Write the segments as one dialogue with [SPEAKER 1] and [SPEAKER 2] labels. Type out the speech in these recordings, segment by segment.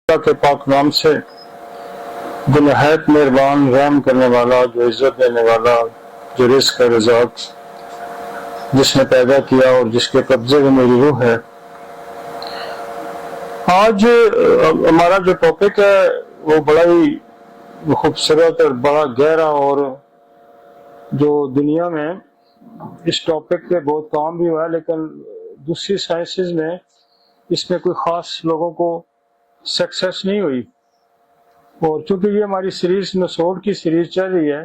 [SPEAKER 1] अल्लाह के पाक नाम से जो नहायत मेहरबान रहम करने वाला, जो इज्जत देने वाला, जो रिज़्क़ है रज़ाक जिसने पैदा किया और जिसके कब्जे में मेरी रूह है। आज हमारा जो टॉपिक है वो बड़ा ही खूबसूरत और बड़ा गहरा, और जो दुनिया में इस टॉपिक पे बहुत काम भी हुआ है, लेकिन दूसरी साइंसेस में इसमें कोई ख़ास लोगों को सक्सेस नहीं हुई। और चूंकि ये हमारी सीरीज नसोड की सीरीज चल रही है,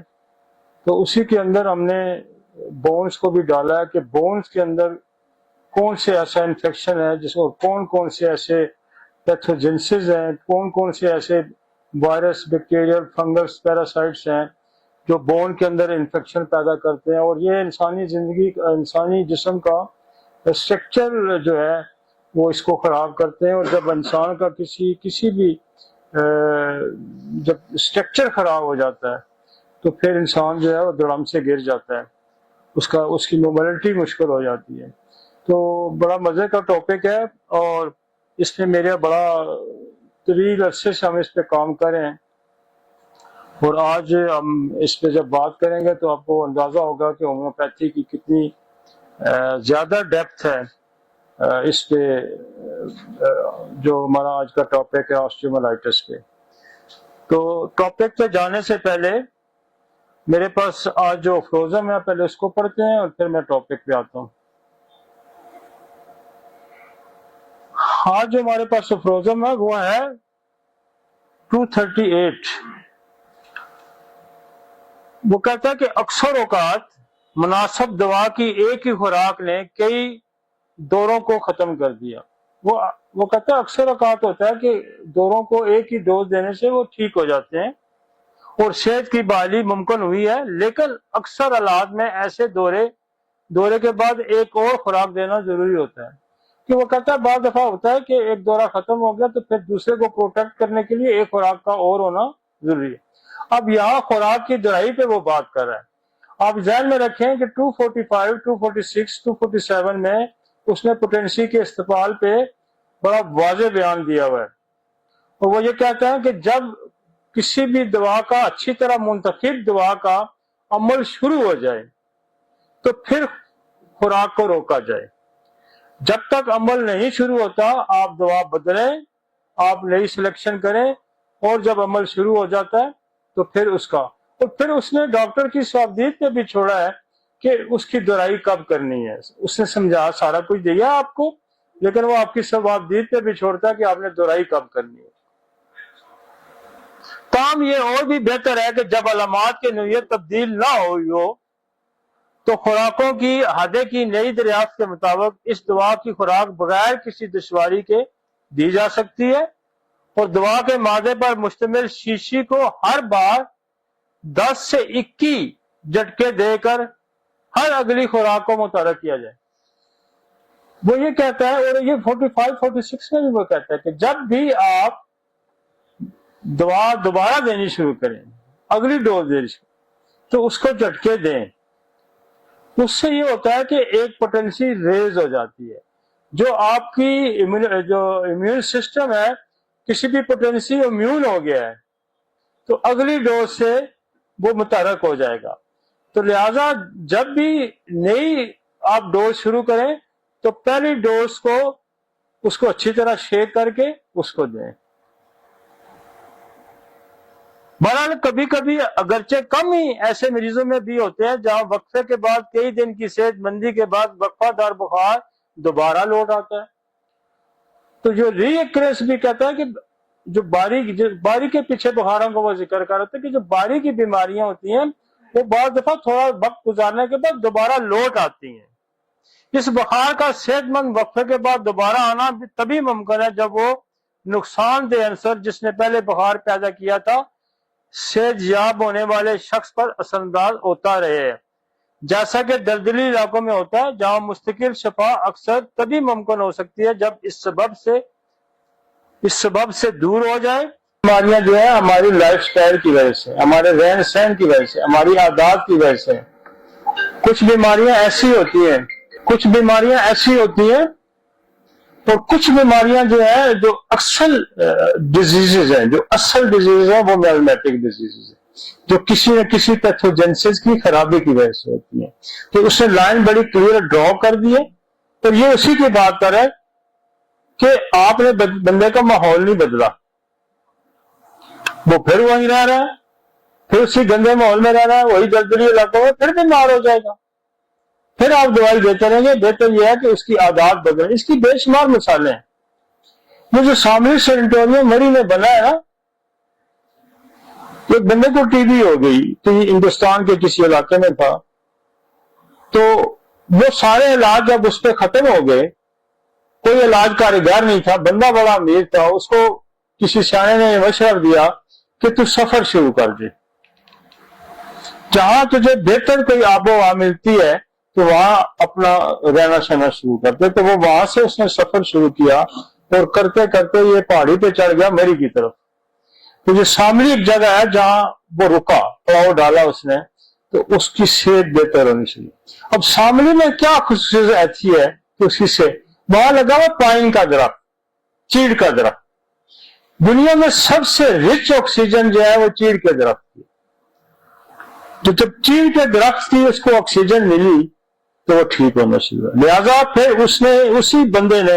[SPEAKER 1] तो उसी के अंदर हमने बोन्स को भी डाला है कि बोन्स के अंदर कौन से ऐसा इन्फेक्शन है जिसको, कौन कौन से ऐसे पैथोजेंसिस हैं, कौन कौन से ऐसे वायरस, बैक्टीरियल, फंगस, पैरासाइट्स हैं जो बोन के अंदर इन्फेक्शन पैदा करते हैं। और ये इंसानी जिंदगी, इंसानी जिस्म का स्ट्रक्चर जो है वो इसको खराब करते हैं। और जब इंसान का किसी भी जब स्ट्रक्चर खराब हो जाता है तो फिर इंसान जो है वो धड़म से गिर जाता है, उसकी मोबिलिटी मुश्किल हो जाती है। तो बड़ा मजे का टॉपिक है, और इसमें मेरा बड़ा तवील अरसे से हम इस पे काम कर रहे हैं। और आज हम इस पे जब बात करेंगे तो आपको अंदाजा होगा कि होम्योपैथी की कितनी ज्यादा डेप्थ है इस पे, जो हमारा आज का टॉपिक है ऑस्टियोमाइलाइटिस पे। तो टॉपिक पे जाने से पहले मेरे पास आज जो फ्रोजम है पहले उसको पढ़ते हैं और फिर मैं टॉपिक पे आता हूँ। आज जो हमारे पास फ्रोजम है वो है 238। वो कहता है कि अक्सर औकात मुनासिब दवा की एक ही खुराक ने कई दौरों को खत्म कर दिया। वो कहता है अक्सर औकात होता है कि दौरों को एक ही डोज देने से वो ठीक हो जाते हैं और सेहत की बहाली मुमकिन हुई है, लेकिन अक्सर हालात में ऐसे दौरे के बाद एक और खुराक देना जरूरी होता है। कि वो कहता है बाद दफा होता है कि एक दौरा खत्म हो गया तो फिर दूसरे को प्रोटेक्ट करने के लिए एक खुराक का और होना जरूरी है। अब यहाँ खुराक की दवाई पे वो बात कर रहा है। आप ध्यान में रखें कि 245, 246, 247 में उसने पोटेंसी के इस्तेमाल पे बड़ा वाज़े बयान दिया हुआ है। और वो ये कहता है कि जब किसी भी दवा का, अच्छी तरह मुंतखब दवा का अमल शुरू हो जाए तो फिर खुराक को रोका जाए। जब तक अमल नहीं शुरू होता आप दवा बदलें, आप नई सिलेक्शन करें, और जब अमल शुरू हो जाता है तो फिर उसका, और फिर उसने डॉक्टर की सवाबदीद पे भी छोड़ा है कि उसकी दवाई कब करनी है। उसने समझा सारा कुछ दिया आपको, लेकिन वो आपकी सवाबदीद पे भी छोड़ता है कि आपने दवाई कब करनी है। काम ये और भी बेहतर है कि जब अलामात की नौयत तब्दील ना हुई हो तो खुराकों की हदे की नई दरियाफ्त के मुताबिक इस दवा की खुराक बगैर किसी दुश्वारी के दी जा सकती है। और दवा के मादे पर मुश्तमिल शीशी को हर बार 10 से 21 झटके देकर हर अगली खुराक को मुतहर्रिक किया जाए। वो ये कहता है, और ये 45, 46 में भी वो कहता है कि जब भी आप दवा दोबारा देनी शुरू करें, अगली डोज देनी तो उसको झटके दें। उससे ये होता है कि एक पोटेंसी रेज हो जाती है। जो आपकी जो इम्यून सिस्टम है, किसी भी पोटेंसी इम्यून हो गया है तो अगली डोज से वो मुतहर्रिक हो जाएगा। तो लिहाजा जब भी नई आप डोज शुरू करें तो पहली डोज को उसको अच्छी तरह शेक करके उसको दें। बहरहाल कभी कभी अगरचे कम ही ऐसे मरीजों में भी होते हैं जहां वक्फे के बाद कई दिन की सेहतमंदी के बाद वक्फादार बुखार दोबारा लौट आता है। तो जो रीअक्रेंस भी कहता है कि जो बारी के पीछे बुखारों को वो जिक्र कर रहा था कि जो बारी की बीमारियां होती हैं वो बहुत दफा थोड़ा वक्त गुजारने के बाद दोबारा लौट आती हैं। इस बुखार का सेहतमंद वक्फे के बाद दोबारा आना तभी मुमकिन है जब वो नुकसानदेह अंसर जिसने पहले बुखार पैदा किया था सेहतयाब होने वाले शख्स पर असरअंदाज होता रहे, जैसा कि दर्दली इलाकों में होता है जहां मुस्तकिल शफा अक्सर तभी मुमकिन हो सकती है जब इस सबब से दूर हो जाए। बीमारियां जो है हमारी लाइफस्टाइल की वजह से, हमारे रहन सहन की वजह से, हमारी आदत की वजह से। कुछ बीमारियां ऐसी होती हैं और कुछ बीमारियां जो है, जो अक्सर डिजीजेज हैं, जो असल डिजीज है, वो मेलमेटिक डिजीजेज है, जो किसी न किसी पैथोजेंसिस की खराबी की वजह से होती है। तो उसने लाइन बड़ी क्लियर ड्रॉ कर दी है। और ये उसी की बात कर है कि आपने बंदे का माहौल नहीं बदला, वो फिर वहीं रह रहा है, फिर उसी गंदे माहौल में रह रहा है, वही दलदली इलाकों में, फिर बीमार हो जाएगा। फिर आप दवाई देते रहेंगे। बेहतर यह है कि उसकी आदत बदले। इसकी बेशुमार मिसालें हैं। ये जो सामने सेनेटोरियम मरी में बना है ना, एक बंदे को टीबी हो गई, तो हिंदुस्तान के किसी इलाके में था, तो वो सारे इलाज जब उस पर खत्म हो गए, कोई इलाज कारीगर नहीं था, बंदा बड़ा अमीर था, उसको किसी सियाने ने मशवरा दिया कि तू सफर शुरू कर दे, जहां तुझे बेहतर कोई आबो हवा मिलती है तो वहां अपना रहना सहना शुरू कर दे। तो वो वहां से उसने सफर शुरू किया और करते करते ये पहाड़ी पे चढ़ गया मेरी की तरफ। तो ये सामने एक जगह है जहां वो रुका, पाँव डाला उसने, तो उसकी सेहत बेहतर होनी चाहिए। अब सामने में क्या खुशूसियत ऐसी है कि उसकी से वहां लगा हुआ पाइन का दरख्त, चीड़ का दरख्त। दुनिया में सबसे रिच ऑक्सीजन जो है वो चीड़ के दरख्त की। तो जब चीड़ के दरख्त की उसको ऑक्सीजन मिली तो वो ठीक होना चाहिए। लिहाजा फिर उसने, उसी बंदे ने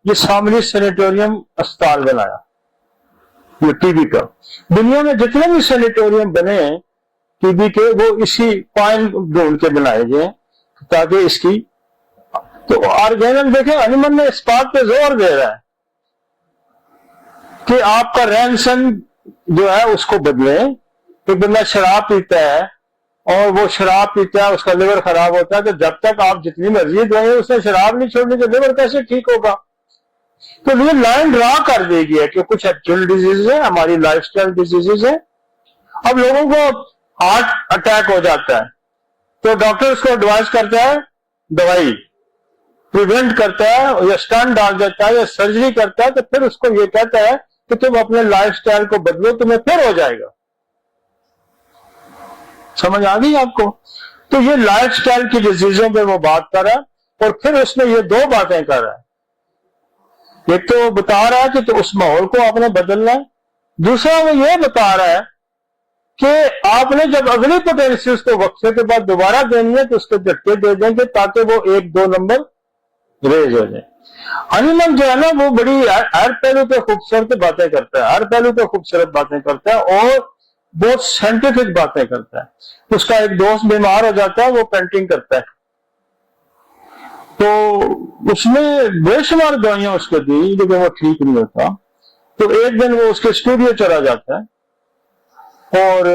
[SPEAKER 1] ये सामने सेनेटोरियम अस्पताल बनाया, ये टीबी का। दुनिया में जितने भी सेनेटोरियम बने हैं टीबी के, वो इसी पाइन ढूंढ के बनाए गए ताकि इसकी। तो ऑर्गेनल देखें, हनीमन ने इस बात पे जोर दे रहा है कि आपका रहन सहन जो है उसको बदले। तो बंदा शराब पीता है और वो शराब पीता है, उसका लिवर खराब होता है, तो जब तक आप जितनी मर्जी देंगे उसने शराब नहीं छोड़नी तो लिवर कैसे ठीक होगा। तो ये लाइन ड्रा कर देगी है कि कुछ एक्चुअल डिजीज है, हमारी लाइफस्टाइल डिजीजेज है। अब लोगों को हार्ट अटैक हो जाता है तो डॉक्टर उसको एडवाइस करता है दवाई, प्रिवेंट करता है, या स्टंट डाल देता है या सर्जरी करता है, तो फिर उसको ये कहता है कि तुम अपने लाइफस्टाइल को बदलो, तुम्हें फिर हो जाएगा। समझ आ गई आपको? तो ये लाइफस्टाइल की डिजीजों पे वो बात कर रहा है। और फिर उसमें ये दो बातें कर रहा है। एक तो बता रहा है कि तो उस माहौल को आपने बदलना है, दूसरा वो ये बता रहा है कि आपने जब अगली पोटेंसी उसको वक्फे के बाद दोबारा देनी है तो उसको झटके दे देंगे ताकि वो 1-2 नंबर रेज हो जाए। हनीमन जो है ना, वो बड़ी हर पहलू पे खूबसूरत बातें करता है, हर पहलू पे खूबसूरत बातें करता है और बहुत साइंटिफिक बातें करता है। उसका एक दोस्त बीमार हो जाता है, वो पेंटिंग करता है, तो उसने बेशुमार दवाइयां उसको दी लेकिन वो ठीक नहीं होता। तो एक दिन वो उसके स्टूडियो चला जाता है और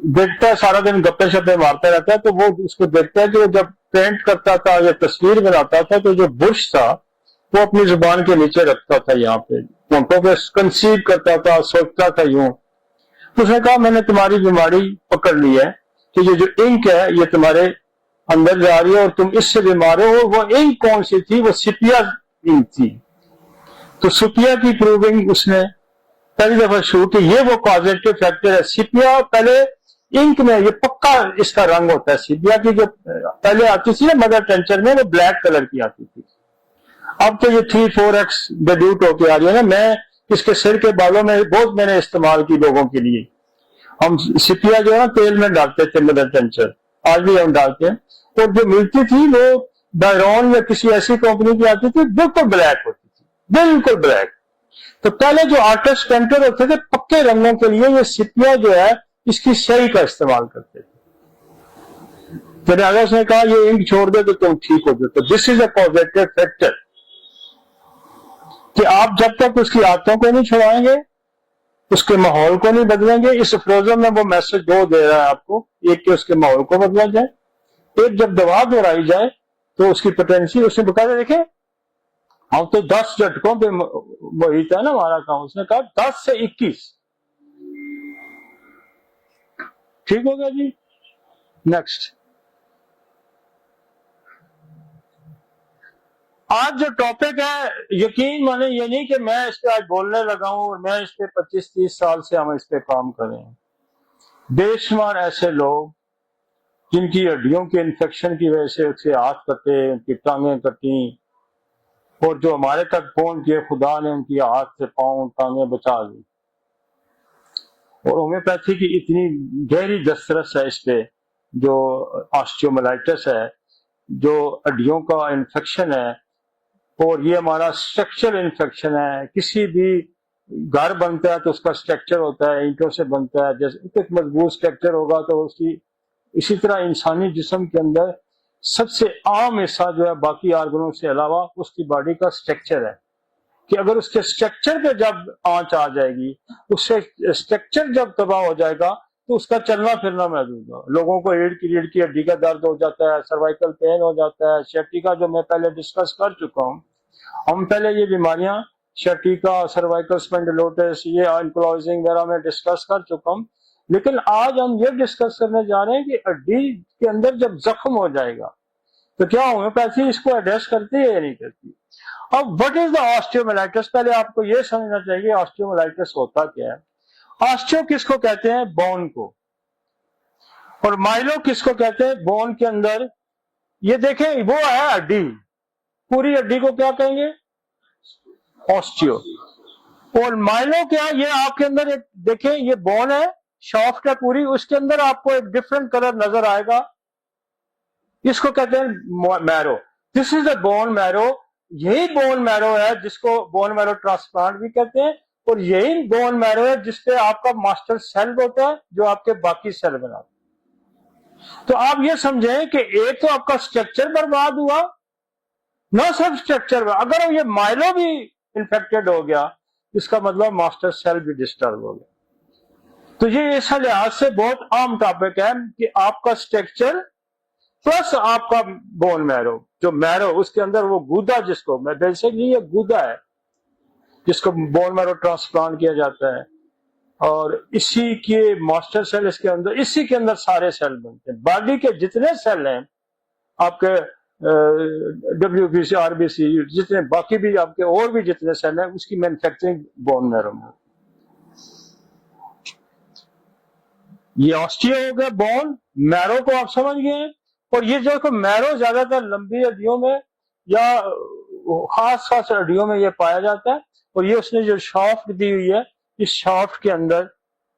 [SPEAKER 1] देखता है, सारा दिन गप्पे शप्पे मारता रहता है। तो वो उसको देखता है कि वो जब पेंट करता था या तस्वीर बनाता था तो जो ब्रश था वो अपनी जुबान के नीचे रखता था, यहाँ पे होंठों पे कंसीव करता था, सोचता था यूं। उसने कहा मैंने तुम्हारी बीमारी पकड़ ली है कि ये जो इंक है ये तुम्हारे अंदर जा रही है और तुम इससे बीमार हो। वो इंक कौन सी थी? वो सिपिया इंक थी। तो सिपिया की प्रूविंग उसने पहली दफा शुरू की। ये वो पॉजिटिव फैक्टर है। सिपिया पहले इंक में ये पक्का इसका रंग होता है। सिपिया की जो पहले आती थी ना मदर टेंचर में, वो ब्लैक कलर की आती थी। अब तो ये 3-4x डिड्यूट होके आ रही है ना। मैं इसके सिर के बालों में बहुत मैंने इस्तेमाल की लोगों के लिए। हम सिपिया जो है ना तेल में डालते थे मदर टेंचर, आज भी हम डालते हैं। तो जो मिलती थी वो डायरॉन या किसी ऐसी कंपनी की आती थी, बिल्कुल ब्लैक होती थी, बिल्कुल ब्लैक। तो पहले जो आर्टिस्ट पेंटर होते थे पक्के रंगों के लिए ये सिपिया जो है इसकी स्याही का इस्तेमाल करते थे। फिर अगर उसने कहा ये इंक छोड़ दे तो तुम ठीक हो जाए। तो this is a positive factor कि आप जब तक उसकी आदतों को नहीं छुड़ाएंगे, उसके माहौल को नहीं बदलेंगे। इस फ्रोजन में वो मैसेज दो दे रहा है आपको, एक कि उसके माहौल को बदला जाए, एक जब दवा दोहराई जाए तो उसकी पोटेंशियल। उसने बताया देखें हम तो 10 झटकों पे वही था ना हमारा काम। उसने कहा 10 से 21 ठीक हो गया जी। नेक्स्ट, आज जो टॉपिक है, यकीन माने ये नहीं कि मैं इस पे आज बोलने लगा हूं और मैं इस पे 25-30 साल से हम इस पे काम करें। बेशुमार ऐसे लोग जिनकी हड्डियों के इन्फेक्शन की वजह से उसके हाथ कटे, उनकी टांगें कटी, और जो हमारे तक पहुंच गए खुदा ने उनकी हाथ से पांव टांगे बचा दी। और होम्योपैथी की इतनी गहरी दस्तरस है इस पे, जो ऑस्टियोमाइलाइटिस है, जो हड्डियों का इन्फेक्शन है, और ये हमारा स्ट्रक्चरल इन्फेक्शन है। किसी भी घर बनता है तो उसका स्ट्रक्चर होता है, ईंटों से बनता है, जैसे एक मजबूत स्ट्रक्चर होगा तो उसकी, इसी तरह इंसानी जिस्म के अंदर सबसे आम हिस्सा जो है बाकी ऑर्गनों से अलावा उसकी बॉडी का स्ट्रक्चर है, कि अगर उसके स्ट्रक्चर पे जब आंच आ जाएगी, उससे स्ट्रक्चर जब तबाह हो जाएगा तो उसका चलना फिरना महदूद हो। लोगों को रीढ़ की हड्डी का दर्द हो जाता है, सर्वाइकल पेन हो जाता है, sciatica जो मैं पहले डिस्कस कर चुका हूँ। हम पहले ये बीमारियां sciatica, सर्वाइकल स्पॉन्डिलोसिस, ये एंक्लोजिंग वगैरह में डिस्कस कर चुका हूँ। लेकिन आज हम ये डिस्कस करने जा रहे हैं कि हड्डी के अंदर जब जख्म हो जाएगा तो क्या होम्योपैथी इसको एड्रेस करती है या नहीं करती। अब व्हाट इज द ऑस्टियोमाइलाइटिस, पहले आपको यह समझना चाहिए ऑस्टियोमाइलाइटिस होता क्या है। ऑस्टियो किसको कहते हैं, बोन को, और माइलो किसको कहते हैं, बोन के अंदर। ये देखें वो है हड्डी, पूरी हड्डी को क्या कहेंगे, ऑस्टियो। और माइलो क्या, ये आपके अंदर एक देखें, ये बोन है, शॉफ्ट है पूरी, उसके अंदर आपको एक डिफरेंट कलर नजर आएगा, इसको कहते हैं marrow. This is the bone marrow. यही बोन मैरो है जिसको बोन मैरो ट्रांसप्लांट भी कहते हैं, और यही बोन मैरो है जिसपे आपका मास्टर सेल होता है जो आपके बाकी सेल बनाते हैं। तो आप ये समझें कि एक तो आपका स्ट्रक्चर बर्बाद हुआ, न सिर्फ स्ट्रक्चर, अगर ये माइलो भी इंफेक्टेड हो गया इसका मतलब मास्टर सेल भी डिस्टर्ब हो गया। तो ये इस लिहाज से बहुत आम टॉपिक है कि आपका स्ट्रक्चर प्लस आपका बोन मैरो, जो मैरो उसके अंदर वो गूदा, जिसको मैं बेसिकली ये गूदा है जिसको बोन मैरो ट्रांसप्लांट किया जाता है, और इसी के मास्टर सेल इसके अंदर, इसी के अंदर सारे सेल बनते हैं। बॉडी के जितने सेल हैं आपके, WBC, RBC, जितने बाकी भी आपके और भी जितने सेल हैं, उसकी मैन्युफैक्चरिंग बोन मैरो में। ये ऑस्टियो हो गया, बोन मैरो को आप समझ गए। और ये जो मैरो ज्यादातर लंबी हड्डियों में या खास खास हड्डियों में ये पाया जाता है, और ये उसने जो शाफ्ट दी हुई है, इस शाफ्ट के अंदर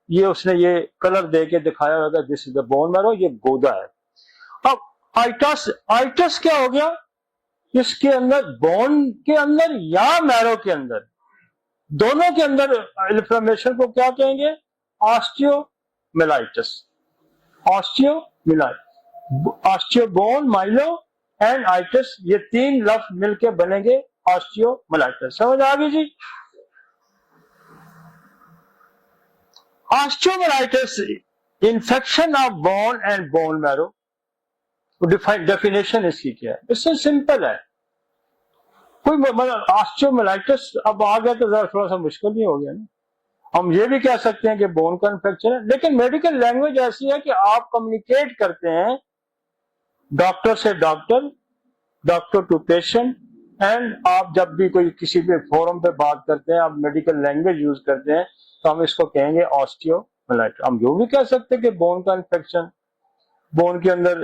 [SPEAKER 1] ये उसने ये कलर दे के दिखाया होगा, this is the bone marrow, ये गोदा है। अब आइटस क्या हो गया, इसके अंदर बोन के अंदर या मैरो के अंदर, दोनों के अंदर इन्फ्लेमेशन को क्या कहेंगे, osteomyelitis. Osteomyelitis, osteo bone, myelo and itis, ये तीन लफ्ज मिलके बनेंगे ऑस्टियोमाइलाइटिस। समझ आ गई जी। Osteomyelitis, infection of bone and bone marrow. Definition इसकी क्या है, इससे सिंपल है। कोई मतलब ऑस्टियोमाइलाइटिस अब आ गया तो थोड़ा सा मुश्किल नहीं हो गया ना। हम ये भी कह सकते हैं कि बोन का इन्फेक्शन है, लेकिन मेडिकल लैंग्वेज ऐसी है कि आप कम्युनिकेट करते हैं डॉक्टर से doctor, doctor to patient, and आप जब भी कोई किसी भी फोरम पे बात करते हैं, आप मेडिकल लैंग्वेज यूज करते हैं, तो हम इसको कहेंगे ऑस्टियोमाइलाइटिस। हम जो भी कह सकते हैं कि बोन का इन्फेक्शन, बोन के अंदर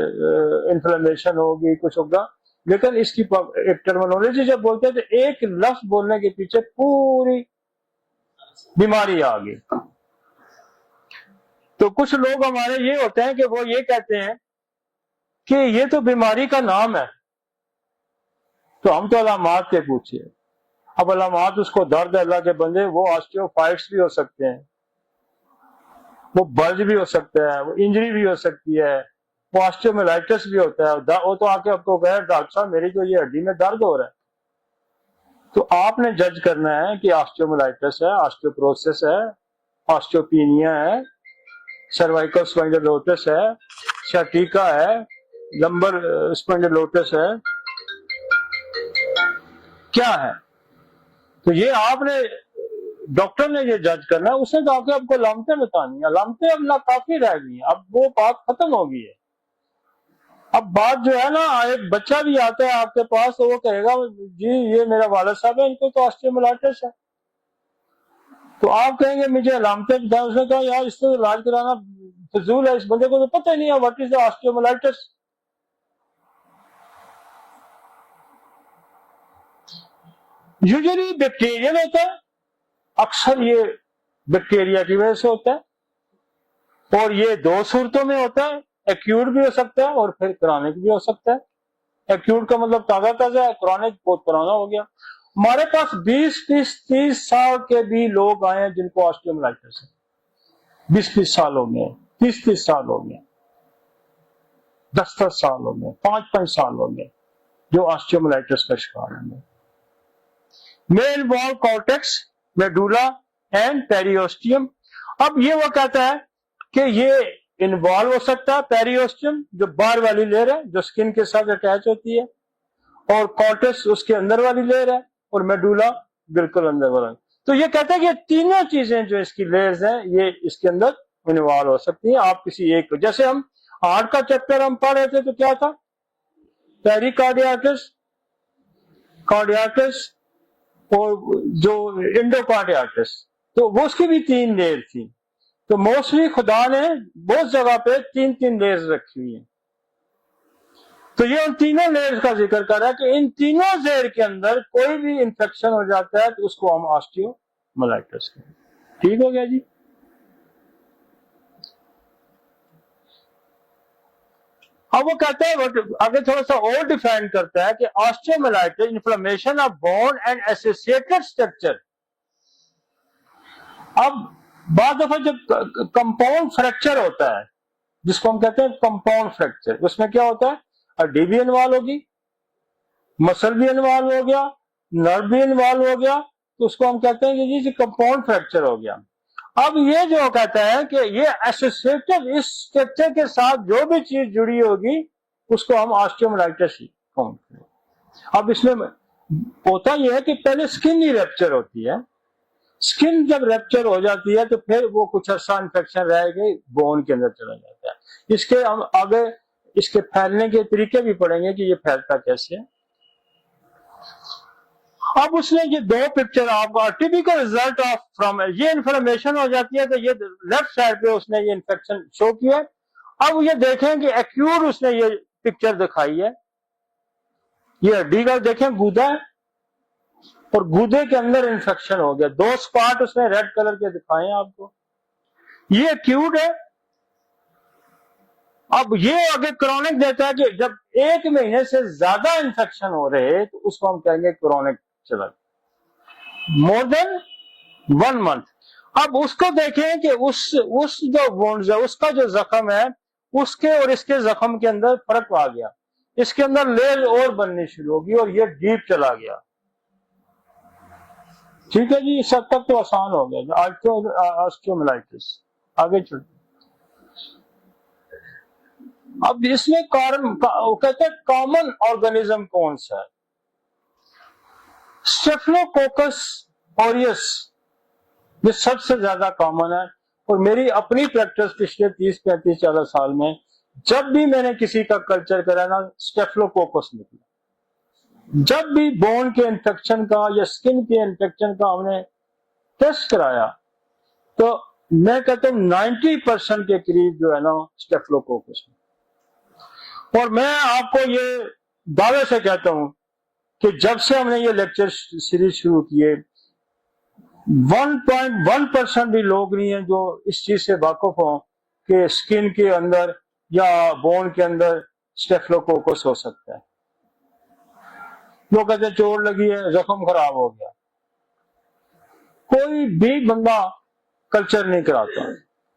[SPEAKER 1] इन्फ्लेमेशन होगी, कुछ होगा, लेकिन इसकी एक टर्मिनोलॉजी जब बोलते हैं तो एक लफ्ज बोलने के पीछे पूरी बीमारी आ गई। तो कुछ लोग हमारे ये होते हैं कि वो ये कहते हैं कि ये तो बीमारी का नाम है, तो हम तो अलामात के पूछिए। अब अलामात उसको दर्द अल्लाह के बंदे, वो ऑस्टियोफाइट्स भी हो सकते हैं, वो बल्ज भी हो सकता है, वो इंजरी भी हो सकती है, वो ऑस्टियोमाइलाइटिस भी होता है। वो तो आके आपको कहे डॉक्टर साहब मेरी तो ये हड्डी में दर्द हो रहा है, तो आपने जज करना है कि ऑस्टियोमाइलाइटिस है, ऑस्टियोपोरोसिस है, ऑस्टियोपिनिया है, सर्वाइकल स्पॉन्डिलोसिस है, sciatica है, लंबर स्पॉन्डिलोसिस है, क्या है। तो ये आपने, डॉक्टर ने ये जज करना है। उसने तो आके आपको अलामतें बतानी है, अलामतें अब ना काफी रह गई, अब वो बात खत्म हो गई है। अब बात जो है ना, एक बच्चा भी आता है आपके पास तो वो कहेगा जी ये मेरा वालिद साहब है, इनको तो ऑस्टियोमाइलाइटिस है, तो आप कहेंगे मुझे अलामतें बताएं। उसने कहा यार इससे इलाज कराना फजूल है, इस बंदे को तो पता ही नहीं है what is the osteomyelitis. Usually bacterial होता है, अक्सर ये बैक्टीरिया की वजह से होता है, और ये दो सूरतों में होता है, एक्यूट भी हो सकता है और फिर क्रॉनिक भी हो सकता है। एक्यूट का मतलब ताजा ताजा है, क्रॉनिक बहुत पुराना हो गया। हमारे पास 20-30 साल के भी लोग आए हैं जिनको ऑस्टियोमाइलाइटिस है, 20 साल हो गए, 30 साल हो गए, 10 साल हो गए, 5 साल हो गए, जो ऑस्टियोमाइलाइटिस का शिकार होंगे। May involve cortex, medulla and periosteum. अब ये वो कहता है कि ये इन्वॉल्व हो सकता है पेरियोस्टियम, जो बाहर वाली लेयर है जो स्किन के साथ अटैच होती है, और कॉर्टेक्स उसके अंदर वाली लेयर है, और मेडुला बिल्कुल अंदर वाला। तो ये कहता है कि तीनों चीजें जो इसकी लेयर्स हैं ये इसके अंदर इन्वॉल्व हो सकती हैं। आप किसी एक को, जैसे हम हार्ट का चैप्टर हम पढ़ रहे थे तो क्या था, पेरिकार्डियाटिस, कार्डियाटिस और जो इंडोकार्डियाटिस, तो वो उसकी भी 3 लेयर थी। तो मोस्टली खुदा ने बहुत जगह पे 3-3 लेयर्स रखी हुई है। तो ये उन तीनों लेयर्स का जिक्र कर रहा है कि इन तीनों लेयर के अंदर कोई भी इंफेक्शन हो जाता है तो उसको हम ऑस्टियोमाइलाइटिस कहते हैं। ठीक हो गया जी। अब वो कहते हैं, आगे थोड़ा सा और डिफाइन करता है कि osteomyelitis inflammation of bone and associated structure. अब बाद दफा जब कंपाउंड फ्रैक्चर होता है, जिसको हम कहते हैं कंपाउंड फ्रैक्चर, उसमें क्या होता है, हड्डी भी इन्वॉल्व होगी, मसल भी इन्वॉल्व हो गया, नर्व भी इन्वॉल्व हो गया, तो उसको हम कहते हैं कि जी कंपाउंड फ्रैक्चर हो गया। अब ये जो कहता है कि ये एसोसिएटेड, इस स्ट्रक्चर के साथ जो भी चीज जुड़ी होगी उसको हम ऑस्टियोमाइलाइटिस काउंट करें। अब इसमें होता यह है कि पहले स्किन ही रैप्चर होती है, स्किन जब रैप्चर हो जाती है तो फिर वो कुछ अर्सा इन्फेक्शन रह गई बोन के अंदर चला जाता है। इसके हम आगे इसके फैलने के तरीके भी पढ़ेंगे कि ये फैलता कैसे है। अब उसने ये 2 पिक्चर आपको टिपिकल रिजल्ट ऑफ फ्रॉम, ये इन्फ्लेमेशन हो जाती है तो ये लेफ्ट साइड पे उसने ये इन्फेक्शन शो किया। अब ये देखें कि एक्यूट उसने ये पिक्चर दिखाई है, ये हड्डी का देखें गूदा है और गूदे के अंदर इन्फेक्शन हो गया, 2 स्पॉट उसने रेड कलर के दिखाए हैं आपको, ये एक्यूट है। अब ये आगे क्रॉनिक देता है कि जब 1 महीने से ज्यादा इन्फेक्शन हो रहे तो उसको हम कहेंगे क्रॉनिक चला, मोर देन 1 मंथ। अब उसको देखें कि उस जो वोन्स है, उसका जो जख्म है, उसके और इसके जख्म के अंदर फर्क आ गया, इसके अंदर लेयर और बननी शुरू होगी और ये डीप चला गया। ठीक है जी, इस हद तक तो आसान हो गया ऑस्टियोमाइलाइटिस। आगे चलते, अब इसमें कारण कहते हैं कॉमन ऑर्गेनिज्म कौन सा है, स्टेफिलोकोकस ऑरियस, ये सबसे ज्यादा कॉमन है। और मेरी अपनी प्रैक्टिस पिछले 30-35-40 साल में जब भी मैंने किसी का कल्चर करा ना, स्टेफिलोकोकस निकला। जब भी बोन के इन्फेक्शन का या स्किन के इन्फेक्शन का हमने टेस्ट कराया तो मैं कहता हूं 90% के करीब जो है ना स्टेफिलोकोकस। और मैं आपको ये दावे से कहता हूं कि जब से हमने ये लेक्चर सीरीज शुरू किए 1.1% भी लोग नहीं है जो इस चीज से वाकिफ हो कि स्किन के अंदर या बोन के अंदर स्टेफिलोकोकस हो सकता है। लोग कहते चोट लगी है, जख्म खराब हो गया, कोई भी बंदा कल्चर नहीं कराता।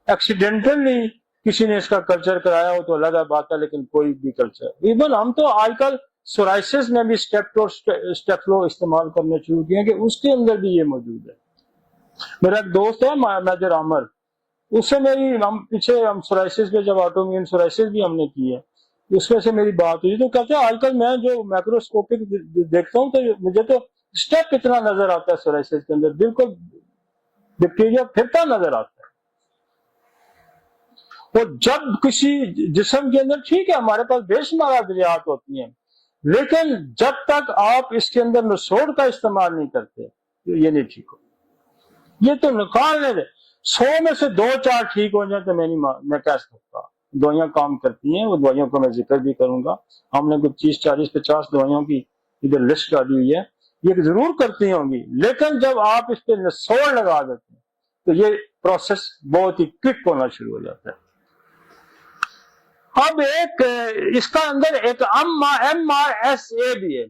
[SPEAKER 1] एक्सीडेंटली किसी ने इसका कल्चर कराया हो तो अलग बात है, लेकिन कोई भी कल्चर, इवन हम तो आजकल सोराइसिस में भी स्टेफलो इस्तेमाल करने शुरू किए कि उसके अंदर भी ये मौजूद है। मेरा एक दोस्त है मेजर आमर, उससे मेरी हम सोराइसिस पे जब ऑटोइम्यून सोराइसिस भी हमने की है, उसमें से मेरी बात हुई तो कहते हैं आजकल मैं जो माइक्रोस्कोपिक देखता हूँ तो मुझे तो स्टेप इतना नजर आता है सोराइसिस के अंदर, बिल्कुल बैक्टीरिया फिरता नजर आता है। और जब किसी जिस्म के अंदर, ठीक है हमारे पास बेशुमार अद्वियात होती हैं, लेकिन जब तक आप इसके अंदर नसोड़ का इस्तेमाल नहीं करते तो ये नहीं ठीक हो। ये तो निकालने दे, 100 में से 2-4 ठीक हो जाए तो मैं कह सकता। दवाइयां काम करती हैं, वो दवाइयों को मैं जिक्र भी करूंगा। हमने कुछ 30-40-50 दवाइयों की इधर लिस्ट डाली हुई है ये जरूर करती होंगी, लेकिन जब आप इस पे निचोड़ लगा देते हैं तो ये प्रोसेस बहुत ही क्विक होना शुरू हो जाता है। अब एक इसका अंदर एक MRSA भी है,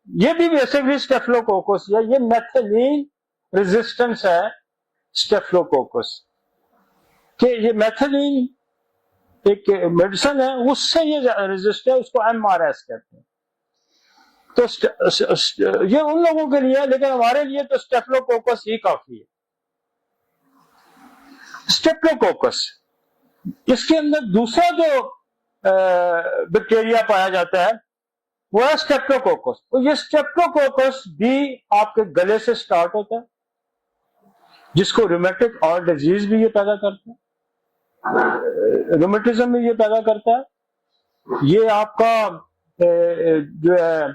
[SPEAKER 1] ये भी बेसिकली स्टेफिलोकोकस है, ये मेथिलीन रेजिस्टेंस है स्टेफिलोकोकस के, ये मेथिलीन एक मेडिसिन है, उससे ये रेजिस्ट है, उसको MRS कहते हैं। तो ये उन लोगों के लिए, लेकिन हमारे लिए तो स्टेफिलोकोकस ही काफी है। स्टेफिलोकोकस, इसके अंदर दूसरा जो बैक्टीरिया पाया जाता है वो है स्टेप्टोकोकस। तो ये स्टेप्टोकोकस भी आपके गले से स्टार्ट होता है, जिसको रूमेटिक और डिजीज भी ये पैदा करता है, रूमेटिज्म भी ये पैदा करता है। ये आपका जो है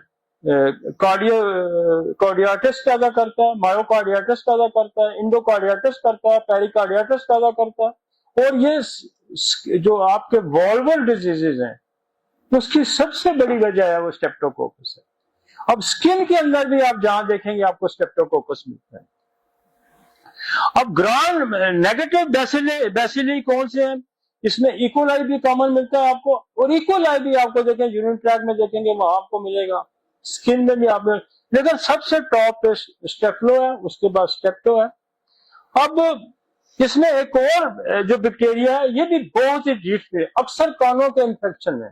[SPEAKER 1] कार्डियाटिस पैदा करता है, मायोकार्डियाटिस पैदा करता है, इंडोकार्डियाटिस करता है, पेरिकार्डियाटिस पैदा करता है। और ये जो आपके वॉल्वल डिजीजेज हैं उसकी सबसे बड़ी वजह है वो स्टेप्टोकोकस है। अब स्किन के अंदर भी आप जहां देखेंगे आपको स्टेप्टोकोकस मिलता है। अब ग्राम नेगेटिव बैसिली कौन से हैं? इसमें इकोलाई भी कॉमन मिलता है आपको, और इकोलाई भी आपको देखें यूरिन ट्रैक्ट में देखेंगे वहां आपको मिलेगा, स्किन में भी आप, लेकिन सबसे टॉप पे स्टेफलो है, उसके बाद स्टेप्टो है। अब इसमें एक और जो बैक्टीरिया है ये भी बहुत ही डीप है, अक्सर कानों के इन्फेक्शन में,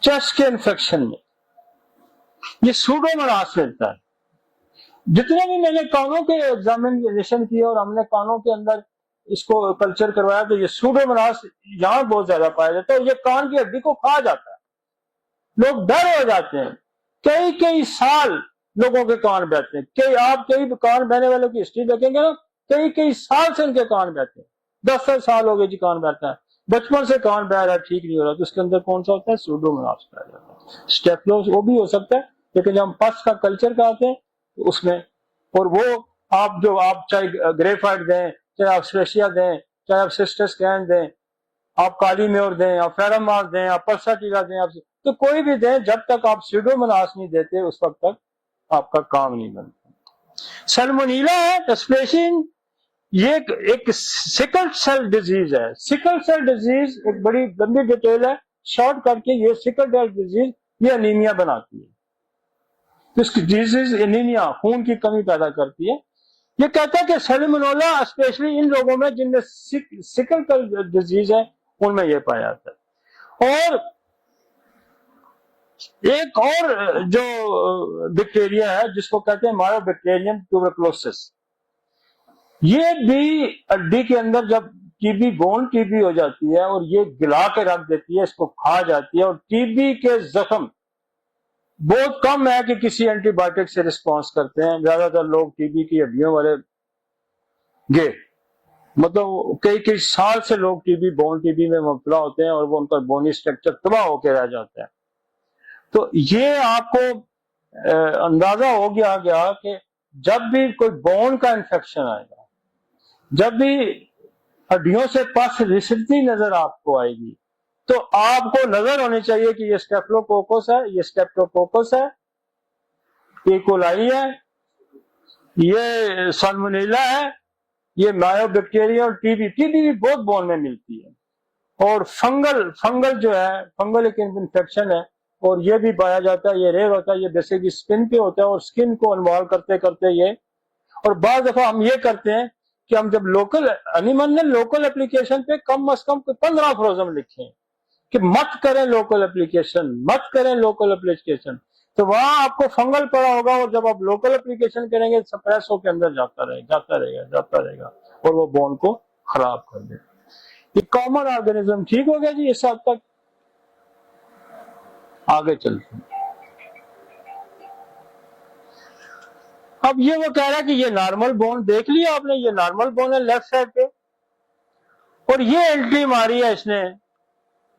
[SPEAKER 1] चेस्ट के इन्फेक्शन में ये सूडोमोनास मिलता है। जितने भी मैंने कानों के एग्जामिनेशन किए और हमने कानों के अंदर इसको कल्चर करवाया तो ये सूडोमोनास यहां बहुत ज्यादा पाया जाता है। ये कान की हड्डी को खा जाता है, लोग डर हो जाते हैं, कई कई साल लोगों के कान बहते हैं। कई कान बहने वालों की हिस्ट्री देखेंगे ना, कई कई साल से उनके कान बहते हैं, 10 साल हो गए जी कान बहता है, बचपन से कान बह रहा है, ठीक नहीं हो रहा, तो उसके अंदर कौन सा होता है? सूडोमोनास पाया जाता है। स्टेफलोस वो भी हो सकता है, लेकिन जब हम पस का कल्चर कराते हैं तो उसमें, और वो आप चाहे ग्रेफाइट दें, चाहे आप स्पेशिया दें, चाहे आप सिस्टस कैन दें, आप काली म्योर दें, आप फेरामास दें, आप पल्साटीरा दें, आप तो कोई भी दें, जब तक आप सूडोमोनास नहीं देते उस वक्त तक आपका काम नहीं बनता। सैल्मोनेला है, एस्प्लेशिन, ये एक सिकल सेल डिजीज है। सिकल सेल डिजीज एक बड़ी लंबी डिटेल है, शॉर्ट करके ये सिकल सेल डिजीज ये एनीमिया बनाती है। इसकी डिजीज एनीमिया, खून की कमी पैदा करती है। ये कहता है कि सैल्मोनेला स्पेशली इन लोगों में जिनमें सिकल सेल डिजीज है उनमें यह पाया जाता है। और एक और जो बैक्टीरिया है जिसको कहते हैं मायोबैक्टीरियम ट्यूबरकुलोसिस, ये भी हड्डी के अंदर जब टीबी, बोन टीबी हो जाती है और ये गिला के रख देती है, इसको खा जाती है। और टीबी के जख्म बहुत कम है कि किसी एंटीबायोटिक से रिस्पॉन्स करते हैं। ज्यादातर लोग टीबी की हड्डियों वाले मतलब कई कई साल से लोग टीबी, बोन टीबी में मुबतला होते हैं और वो उनका बोनी स्ट्रक्चर तबाह होकर रह जाता है। तो ये आपको अंदाजा हो गया कि जब भी कोई बोन का इन्फेक्शन आएगा, जब भी हड्डियों से पस रिसती नजर आपको आएगी, तो आपको नजर होनी चाहिए कि ये स्टेफिलोकोकस है, ये स्टेप्टोकोकस है, ये कोलाई है, ये सैल्मोनेला है, ये मायोबैक्टीरिया और टीबी भी बहुत बोन में मिलती है। और फंगल जो है, फंगल एक इन्फेक्शन है और ये भी पाया जाता है। ये रेयर होता है, ये बेसिकली स्किन पे होता है और स्किन को इन्वॉल्व करते करते ये, और बाद दफा हम ये करते हैं कि हम जब लोकल एप्लीकेशन पे कम से कम 15 फ्रोजन लिखें कि मत करें लोकल एप्लीकेशन, तो वहां आपको फंगल पड़ा होगा और जब आप लोकल एप्लीकेशन करेंगे सप्रेस होकर अंदर जाता रहेगा और वो बोन को खराब कर देगा। ये कॉमन ऑर्गेनिज्म ठीक हो गया जी इस हद तक। आगे चलते हैं। अब ये वो कह रहा है कि ये नॉर्मल बोन देख लिया आपने, ये नॉर्मल बोन है लेफ्ट साइड पे, और ये एंट्री मारी है इसने,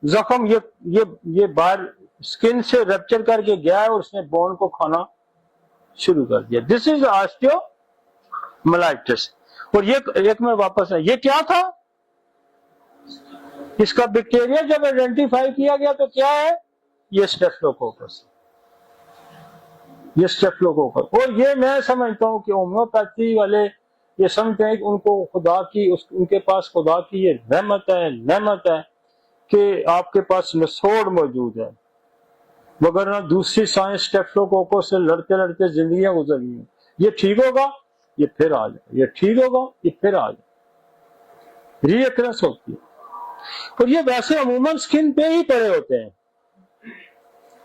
[SPEAKER 1] जख्म ये बाहर स्किन से रप्चर करके गया है और उसने बोन को खाना शुरू कर दिया। This is osteomyelitis. और ये एक में वापस है, ये क्या था? इसका बैक्टीरिया जब आइडेंटिफाई किया गया तो क्या है? ये स्टेफिलोकोकस। ये स्टेफिलोकोकस। और ये मैं समझता हूँ कि होम्योपैथी वाले ये समझते हैं कि उनको खुदा की उनके पास खुदा की ये रहमत है, नेमत है कि आपके पास नसोड़ मौजूद है, वगरना दूसरी साइंस स्टेफिलोकोकस से लड़ते लड़ते जिंदगियां गुजर गई। ये ठीक होगा, ये फिर आ जाए, ये ठीक होगा, ये फिर आ जाए, रीअक्रेंस होती है। और ये वैसे अमूमन स्किन पे ही पड़े होते हैं,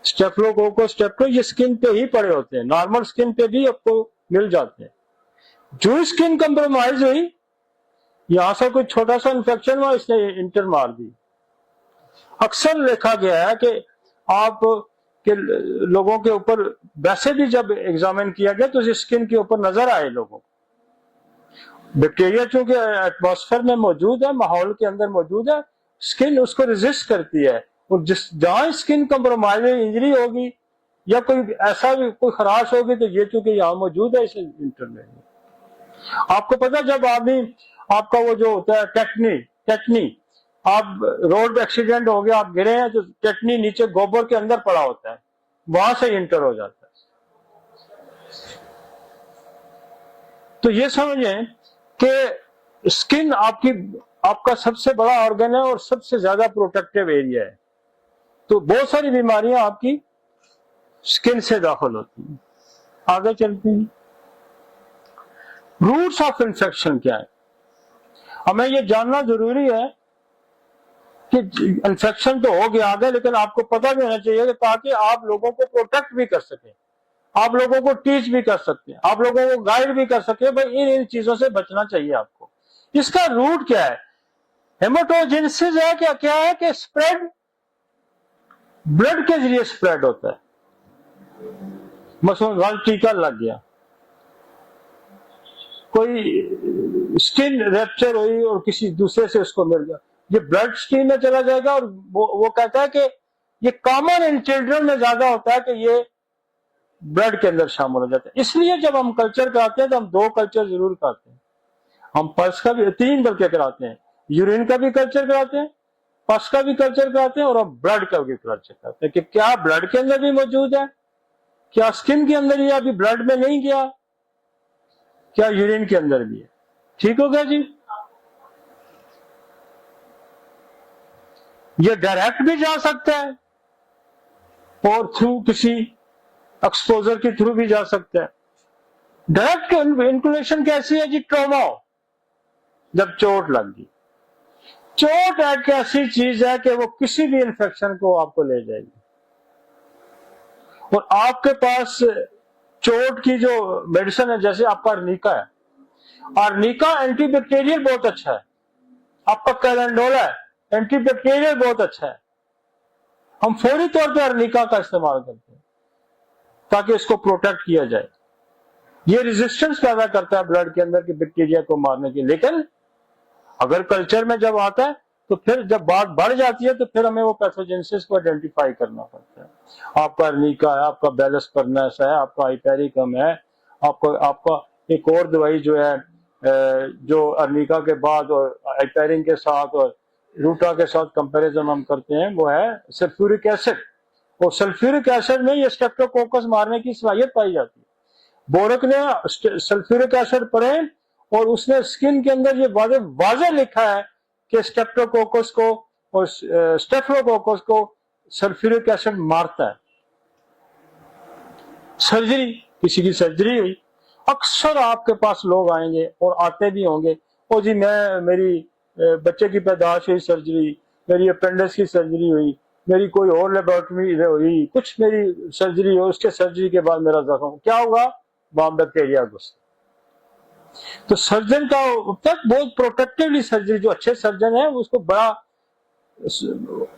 [SPEAKER 1] स्टेफिलोकोकस स्टेफिलो ये स्किन पे ही पड़े होते हैं, नॉर्मल स्किन पे भी आपको मिल जाते हैं। जो स्किन कंप्रोमाइज हुई, यहां से कोई छोटा सा इंफेक्शन हुआ, इसने इंटर मार दी। अक्सर देखा गया है कि आप के लोगों के ऊपर वैसे भी जब एग्जामिन किया गया तो स्किन के ऊपर नजर आए लोगों को बैक्टीरिया, चूंकि एटमॉस्फेयर में मौजूद है, माहौल के अंदर मौजूद है, स्किन उसको रेजिस्ट करती है। और जिस जहां स्किन कंप्रोमाइज इंजरी होगी या कोई ऐसा भी कोई खराश होगी तो ये चूंकि यहाँ मौजूद है इसे इंटरनेट। आपको पता जब आदमी आपका वो जो होता है टेटनी, आप रोड एक्सीडेंट हो गया, आप गिरे हैं तो टेटनी नीचे गोबर के अंदर पड़ा होता है, वहां से इंटर हो जाता है। तो ये समझें कि स्किन आपका सबसे बड़ा ऑर्गन है और सबसे ज्यादा प्रोटेक्टिव एरिया है। तो बहुत सारी बीमारियां आपकी स्किन से दाखिल होती हैं। आगे चलते हैं, रूट्स ऑफ इन्फेक्शन क्या है। हमें ये जानना जरूरी है कि इन्फेक्शन तो हो गया आगे, लेकिन आपको पता भी होना चाहिए कि ताकि आप लोगों को प्रोटेक्ट भी कर सके, आप लोगों को टीच भी कर सकते हैं, आप लोगों को गाइड भी कर सके, भाई इन चीजों से बचना चाहिए आपको। इसका रूट क्या है? हेमाटोजेनेसिस है, क्या है कि स्प्रेड ब्लड के जरिए स्प्रेड होता है। मसलन गलत टीका लग गया, कोई स्किन रैप्चर हुई और किसी दूसरे से उसको मिल गया, ये ब्लड स्ट्रीम में चला जाएगा। और वो कहता है कि ये कॉमन इन चिल्ड्रन में ज्यादा होता है कि ये ब्लड के अंदर शामिल हो जाता है। इसलिए जब हम कल्चर कराते हैं तो हम 2 कल्चर जरूर कराते हैं। हम पल्स का भी 3 बल्कि कराते हैं, यूरिन का भी कल्चर कराते हैं, पल्स का भी कल्चर कराते हैं और हम ब्लड का भी कल्चर कराते हैं कि क्या ब्लड के अंदर भी मौजूद है, क्या स्किन के अंदर ही अभी ब्लड में नहीं गया, क्या यूरिन के अंदर भी है। ठीक हो गया जी। ये डायरेक्ट भी जा सकता है और थ्रू किसी एक्सपोजर के थ्रू भी जा सकता है। डायरेक्ट इंक्लूशन कैसी है जी? ट्रॉमा, जब चोट लग गई। चोट एक ऐसी चीज है कि वो किसी भी इंफेक्शन को आपको ले जाएगी। और आपके पास चोट की जो मेडिसिन है, जैसे आपका अर्निका है, अर्निका एंटीबैक्टीरियल बहुत अच्छा है, आपका कैलेंडोला है एंटीबैक्टीरियल बहुत अच्छा है। हम फौरी तौर पर अर्निका का इस्तेमाल करते हैं ताकि इसको प्रोटेक्ट किया जाए। ये रेजिस्टेंस पैदा करता है ब्लड के अंदर की बैक्टीरिया को मारने की। लेकिन अगर कल्चर में जब आता है तो फिर जब बात बढ़ जाती है तो फिर हमें वो पैथोजेनेसिस को आइडेंटिफाई करना पड़ता है। आपका अर्निका है, आपका बैलस परनस है, आपका हाइपेरिकम है, आपका एक और दवाई जो है जो अर्निका के बाद और हाइपेरिक के साथ और रूटा के साथ कंपैरिजन हम करते हैं, वो है सल्फ्यूरिक एसिड। और सल्फ्यूरिक एसिड में ये स्ट्रेप्टोकोकस मारने की सलाहियत पाई जाती है। बोरक ने सल्फ्यूरिक एसिड पढ़े और उसने स्किन के अंदर ये वाज़ेह लिखा है कि स्ट्रेप्टोकोकस को और स्टेफिलोकोकस को सल्फ्यूरिक एसिड मारता है। सर्जरी, किसी की सर्जरी हुई, अक्सर आपके पास लोग आएंगे और आते भी होंगे, ओ जी मेरी बच्चे की पैदाश हुई सर्जरी, मेरी अपेंडिक्स की सर्जरी हुई, मेरी कोई और लेबोरेटरी हुई, कुछ मेरी सर्जरी हो, उसके सर्जरी के बाद मेरा जख्म क्या हुआ, वहां बैक्टीरिया घुस। तो सर्जन का तक बहुत प्रोटेक्टिवली सर्जरी, जो अच्छे सर्जन है उसको बड़ा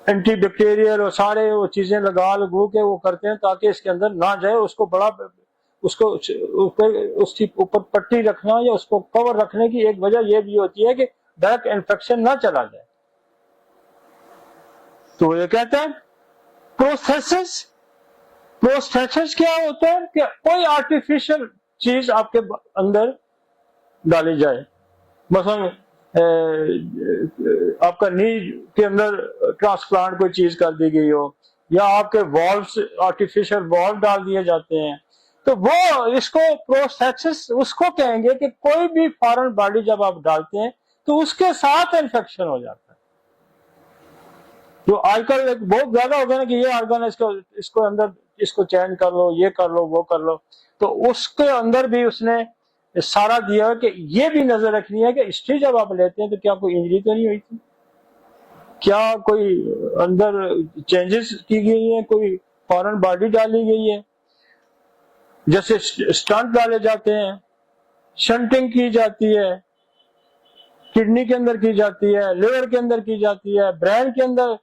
[SPEAKER 1] एंटीबैक्टीरियल और सारे वो चीजें लगू के वो करते हैं ताकि इसके अंदर ना जाए। उसको बड़ा उसको उसकी ऊपर पट्टी रखना या उसको कवर रखने की एक वजह यह भी होती है कि डायरेक्ट इन्फेक्शन ना चला जाए। तो ये कहते हैं प्रोस्थेसिस क्या होता है कि कोई आर्टिफिशियल चीज आपके अंदर डाली जाए। मसलन आपका नी के अंदर ट्रांसप्लांट कोई चीज कर दी गई हो, या आपके वॉल्व्स आर्टिफिशियल वॉल्व डाल दिए जाते हैं। तो वो इसको प्रोस्टेक्सिस उसको कहेंगे कि कोई भी फॉरेन बॉडी जब आप डालते हैं तो उसके साथ इन्फेक्शन हो जाता है। जो आजकल बहुत ज्यादा हो गया ना कि ये ऑर्गन इसको अंदर इसको चेंज कर लो, ये कर लो, वो कर लो, तो उसके अंदर भी उसने सारा दिया कि ये भी नजर रखनी है कि हिस्ट्री जब आप लेते हैं तो क्या कोई इंजरी तो नहीं हुई थी, क्या कोई अंदर चेंजेस की गई है, कोई फॉरेन बॉडी डाली गई है, जैसे स्टंट डाले जाते हैं, शंटिंग की जाती है, किडनी के अंदर की जाती है, लिवर के अंदर की जाती है, ब्रेन के अंदर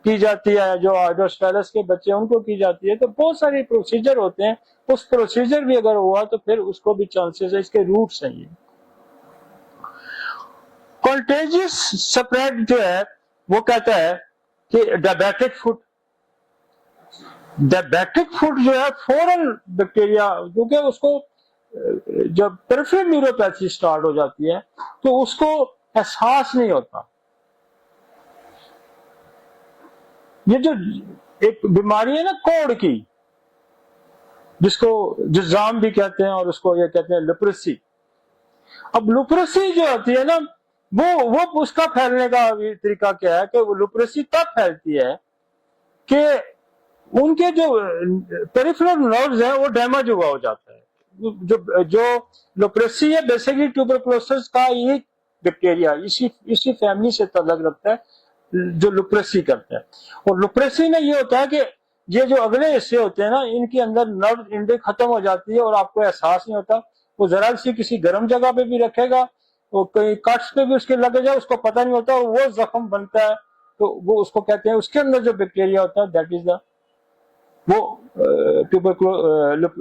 [SPEAKER 1] की जाती है, जो हाइड्रोस्फेरस के बच्चे हैं उनको की जाती है। तो बहुत सारे प्रोसीजर होते हैं, उस प्रोसीजर भी अगर हुआ तो फिर उसको भी चांसेस है, इसके रूट्स हैं ये। कंटेजियस स्प्रेड जो है वो कहता है कि डायबिटिक फुट जो है फॉरेन बैक्टीरिया, क्योंकि उसको जब पेरिफेरल न्यूरोपैथी स्टार्ट हो जाती है तो उसको एहसास नहीं होता। ये जो एक बीमारी है ना कोढ़ की, जिसको जुज़ाम भी कहते हैं और उसको ये कहते हैं लुप्रेसी। अब लुप्रेसी जो होती है ना वो उसका फैलने का तरीका क्या है कि वो लुप्रेसी तब फैलती है कि उनके जो पेरिफेरल नर्व्स हैं वो डैमेज हुआ हो जाता है। जो लुप्रेसी है बेसिकली ट्यूबरकुलोसिस का ही बैक्टीरिया इसी फैमिली से ताल्लुक रखता है जो लुप्रेसी करता है। और लुप्रेसी में ये होता है कि ये जो अगले हिस्से होते हैं ना इनके अंदर नर्व इंडे खत्म हो जाती है और आपको एहसास नहीं होता। वो जरा सी किसी गर्म जगह पे भी रखेगा, वो कहीं कट्स पे भी उसके लगे जाए, उसको पता नहीं होता, वो जख्म बनता है। तो वो उसको कहते हैं, उसके अंदर जो बैक्टीरिया होता है दैट इज द वो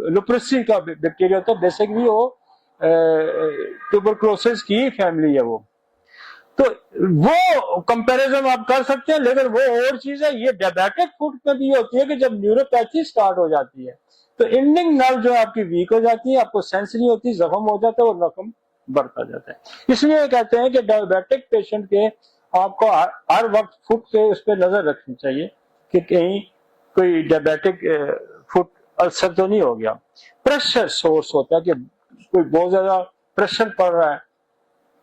[SPEAKER 1] लुप्रेसी का बैक्टीरिया होता है। बेसिकली वो ट्यूबरकुलोसिस की फैमिली है वो। तो वो कंपैरिजन आप कर सकते हैं, लेकिन वो और चीज है। ये डायबिटिक फुट में भी होती है कि जब न्यूरोपैथी स्टार्ट हो जाती है तो इंडिंग नर्व जो आपकी वीक हो जाती है, आपको सेंस नहीं होती, जख्म हो जाता है और जख्म बढ़ता जाता है। इसलिए कहते हैं कि डायबिटिक पेशेंट के आपको हर वक्त फुट पे उस पर नजर रखनी चाहिए कि कहीं कोई डायबिटिक फुट अल्सर तो नहीं हो गया। प्रेशर सोर्स होता है कि कोई बहुत ज्यादा प्रेशर पड़ रहा है,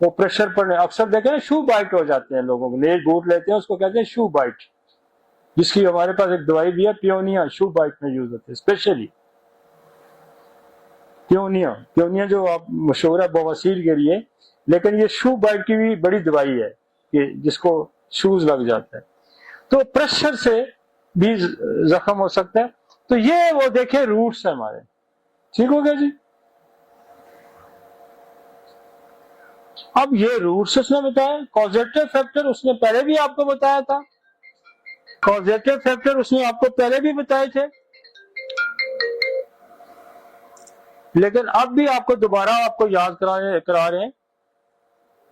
[SPEAKER 1] वो प्रेशर पड़ने अक्सर देखें ना शू बाइट हो जाते हैं लोगों को, लेट बूट लेते हैं उसको कहते हैं शू बाइट, जिसकी हमारे पास एक दवाई भी है पियोनिया, शू बाइट में यूज होती है स्पेशली पियोनिया जो आप मशहूर है बवासीर के लिए, लेकिन ये शू बाइट की भी बड़ी दवाई है कि जिसको शूज लग जाता है। तो प्रेशर से भी जख्म हो सकता है। तो ये वो देखे रूट्स है हमारे। ठीक हो गया जी। अब ये रूट्स उसने बताया, कॉजेटिव फैक्टर उसने पहले भी आपको बताया था, कॉजेटिव फैक्टर उसने आपको पहले भी बताए थे, लेकिन अब भी आपको दोबारा आपको याद करा रहे हैं।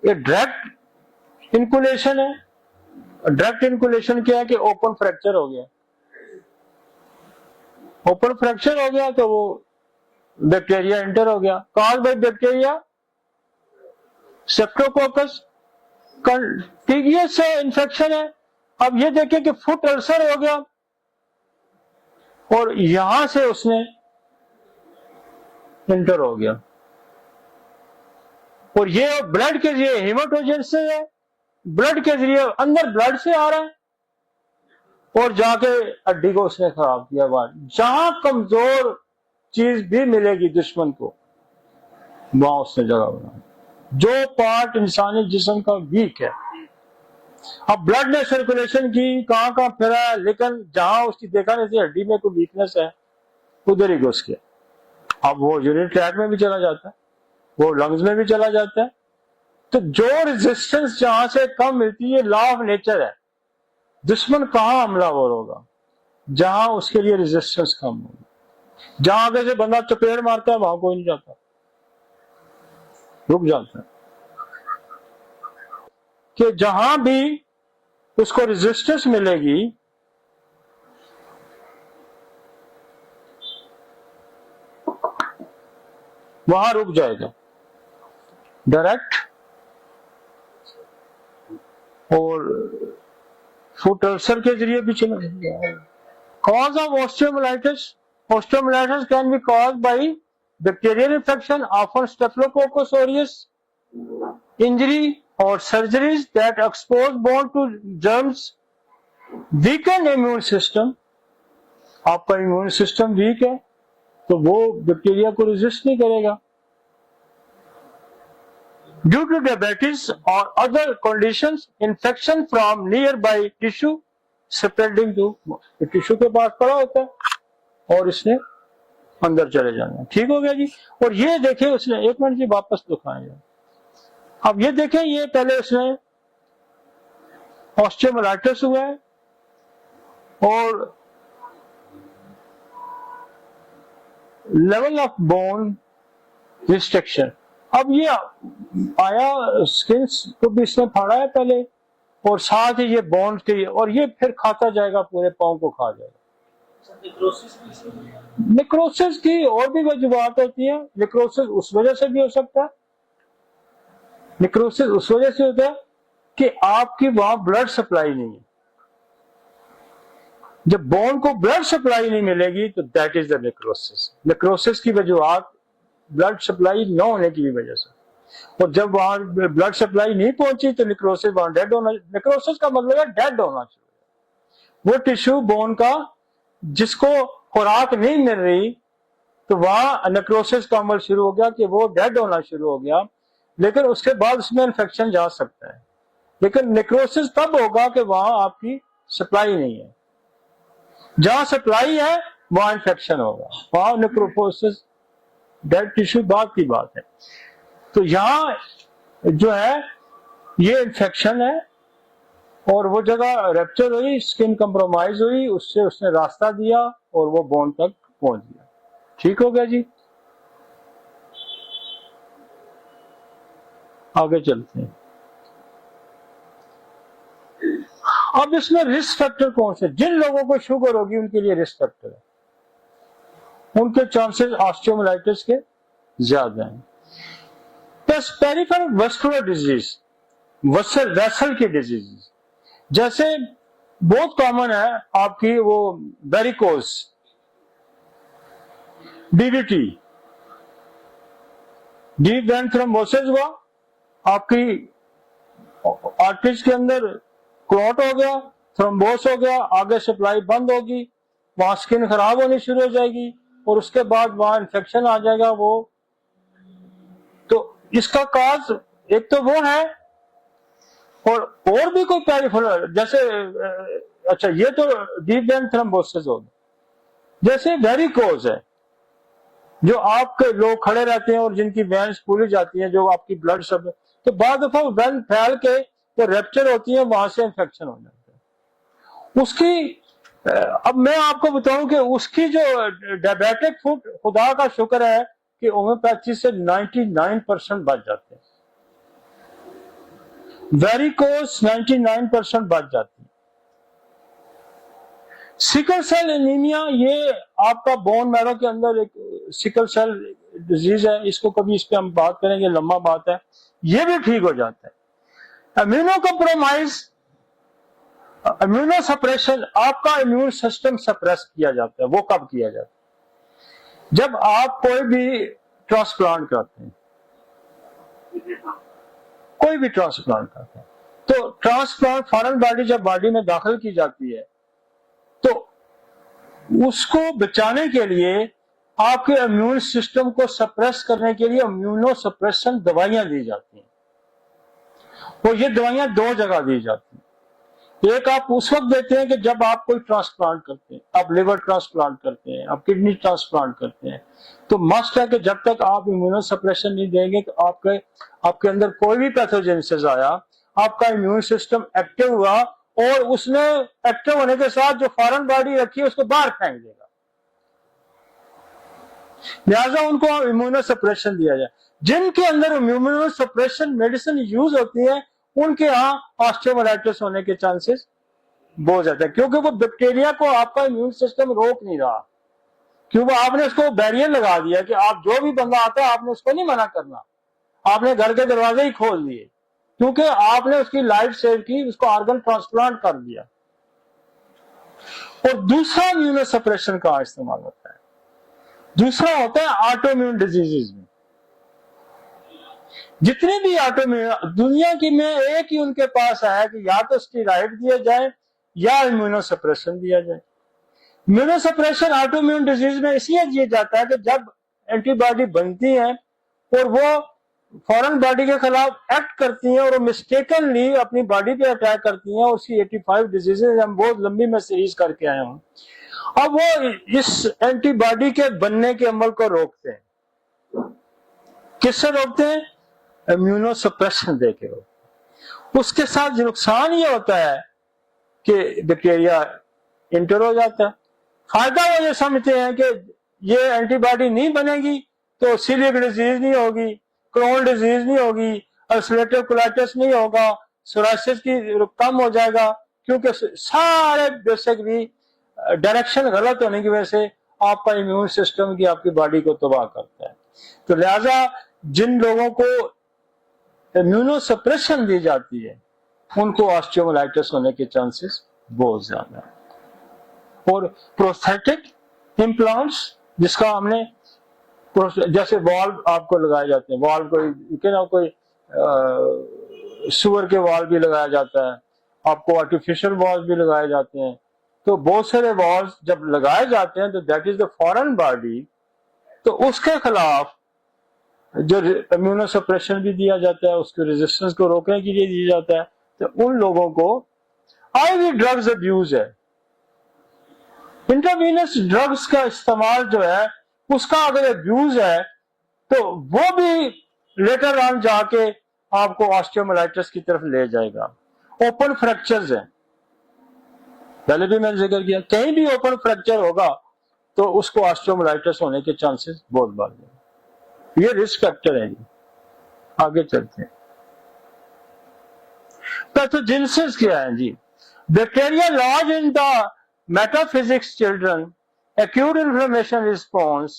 [SPEAKER 1] ये डायरेक्ट इनकुलेशन है। डायरेक्ट इनकुलेशन क्या है कि ओपन फ्रैक्चर हो गया, ओपन फ्रैक्चर हो गया तो वो बैक्टीरिया एंटर हो गया, cause by bacteria Streptococcus, contiguous infection है। अब ये देखें कि फुट अल्सर हो गया और यहां से उसने एंटर हो गया और ये ब्लड के जरिए हेमाटोजन से है, ब्लड के जरिए अंदर ब्लड से आ रहा है और जाके हड्डी को उसने खराब किया। बाहर जहां कमजोर चीज भी मिलेगी दुश्मन को वहां उसने जगह बना, जो पार्ट इंसानी जिस्म का वीक है। अब ब्लड ने सर्कुलेशन की कहां कहां फिरा, लेकिन जहां उसकी देखा नहीं थी हड्डी में कोई वीकनेस है उधर ही घुस गया। अब वो यूरिन ट्रैक्ट में भी चला जाता है, वो लंग्स में भी चला जाता है। तो जो रेजिस्टेंस जहां से कम मिलती है, लॉ ऑफ नेचर है, दुश्मन कहां हमलावर होगा जहां उसके लिए रेजिस्टेंस कम होगी। जहां आगे से बंदा चपेट मारता है वहां कोई नहीं जाता, रुक जाता है। कि जहां भी उसको रेजिस्टेंस मिलेगी वहां रुक जाएगा डायरेक्ट। और फुट अल्सर के जरिए भी चला जाएगा। Cause of osteomyelitis Osteomyelitis can be caused by bacterial infection, often Staphylococcus aureus, injury or surgeries that expose bone to germs, weaken immune system. आपका इम्यून सिस्टम वीक है तो वो बैक्टीरिया को रेजिस्ट नहीं करेगा. Due to diabetes or other conditions, infection from nearby tissue spreading to tissue के पास पड़ा होता है और इसने अंदर चले जाना. ठीक हो गया जी. और ये देखें उसने, एक मिनट जी वापस दिखाएंगे. अब ये देखें, ये पहले उसने ऑस्टियोमाइलाइटिस हुआ है और लेवल ऑफ बोन रिस्ट्रिक्शन. अब ये आया स्किन को भी इसने फाड़ा है पहले और साथ ही ये बोन के, और ये फिर खाता जाएगा, पूरे पाँव को खा जाएगा. निक्रोसिस की और भी वजूहात होती है. निक्रोसिस उस वजह से भी हो सकता है, निक्रोसिस उस वजह से होता है कि आपकी वहां ब्लड सप्लाई नहीं है. जब बोन को ब्लड सप्लाई नहीं मिलेगी तो that is the necrosis. Necrosis की वजूहात ब्लड सप्लाई न होने की वजह से, और जब वहां ब्लड सप्लाई नहीं पहुंची तो निक्रोसिस वहां डेड होना. निक्रोसिस का मतलब है डेड होना चाहिए. वो टिश्यू बोन का जिसको खुराक नहीं मिल रही तो वहां निक्रोसिस का अमल शुरू हो गया कि वो डेड होना शुरू हो गया. लेकिन उसके बाद उसमें इन्फेक्शन जा सकता है. लेकिन निक्रोसिस तब होगा कि वहां आपकी सप्लाई नहीं है. जहां सप्लाई है वहां इन्फेक्शन होगा, वहां निक्रोसिस डेड टिश्यू बात की बात है. तो यहां जो है ये इन्फेक्शन है और वो जगह रैप्चर हुई, स्किन कंप्रोमाइज हुई, उससे उसने रास्ता दिया और वो बोन तक पहुंच गया. ठीक हो गया जी. आगे चलते हैं. अब इसमें रिस्क फैक्टर कौन से? जिन लोगों को शुगर होगी उनके लिए रिस्क फैक्टर है, उनके चांसेस ऑस्टियोमाइलाइटिस के ज्यादा हैं. पेरिफेरल वैस्कुलर डिजीज, वेसल की डिजीज, जैसे बहुत कॉमन है आपकी वो varicose, DVT, deep vein thrombosis हुआ, आपकी आर्टरीज के अंदर क्लॉट हो गया, थ्रोम्बोस हो गया, आगे सप्लाई बंद होगी, वहां स्किन खराब होनी शुरू हो जाएगी और उसके बाद वहां इन्फेक्शन आ जाएगा. वो तो इसका काज एक तो वो है, और भी कोई पेरिफेरल, जैसे अच्छा ये तो डीप वेन थ्रोम्बोसिस हो गया. जैसे वेरिकोज है, जो आपके लोग खड़े रहते हैं और जिनकी वेन्स फूली जाती हैं, जो आपकी ब्लड सब, तो बाद दफा वेन फैल के तो रैप्चर होती है, वहां से इन्फेक्शन हो जाता है उसकी. अब मैं आपको बताऊं कि उसकी जो डायबिटिक फूड, खुदा का शुक्र है कि होम्योपैथी से 99% बच जाते हैं. वेरिकोज 99% बच जाती है. सिकल सेल एनीमिया, ये आपका बोन मैरो के अंदर एक सिकल सेल डिजीज है, इसको कभी इस पे हम बात करेंगे, लंबा बात है. ये भी ठीक हो जाता है. इम्यूनो कॉम्प्रोमाइज, इम्यूनो सप्रेशन, आपका इम्यून सिस्टम सप्रेस किया जाता है. वो कब किया जाता है? जब आप कोई भी ट्रांसप्लांट करते हैं, कोई भी ट्रांसप्लांट करते हैं, तो ट्रांसप्लांट फॉरेन बॉडी जब बॉडी में दाखिल की जाती है तो उसको बचाने के लिए आपके इम्यून सिस्टम को सप्रेस करने के लिए इम्यूनो सप्रेशन दवाइयां दी जाती हैं. और ये दवाइयां दो जगह दी जाती हैं. एक आप उस वक्त देते हैं कि जब आप कोई ट्रांसप्लांट करते हैं, आप लिवर ट्रांसप्लांट करते हैं, आप किडनी ट्रांसप्लांट करते हैं, तो मस्ट है कि जब तक आप इम्यूनो सप्रेशन नहीं देंगे तो आपके अंदर कोई भी पैथोजेनेसिस आया, आपका इम्यून सिस्टम एक्टिव हुआ और उसने एक्टिव होने के साथ जो फॉरेन बॉडी रखी है उसको बाहर फेंक देगा. लिहाजा उनको इम्यूनो सप्रेशन दिया जाए. जिनके अंदर इम्यूनो सप्रेशन मेडिसिन यूज होती है उनके यहाँ ऑस्टियोमाइलाइटिस होने के चांसेस बहुत ज्यादा है, क्योंकि वो बैक्टीरिया को आपका इम्यून सिस्टम रोक नहीं रहा, क्योंकि आपने उसको बैरियर लगा दिया कि आप जो भी बंदा आता है आपने उसको नहीं मना करना, आपने घर के दरवाजे ही खोल दिए, क्योंकि आपने उसकी लाइफ सेव की, उसको ऑर्गन ट्रांसप्लांट कर दिया. और दूसरा इम्यूनो सप्रेशन का इस्तेमाल होता है, दूसरा होता है ऑटोइम्यून डिजीजेज में। जितने भी ऑटोइम्यून दुनिया की में एक ही उनके पास है कि या तो स्टेरॉइड दिया जाए या इम्यूनोसप्रेशन दिया जाए। इम्यूनोसप्रेशन ऑटोइम्यून डिजीज में इसलिए दिया जाता है कि जब एंटीबॉडी बनती है और वो फॉरेन बॉडी के खिलाफ एक्ट करती हैं और वो मिस्टेकनली अपनी बॉडी पे अटैक करती हैं। उसकी 85 डिजीजेज हम बहुत लंबी में सीरीज करके आए हूं। अब वो इस एंटीबॉडी के बनने के अमल को रोकते हैं। किससे रोकते हैं? इम्यूनोसप्रेशन देके रोकते। उसके साथ नुकसान ये होता है कि बैक्टीरिया इंटर हो जाता है। फायदा वो ये समझते हैं कि ये एंटीबॉडी नहीं बनेगी तो सीलियक डिजीज नहीं होगी, क्रोन डिजीज नहीं होगी, अल्सरेटिव कोलाइटिस नहीं होगा, सोराइसिस की कम हो जाएगा, क्योंकि सारे बेसिकली डायरेक्शन गलत होने की वजह से आपका इम्यून सिस्टम की आपकी बॉडी को तबाह करता है। तो लिहाजा जिन लोगों को इम्यूनोसप्रेशन दी जाती है उनको ऑस्टियोमाइलाइटिस होने के चांसेस बहुत ज्यादा है। और प्रोस्थेटिक इम्प्लांट्स, जिसका हमने जैसे वाल्व आपको लगाए जाते हैं, वाल्व कोई सुअर के वाल्व भी लगाया जाता है, आपको आर्टिफिशियल वाल्व भी लगाए जाते हैं। तो बहुत सारे वाल्व जब लगाए जाते हैं तो that is the foreign body, तो उसके खिलाफ जो इम्यूनोसप्रेशन भी दिया जाता है, उसके रेजिस्टेंस को रोकने के लिए दिया जाता है। तो उन लोगों को आईवी ड्रग्स अब्यूज है, इंट्रावीनस ड्रग्स का इस्तेमाल जो है उसका अगर अब्यूज है तो वो भी लेटर ऑन जाके आपको ऑस्टियोमाइलाइटिस की तरफ ले जाएगा। ओपन फ्रैक्चर्स है, पहले भी मैंने जिक्र किया, कहीं भी ओपन फ्रैक्चर होगा तो उसको ऑस्टियोमाइलाइटिस होने के चांसेस बहुत बढ़ जाएंगे। ये रिस्क फैक्टर है जी। आगे चलते हैं। पैथोजेनेसिस क्या है जी? Bacteria lodge in the metaphysics children, acute inflammation response,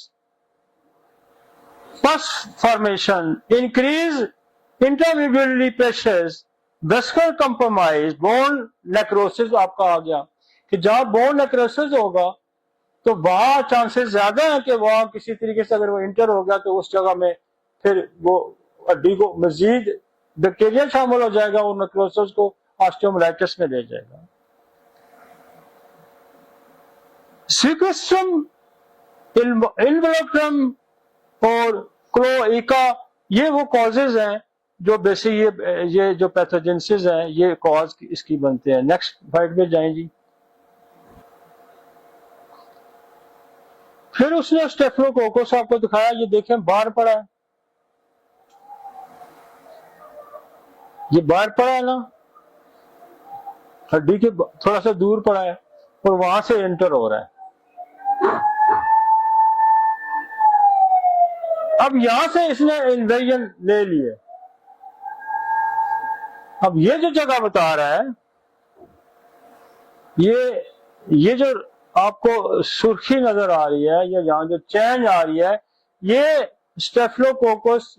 [SPEAKER 1] pus formation, increase intramedullary pressures, vascular compromise, bone necrosis आपका आ गया कि जहां बोन नेक्रोसिस होगा तो वहां चांसेस ज्यादा है कि वहां किसी तरीके से अगर वो इंटर हो गया तो उस जगह में फिर वो हड्डी को मजीद बैक्टीरिया शामिल हो जाएगा और नेक्रोसिस को ऑस्टियोमाइलाइटिस में ले जाएगा। सीक्वेस्ट्रम, इन्वोल्यूक्रम और क्लोएका, ये वो कॉजेज हैं जो बेसिक ये जो पैथोजेनेसिस है ये कॉज इसकी बनते हैं। नेक्स्ट स्लाइड पे जाएं जी। फिर उसने स्टेफिलोकोकस आपको दिखाया, ये देखें बाहर पड़ा है, ये बाहर पड़ा है ना, हड्डी के थोड़ा सा दूर पड़ा है और वहां से एंटर हो रहा है। अब यहां से इसने इन्वेजन ले लिए। अब ये जो जगह बता रहा है, ये जो आपको सुर्खी नजर आ रही है या यहां जो चेंज आ रही है, ये स्टेफिलोकोकस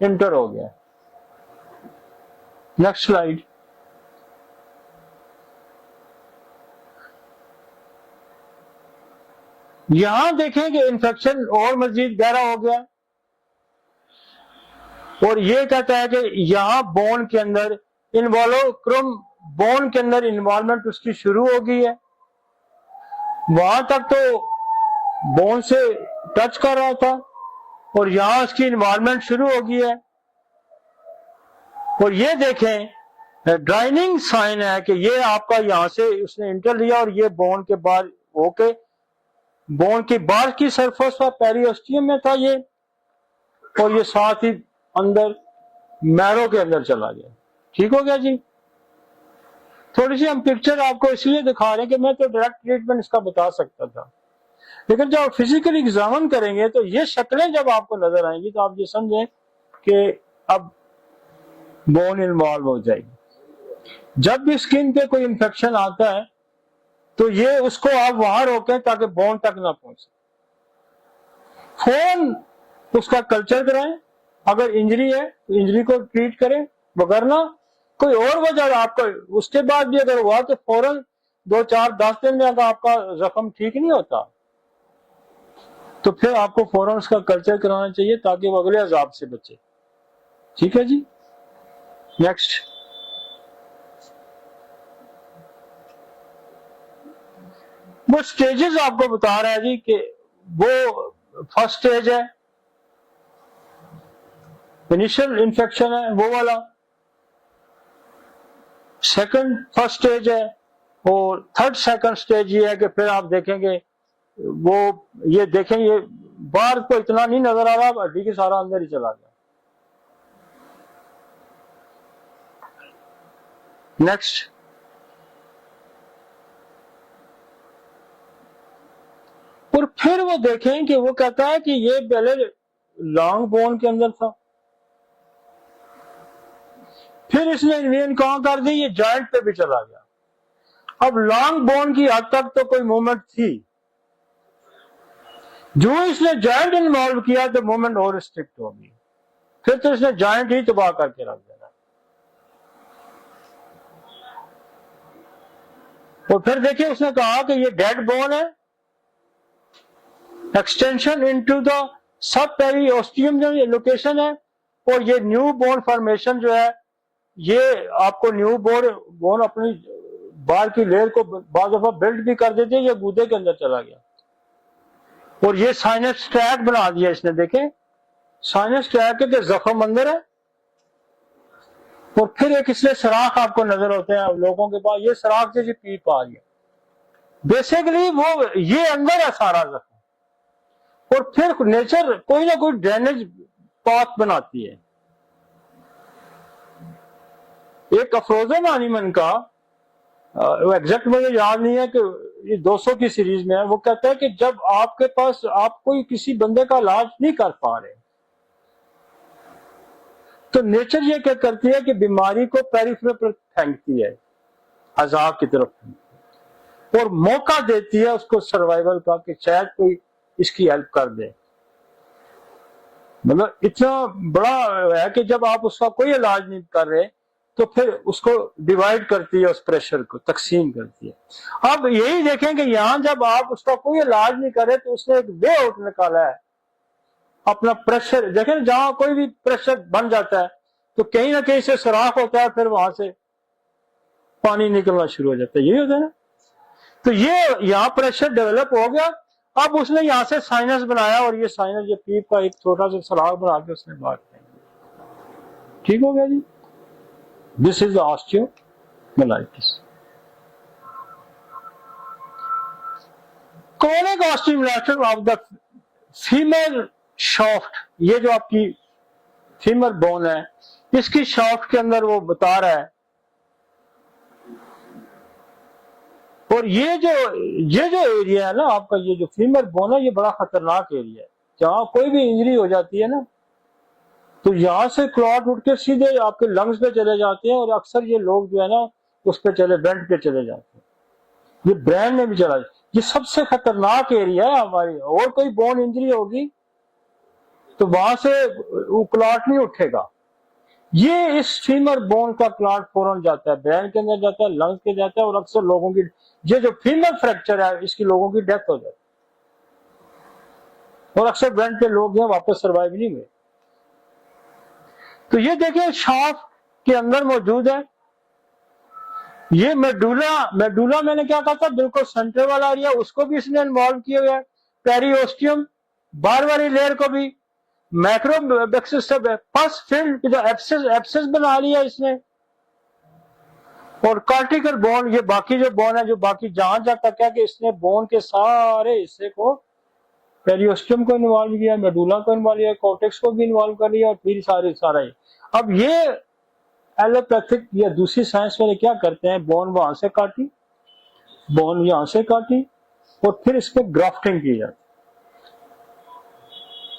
[SPEAKER 1] इंटर हो गया। Next slide. यहां देखें कि इंफेक्शन और मजीद गहरा हो गया और ये कहता है कि यहां बोन के अंदर इन्वोल्यूक्रम, बोन के अंदर इन्वॉल्वमेंट उसकी शुरू हो गई है। वहां तक तो बोन से टच कर रहा था और यहां उसकी इन्वॉल्वमेंट शुरू हो गई है। और ये देखें ड्राइनिंग साइन है कि ये आपका यहां से उसने इंटर लिया और ये बोन के बाहर होके बोन की बाहर की सरफेस पर पेरियोस्टियम में था ये, और ये साथ ही अंदर मैरो के अंदर चला गया। ठीक हो गया जी। थोड़ी सी हम पिक्चर आपको इसलिए दिखा रहे हैं कि मैं तो डायरेक्ट ट्रीटमेंट इसका बता सकता था, लेकिन जब फिजिकली एग्जामिन करेंगे तो ये शक्लें जब आपको नजर आएंगी तो आप ये समझें कि अब बोन इन्वॉल्व हो जाएगी। जब भी स्किन पे कोई इंफेक्शन आता है तो ये उसको आप वहां रोकें ताकि बोन तक ना पहुंचे। फोन उसका कल्चर कराएं, अगर इंजरी है तो इंजरी को ट्रीट करें, वगरना कोई और वजह आपका उसके बाद भी अगर हुआ तो फौरन 2, 4, 10 दिन में अगर आपका जख्म ठीक नहीं होता तो फिर आपको फौरन उसका कल्चर कराना चाहिए ताकि वो अगले अजाब से बचे। ठीक है जी, नेक्स्ट। वो स्टेजेस आपको बता रहा है जी कि वो फर्स्ट स्टेज है, इनिशियल इन्फेक्शन है वो वाला, सेकंड फर्स्ट स्टेज है, और थर्ड सेकंड स्टेज ये है कि फिर आप देखेंगे वो ये देखेंगे बाहर को इतना नहीं नजर आ रहा, हड्डी के सारा अंदर ही चला गया। नेक्स्ट, और फिर वो देखें कि वो कहता है कि ये पहले लॉन्ग बोन के अंदर था, फिर इसने इन्वेन कहां कर दी, ये जॉइंट पे भी चला गया। अब लॉन्ग बोन की हद तक तो कोई मूवमेंट थी, जो इसने जॉइंट इन्वॉल्व किया तो मूवमेंट और रिस्ट्रिक्ट होगी, फिर तो इसने जॉइंट ही तबाह करके रख देना। और फिर देखिए उसने कहा कि ये डेड बोन है, extension into the sub periosteum जो ये लोकेशन है, और ये न्यू बोन फॉर्मेशन जो है ये आपको न्यू बोन अपनी बाहर की लेयर को बाद दफा बिल्ड भी कर देती है, ये गूदे के अंदर चला गया। और ये साइनस ट्रैक बना दिया इसने, देखें साइनस ट्रैक के जख्म अंदर है, और फिर एक इसलिए सराख आपको नजर होते हैं लोगों के पास, ये सराख जैसी पीप आ रही है, बेसिकली वो ये अंदर है सारा जख्म। और फिर नेचर कोई ना कोई ड्रेनेज पाथ बनाती है। एक अफरोजन एनिमल का एग्जैक्ट मुझे याद नहीं है कि ये 200 की सीरीज में है, वो कहता है कि जब आपके पास आप कोई किसी बंदे का इलाज नहीं कर पा रहे तो नेचर ये क्या करती है कि बीमारी को पेरिफेरल पर फेंकती है, अजाब की तरफ फेंकती है, और मौका देती है उसको सर्वाइवल का कि शायद कोई इसकी हेल्प कर दे। मतलब इतना बड़ा है कि जब आप उसका कोई इलाज नहीं कर रहे तो फिर उसको डिवाइड करती है, उस प्रेशर को तकसीम करती है। अब यही देखें कि यहां जब आप उसका कोई इलाज नहीं करे तो उसने एक वे आउट निकाला है अपना प्रेशर। देखें जहां कोई भी प्रेशर बन जाता है तो कहीं ना कहीं से सुराख होता है, फिर वहां से पानी निकलना शुरू हो जाता है, यही होता है ना। तो ये यहाँ प्रेशर डेवलप हो गया, अब उसने यहाँ से साइनस बनाया, और ये साइनस ये पीप का एक छोटा सा सुराख बना के उसने बांट दिया। ठीक हो गया जी, this is osteomyelitis. Chronic osteomyelitis of the femur shaft, ये जो आपकी फीमर बोन है इसकी शाफ्ट के अंदर वो बता रहा है। और ये जो एरिया है ना आपका, ये जो फीमर बोन है ये बड़ा खतरनाक एरिया है, जहां कोई भी इंजरी हो जाती है ना तो यहां से क्लॉट उठ के सीधे आपके लंग्स पे चले जाते हैं, और अक्सर ये लोग जो है ना उस पे चले वेंट पे चले जाते हैं, ये ब्रेन में भी चला जाता है। ये सबसे खतरनाक एरिया है हमारी, और कोई बोन इंजरी होगी तो वहां से वो क्लॉट नहीं उठेगा, ये इस फीमर बोन का क्लॉट फौरन जाता है, ब्रेन के अंदर जाता है, लंग्स के जाता है, और अक्सर लोगों की ये जो फीमर फ्रैक्चर है इसकी लोगों की डेथ हो जाती है, और अक्सर ब्रेन पे लोग हैं वापस सर्वाइव नहीं हुए। तो ये देखिए शाफ्ट के अंदर मौजूद है, ये मेडुला मैंने क्या कहा था, बिल्कुल सेंटर वाला एरिया, उसको भी इसने इन्वॉल्व किया हुआ है, पेरिओस्टियम बाहर वाली लेयर को भी, मैक्रोबैक्सिस सब है, फर्स्ट फील्ड जो एब्सेस बना लिया इसने, और कार्टिकल बोन, ये बाकी जो बोन है जो बाकी जहां जहां तक है कि इसने बोन के सारे हिस्से को पेरिओस्टियम को इन्वॉल्व किया, मेडुला को इन्वॉल्व किया, कॉर्टेक्स को भी इन्वॉल्व कर लिया, और फिर सारा ही। अब ये एलोपैथिक या दूसरी साइंस वाले क्या करते हैं, बोन वहां से काटी, बोन यहां से काटी, और फिर इस पे ग्राफ्टिंग की जाती।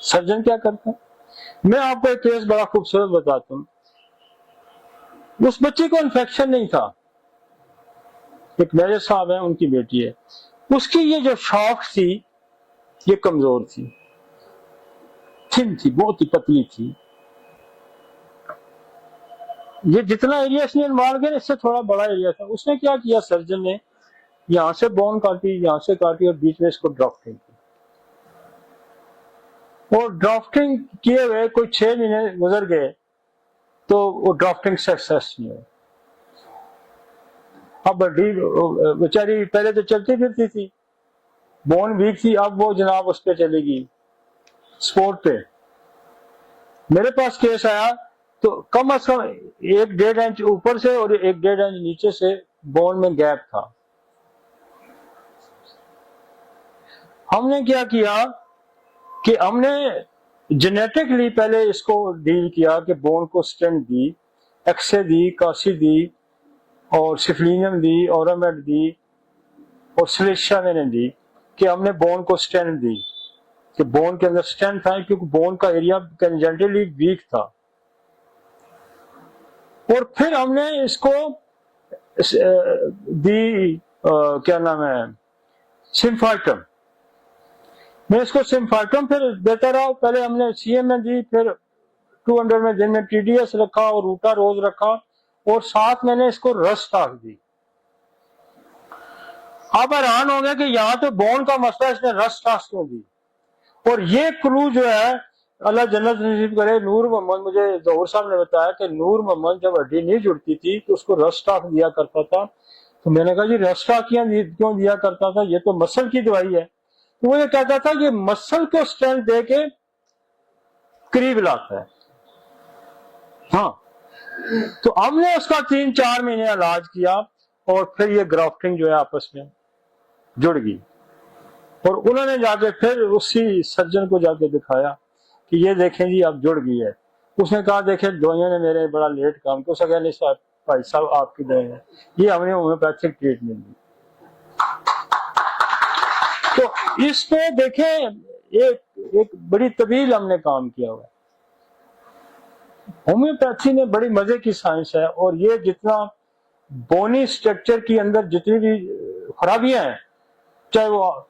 [SPEAKER 1] सर्जन क्या करते हैं, मैं आपको एक केस बड़ा खूबसूरत बताता हूं। उस बच्चे को इन्फेक्शन नहीं था, एक मेजर साहब है उनकी बेटी है, उसकी ये जो शाफ्ट थी ये कमजोर थी, थिन थी, बहुत ही पतली थी। ये जितना एरिया इसने इन्वॉल्व किया इससे थोड़ा बड़ा एरिया था। उसने क्या किया, सर्जन ने यहां से बोन काटी, यहां से काटी, और बीच में इसको ड्रॉप की। और ड्राफ्टिंग किए हुए कोई 6 महीने गुजर गए तो वो ड्राफ्टिंग सक्सेस नहीं हुई। अब बड़ी बेचारी पहले तो चलती फिरती थी, बोन वीक थी, अब वो जनाब उस पर चलेगी स्पोर्ट पे। मेरे पास केस आया तो कम से कम 1-1.5 इंच ऊपर से और 1-1.5 इंच नीचे से बोन में गैप था। हमने क्या किया कि हमने जेनेटिकली पहले इसको डील किया कि बोन को स्टेंट दी, एक्से दी, कासी दी और सिफलिनियम दी, ओरामेड दी और सिलेशिया मैंने दी कि हमने बोन को स्टेंट दी कि बोन के अंदर स्टेंट था, क्योंकि बोन का एरिया कंजेंटली वीक था। और फिर हमने इसको दी क्या नाम है, सिम्फाइटम। मैं इसको सिम्फाइटम फिर देता रहा। पहले हमने सीएम में दी, फिर 200 में दिन में टीडीएस रखा और रूटा रोज रखा और साथ मैंने इसको रस्टाक दी। आप हैरान हो गए कि यहाँ तो बोन का मसला इसने रस्टाक क्यों दी। और ये क्लू जो है, अल्लाह जन्नत नसीब करे, नूर मोहम्मद, मुझे ज़हूर साहब ने बताया कि नूर मोहम्मद जब हड्डी नहीं जुड़ती थी तो उसको रस्टाक दिया करता था। तो मैंने कहा जी रस्टाक क्यों दिया करता था, ये तो मसल की दवाई है। तो वो ये कहता था कि मसल को स्ट्रेंथ दे के करीब लाता है। हाँ, तो हमने उसका 3-4 महीने इलाज किया और फिर ये ग्राफ्टिंग जो है आपस में जुड़ गई। और उन्होंने जाके फिर उसी सर्जन को जाके दिखाया कि ये देखें जी अब जुड़ गई है। उसने कहा देखे दवाइयों ने मेरे बड़ा लेट काम किया। उसने कहा नहीं साहब, भाई साहब आपकी दवाई है, ये हमने होम्योपैथिक ट्रीटमेंट दी। तो इस पे देखें एक बड़ी तवील हमने काम किया हुआ है। होम्योपैथी में बड़ी मजे की साइंस है। और ये जितना बोनी स्ट्रक्चर के अंदर जितनी भी खराबियां हैं, चाहे वो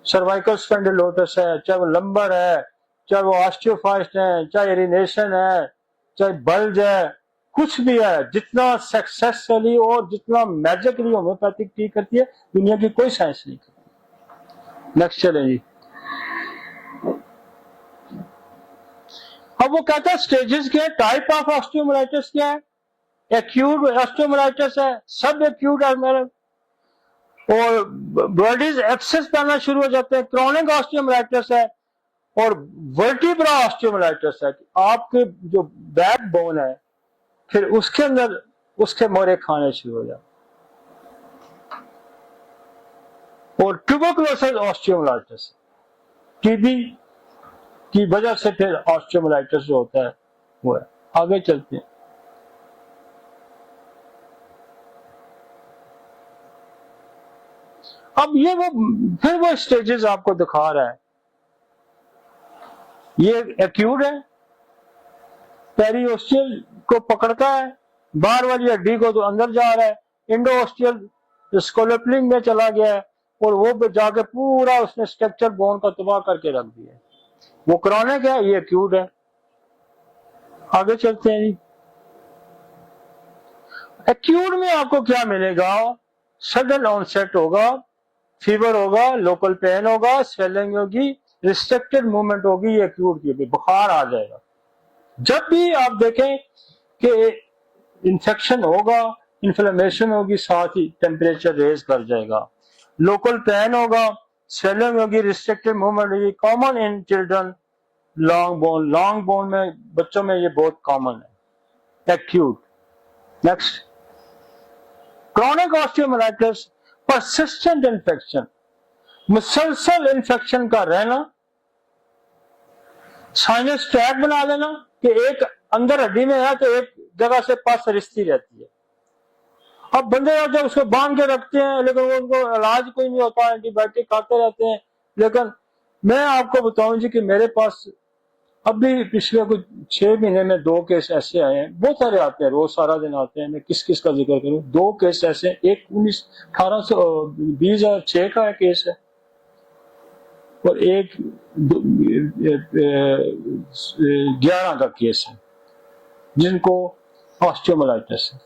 [SPEAKER 1] सर्वाइकल स्पेंडिलोसिस है, चाहे वो लंबर है, चाहे वो ऑस्टियोफाइस्ट है, चाहे एरिनेशन है, चाहे बल्ज है, कुछ भी है, जितना सक्सेसफुली और जितना मैजिकली होम्योपैथिक ठीक करती है दुनिया की कोई साइंस नहीं करती। नेक्स्ट चले जी। अब वो कहता है स्टेजेस क्या है, टाइप ऑफ ऑस्टियोमाइलाइटिस क्या है, एक्यूट ऑस्टियोमाइलाइटिस है, सब एक्यूट और बॉडीज एक्सेस करना शुरू हो जाते हैं, क्रॉनिक ऑस्टियोमाइलाइटिस है और वर्टिब्रा ऑस्टियोमाइलाइटिस है। आपके जो बैक बोन है फिर उसके अंदर उसके मोरे खाने शुरू हो जाते, और ट्यूबरकुलोसिस ऑस्टियोमाइलाइटिस, टीबी की वजह से फिर ऑस्टियोमाइलाइटिस जो होता है वो है। आगे चलते हैं। अब ये फिर वो स्टेजेस आपको दिखा रहा है। ये एक्यूट है, पेरियोस्टियल को पकड़ता है, बाहर वाली हड्डी को तो अंदर जा रहा है, इंडोस्टियल स्कोलेपलिंग में चला गया है और वो जाके पूरा उसने स्ट्रक्चर बोन का तबाह करके रख दिया है। वो क्रॉनिक है, ये एक्यूट है। आगे चलते हैं जी। एक्यूट में आपको क्या मिलेगा, सडन ऑनसेट होगा, फीवर होगा, लोकल पेन होगा, स्वेलिंग होगी, रिस्ट्रिक्टेड मूवमेंट होगी, ये एक्यूट की बुखार आ जाएगा। जब भी आप देखें कि इंफेक्शन होगा, इन्फ्लेमेशन होगी, साथ ही टेम्परेचर रेज कर जाएगा, लोकल पेन होगा, स्वेलिंग होगी, रिस्ट्रिक्टेड मूवमेंट होगी। Common in children, long bone में बच्चों में ये बहुत कॉमन है, acute. Next, chronic osteomyelitis, persistent infection, मुसलसल इन्फेक्शन का रहना, साइनस ट्रैक बना लेना कि एक अंदर हड्डी में है तो एक जगह से पास रिश्ती रहती है। अब बंदे जब उसको बांध के रखते हैं लेकिन उनको इलाज कोई नहीं होता, एंटीबायोटिक खाते रहते हैं। लेकिन मैं आपको बताऊं जी कि मेरे पास अभी पिछले कुछ 6 महीने में 2 केस ऐसे आए हैं, बहुत सारे आते हैं, रोज सारा दिन आते हैं, मैं किस किस का जिक्र करूं। 2 केस ऐसे, एक 2006 का केस है और एक 11 का केस है जिनको ऑस्टियोमाइलाइटिस है।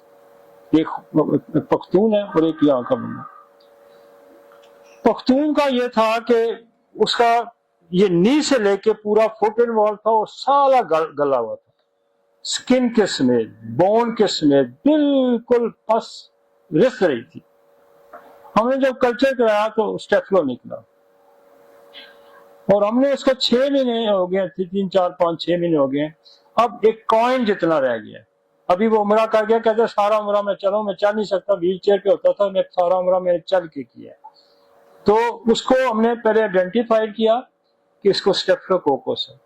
[SPEAKER 1] एक पख्तून है और एक यहाँ का बंदा। पख्तून का ये था कि उसका ये नी से लेके पूरा फुट इन्वॉल्व था और सारा गला हुआ था, स्किन के समेत, बोन के समेत, बिल्कुल पस रिस रही थी। हमने जब कल्चर कराया तो स्टेफलो निकला और हमने उसको 6 महीने हो गए, 3 4 5 6 महीने हो गए। अब एक कॉइन जितना रह गया। अभी वो उम्रा कर गया, कहते सारा उम्रा मैं चल नहीं सकता, व्हील चेयर पे होता था, मैं सारा उम्रा मैंने चल के किया। तो उसको हमने पहले आइडेंटिफाइड किया कि इसको स्टेफ्लोकोकस है।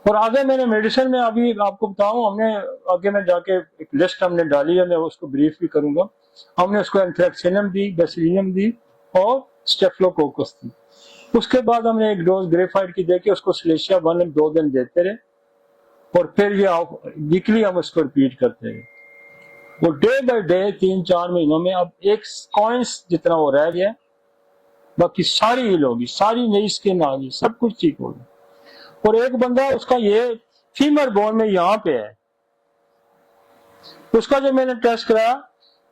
[SPEAKER 1] और आगे मैंने मेडिसिन में अभी आपको बताऊं, हमने आगे में जाके एक लिस्ट हमने डाली है, मैं उसको ब्रीफ भी करूंगा। हमने उसको एंथ्रेक्सिनम दी, बेसिलियम दी और स्टेफ्लोकोकस दी। उसके बाद हमने एक डोज ग्रेफाइट की देके उसको सिलेशिया 1 2 दिन देते रहे और फिर ये वीकली हम उसको रिपीट करते रहे। वो डे बाय डे 3 4 महीनों में अब एक कॉइंस जितना वो रह गया, बाकी सारी हील होगी, सारी नई स्किन आ गई, सब कुछ ठीक हो गया। और एक बंदा उसका ये फीमर बोन में यहाँ पे है, उसका जो मैंने टेस्ट कराया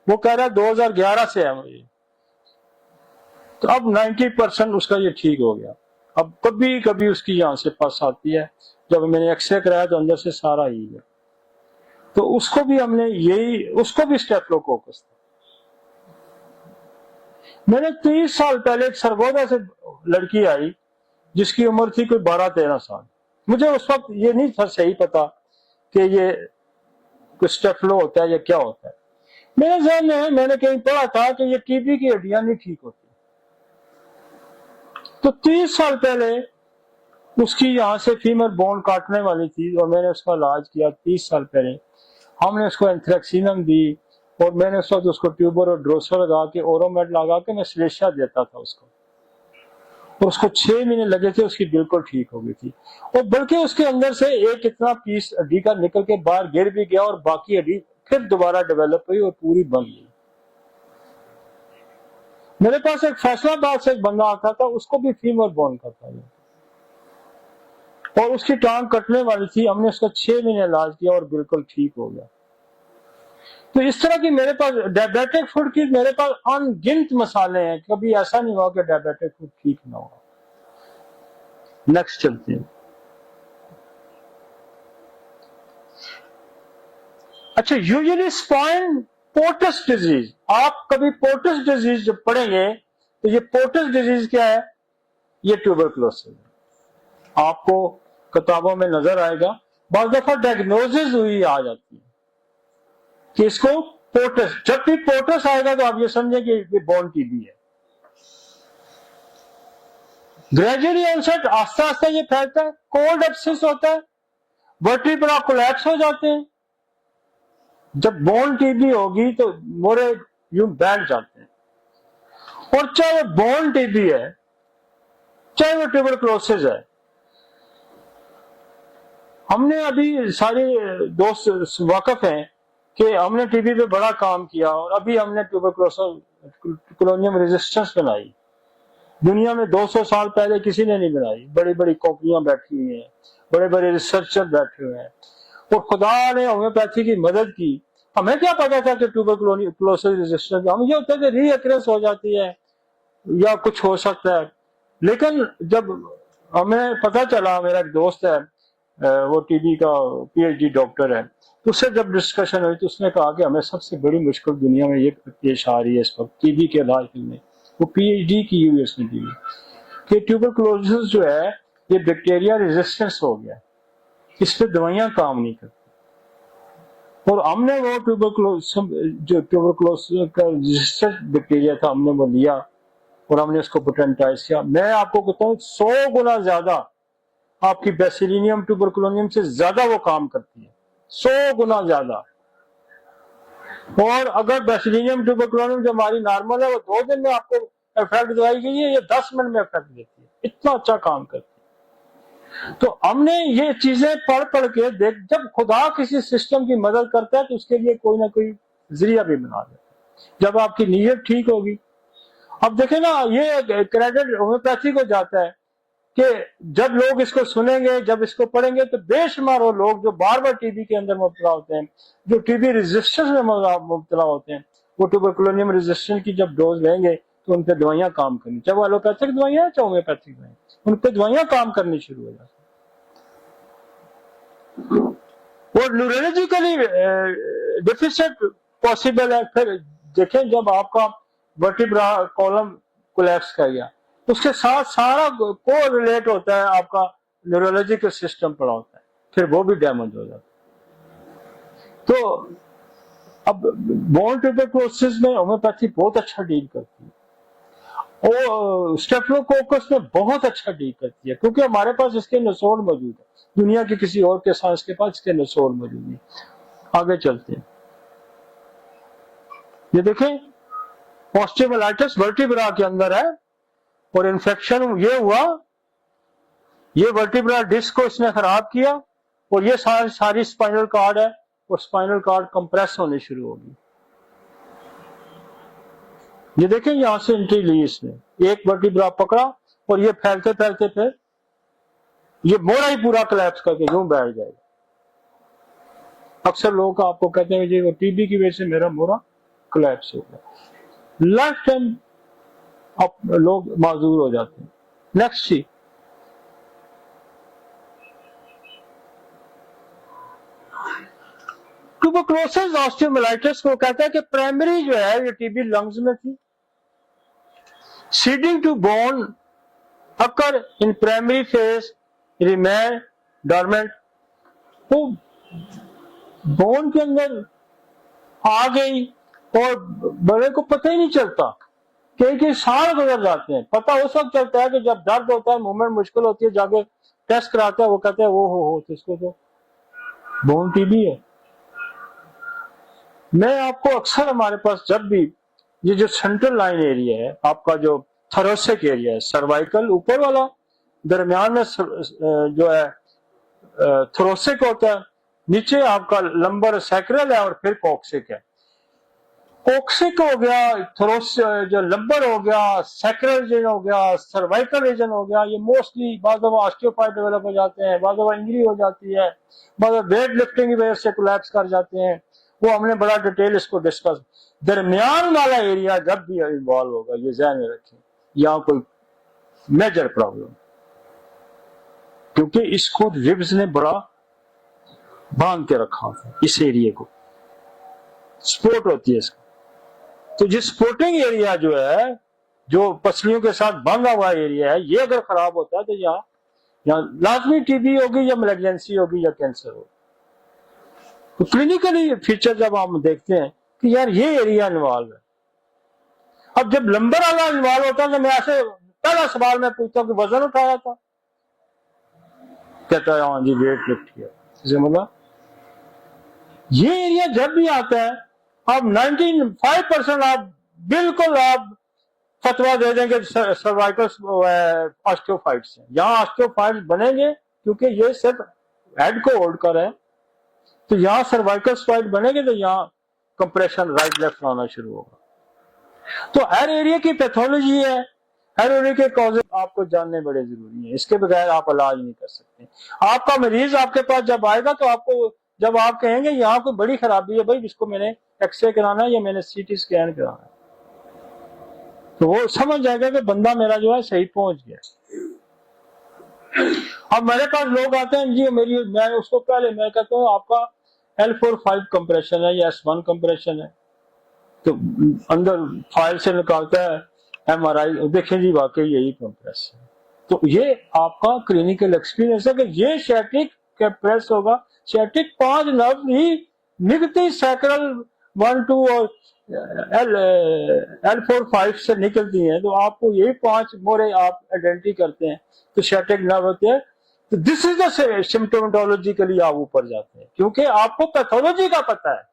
[SPEAKER 1] वो कह रहा है 2011 से है मुझे, तो अब 90% उसका ये ठीक हो गया। अब कभी कभी उसकी यहाँ से पस आती है, जब मैंने एक्सरे कराया तो अंदर से सारा ही है। तो उसको भी हमने यही, उसको भी स्टेफ्लोकोकस था। मैंने 30 साल पहले एक सरगोदा से लड़की आई जिसकी उम्र थी कोई 12-13 साल। मुझे उस वक्त ये नहीं था सही पता कि ये कुछ स्टेफ्लो होता है या क्या होता है। मेरे ज़हन में मैंने कहीं पढ़ा था कि ये टीबी की हड्डियां नहीं ठीक होती। तो 30 साल पहले उसकी यहाँ से फीमर बोन काटने वाली थी और मैंने उसका इलाज किया 30 साल पहले। हमने उसको एंथ्रेक्सिनम दी और मैंने उस वक्त उसको ट्यूबर और ड्रोसर लगा के, ओरोमेड लगा के मैं सिलेशिया देता था उसको, और उसको 6 महीने लगे थे, उसकी बिल्कुल ठीक हो गई थी। और बल्कि उसके अंदर से एक इतना पीस हड्डी का निकल के बाहर गिर भी गया और बाकी हड्डी फिर दोबारा डेवलप हुई और पूरी बन गई। मेरे पास एक फैसलाबाद से एक बंदा आता था, उसको भी फीमर बोन का था और उसकी टांग कटने वाली थी। हमने उसका 6 महीने इलाज किया और बिल्कुल ठीक हो गया। तो इस तरह की मेरे पास डायबिटिक फूड की मेरे पास अनगिनत मसाले हैं, कभी ऐसा नहीं हुआ कि डायबिटिक फूड ठीक ना हो। नेक्स्ट चलते हैं। अच्छा, यूजुअली स्पाइन पोर्टस डिजीज, आप कभी पोर्टस डिजीज जब पढ़ेंगे तो ये पोर्टस डिजीज क्या है, ये ट्यूबरकुलोसिस है। आपको किताबों में नजर आएगा, बहुत दफा डायग्नोसिस हुई आ जाती है कि इसको पोर्टस, जब भी पोर्टस आएगा तो आप ये समझे कि ये बोन टीबी है। ग्रेजुअली ऑनसेट, आस्ता आस्ता ये फैलता है, कोल्ड एब्सिस होता है, वर्टिब्रा कोलैप्स हो जाते हैं। जब बोन टीबी होगी तो मोरे यूं बैठ जाते हैं। और चाहे वो बोन टीबी है चाहे वो ट्यूबरकुलोसिस है, हमने अभी सारे दोस्त वाकफ हैं कि हमने टीबी पे बड़ा काम किया और अभी हमने ट्यूबरकुलोसिस कोलोनियम रेजिस्टेंस बनाई। दुनिया में 200 साल पहले किसी ने नहीं बनाई। बड़ी बड़ी कंपनियां बैठी हुई हैं, बड़े बड़े रिसर्चर बैठे हुए हैं और खुदा ने होम्योपैथी की मदद की। हमें क्या पता था कि ट्यूबरकुलोसिस रेजिस्टेंस, हम ये होता है कि रीअक्रेंस हो जाती है या कुछ हो सकता है। लेकिन जब हमें पता चला, मेरा एक दोस्त है वो टीबी का पीएचडी डॉक्टर है, तो उससे जब डिस्कशन हुई तो उसने कहा कि हमें सबसे बड़ी मुश्किल दुनिया में ये पेश आ रही है इस वक्त टीबी के इलाज में। वो पीएचडी की हुई उसने दी कि ट्यूबरकुलोसिस जो है ये बैक्टीरिया रेजिस्टेंस हो गया, इस पे दवाइयां काम नहीं करती। और हमने वो ट्यूबरकुलोसिस का रेजिस्टेंट बैक्टीरिया था, हमने वो लिया और हमने उसको पोटेंटाइज किया। मैं आपको कहता हूँ 100 गुना ज्यादा आपकी बेसिलियम ट्यूबरकुलोनियम से ज्यादा वो काम करती है, 100 गुना ज्यादा। और अगर बेसिलियम ट्यूबरकुलोनियम जो हमारी नॉर्मल है वो 2 दिन में आपको इफेक्ट दवाई गई है, ये 10 मिनट में इफेक्ट देती है, इतना अच्छा काम करती है। तो हमने ये चीजें पढ़ पढ़ के देख, जब खुदा किसी सिस्टम की मदद करता है तो उसके लिए कोई ना कोई जरिया भी बना देता है, जब आपकी नीयत ठीक होगी। अब देखे ना, ये क्रेडिट होम्योपैथी को जाता है कि जब लोग इसको सुनेंगे, जब इसको पढ़ेंगे तो बेशुमार वो लोग जो बार बार टीबी के अंदर मुब्तला होते हैं, जो टीबी रेजिस्टेंस में मुब्तला होते हैं, वो ट्यूबरकुलोनियम रेजिस्टेंस की जब डोज लेंगे तो उन पर दवाइयां काम करनी, चाहे वो एलोपैथिक दवाइयां चाहे होम्योपैथिक दवाइयां, उन पे दवाइयां काम करनी शुरू हो जाती हैं। और न्यूरोलॉजिकली डिफिशिएंट पॉसिबल है। फिर देखें जब आपका वर्टिब्रा कॉलम कोलैप्स कर गया, उसके साथ सारा को रिलेट होता है, आपका न्यूरोलॉजिकल सिस्टम पड़ा होता है, फिर वो भी डैमेज हो जाता है। तो अब बोन ट्यूबरकुलोसिस में होम्योपैथी बहुत अच्छा डील करती है, और स्टेफिलोकोकस में बहुत अच्छा डील करती है, क्योंकि हमारे पास इसके नसोड़ मौजूद है, दुनिया के किसी और के साइंस के पास इसके नसोड़ मौजूद नहीं। आगे चलते हैं, ये देखें ऑस्टियोमाइलाइटिस वर्टिब्रा के अंदर है, और इन्फेक्शन ये हुआ, ये वर्टिब्रा डिस्क को इसने खराब किया, और ये सारी स्पाइनल कार्ड है, और स्पाइनल कार्ड कंप्रेस होने शुरू होगी। ये देखें यहां से एंट्री ली इसने, एक वर्टिब्रा पकड़ा, और ये फैलते फैलते फिर ये मोड़ा ही पूरा कोलैप्स करके यूं बैठ जाएगा। अक्सर लोग आपको कहते हैं जी टीबी की वजह से मेरा मोड़ा कोलैप्स हो गया, लाइफ टाइम अब लोग माजूर हो जाते हैं। नेक्स्ट सी, ट्यूबरकुलोसिस ऑस्टियोमाइलाइटिस को कहता है कि प्राइमरी जो है ये टीबी लंग्स में थी, seeding to bone occur in primary phase remain dormant, तो बोन के अंदर आ गई और बड़े को पता ही नहीं चलता, कई साल गुजर जाते हैं। पता उस वक्त चलता है कि जब दर्द होता है, मूवमेंट मुश्किल होती है, जाके टेस्ट कराता है, वो कहते हैं वो हो तो इसको तो बोन टीबी है। मैं आपको अक्सर हमारे पास जब भी ये जो सेंट्रल लाइन एरिया है, आपका जो थोरेसिक एरिया है, सर्वाइकल ऊपर वाला, दरमियान में जो है थोरेसिक होता है, नीचे आपका लंबर सैक्रल है, और फिर कॉक्सिक है। कॉक्सिक हो गया, थोरोस जो लंबर हो गया, सैक्रल रीजन हो गया, सर्वाइकल रीजन हो गया, ये मोस्टली बाद में ऑस्टियोफाइट डेवलप हो जाते हैं, बाद में इंजरी हो जाती है, बाद में वेट लिफ्टिंग की वजह से कोलैप्स कर जाते हैं, वो हमने बड़ा डिटेल इसको डिस्कस। दरमियान वाला एरिया जब भी इन्वॉल्व होगा, ये ध्यान में रखें, यहाँ कोई मेजर प्रॉब्लम, क्योंकि इसको रिब्स ने बड़ा बांध के रखा था, इस एरिया को सपोर्ट होती है इसको। तो ये सपोर्टिंग एरिया जो है, जो पसलियों के साथ बांधा हुआ एरिया है, ये अगर खराब होता है तो यहाँ लाजमी टीबी होगी, या मैलिग्नेंसी होगी, या कैंसर होगी। तो क्लिनिकली फीचर जब हम देखते हैं कि यार ये एरिया इन्वॉल्व है। अब जब लंबर वाला इन्वॉल्व होता है, तो मैं ऐसे पहला सवाल मैं पूछता हूँ कि वजन उठाया था, कहता है हाँ जी वेट लिफ्ट किया। मतलब ये एरिया जब भी आता है, आप 95% आप बिल्कुल आप फतवा दे देंगे सर्वाइकल ऑस्टियोफाइट्स हैं, यहाँ ऑस्टियोफाइट्स बनेंगे, क्योंकि ये सिर्फ हेड को होल्ड कर है। तो यहाँ सर्वाइकल स्पाइट बनेंगे, तो यहाँ कंप्रेशन राइट लेफ्ट आना शुरू होगा। तो हर एरिया की पैथोलॉजी है, हर एरिया के कॉजेज आपको जानने बड़े जरूरी है, इसके बगैर आप इलाज नहीं कर सकते। आपका मरीज आपके पास जब आएगा, तो आपको जब आप कहेंगे यहाँ कोई बड़ी खराबी है भाई, इसको मैंने एक्सरे कराना है या मैंने सीटी स्कैन कराना है, तो वो समझ जाएगा कि बंदा मेरा जो है सही पहुंच गया। अब मेरे पास लोग आते हैं जी, मैं उसको पहले मैं कहता हूँ आपका L4-5 कंप्रेशन है या S1 कंप्रेशन है, तो अंदर फाइल से निकालता है MRI, देखें जी वाकई यही कंप्रेस है। तो ये आपका क्लिनिकल एक्सपीरियंस है कि ये शैटिक कंप्रेस होगा। शैटिक 5 नर्व ही निकलते सैक्रल 1, 2 और L4-5 से निकलती हैं, तो आपको यही 5 मोरे आप आइडेंटिटी करते हैं, तो शैटिक नर्व होते हैं। तो दिस इज द सिम्टोमोलॉजिकली आप ऊपर जाते हैं, क्योंकि आपको पैथोलॉजी का पता है,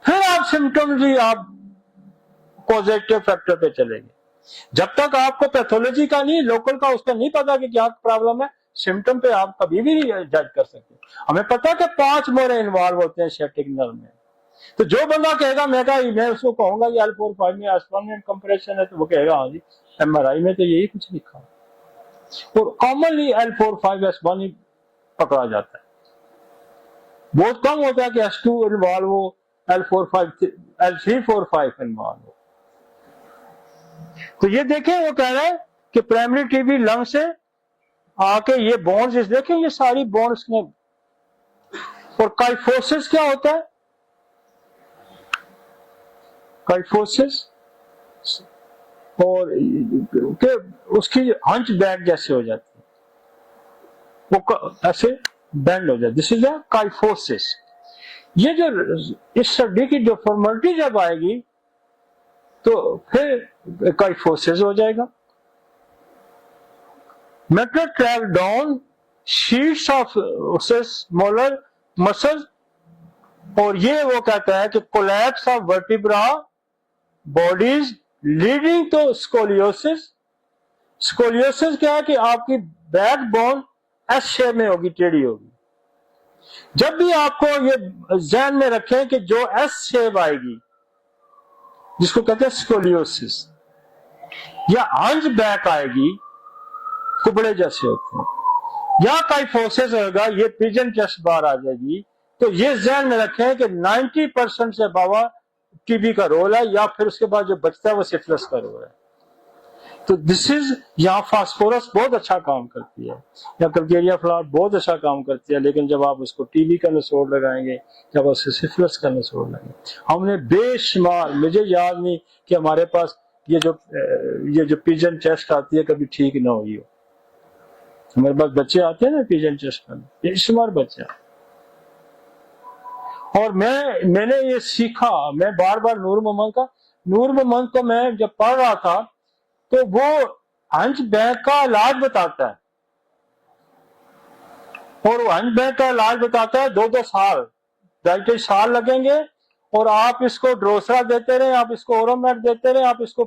[SPEAKER 1] फिर आप सिम्टोमोलॉजी आप पॉजिटिव फैक्टर पे चलेंगे। जब तक आपको पैथोलॉजी का नहीं, लोकल का उसका नहीं पता कि क्या प्रॉब्लम है, सिम्टम पे आप कभी भी नहीं जज कर सकते। हमें पता है कि 5 मोरे इन्वॉल्व होते हैं शैटिक नर्व में। तो जो बंदा कहेगा मैं उसको कहूंगा कि L4-5 में S1 में कंप्रेशन है, तो वो कहेगा हाँ जी MRI में तो यही कुछ लिखा, और कॉमनली L4-5 S1 ही पकड़ा जाता है। बहुत कम होता है कि S2 इन्वॉल्व हो, L3-4-5 इन्वॉल्व हो। तो ये देखें, वो कह रहे हैं कि प्राइमरी टीबी लंग से आके ये बोन्स देखें, ये सारी बोन्स में। और काइफोसिस क्या होता है? काइफोसिस और के उसकी हंच बैक जैसे हो जाती है, वो ऐसे बेंड हो जाए। This is a kyphosis. ये जो इस हड्डी की डिफॉर्मिटी जब आएगी तो फिर काइफोसिस हो जाएगा। Metal track down sheets of molar muscles, और ये वो कहता है कि collapse of vertebra bodies leading to scoliosis. Scoliosis क्या है कि आपकी बैकबोन एस शेप में होगी, टेढ़ी होगी। जब भी आपको ये ध्यान में रखें कि जो एस शेप आएगी, जिसको कहते हैं स्कोलियोसिस, या हंच बैक आएगी, कुबड़े जैसे होते हैं, या काइफोसिस होगा, ये पिजन चेस्ट बार आ जाएगी। तो ये ध्यान में रखें कि 90% से बाबा टीबी का रोल है, या फिर उसके बाद जो बचता है वो सिफिलिस का रोल है। तो दिस इज, यहाँ फास्फोरस बहुत अच्छा काम करती है, या कल्केरिया फ्लावर बहुत अच्छा काम करती है, लेकिन जब आप उसको टीबी का निचोड़ लगाएंगे, जब उससे सिफिलिस का निचोड़ लगाएंगे, हमने बेशुमार, मुझे याद नहीं कि हमारे पास ये जो पिजन चेस्ट आती है कभी ठीक ना हुई हो। हमारे पास बच्चे आते हैं ना पिजन चेस्ट का, बेशुमार बच्चे। और मैंने ये सीखा, मैं बार बार नूर मोहम्मद को मैं जब पढ़ रहा था तो वो हंच बैक का इलाज बताता है, और वो हंच बैक का इलाज बताता है 2-2 साल, 2.5 साल लगेंगे, और आप इसको ड्रोसरा देते रहे, आप इसको ओरोमेट देते रहे, आप इसको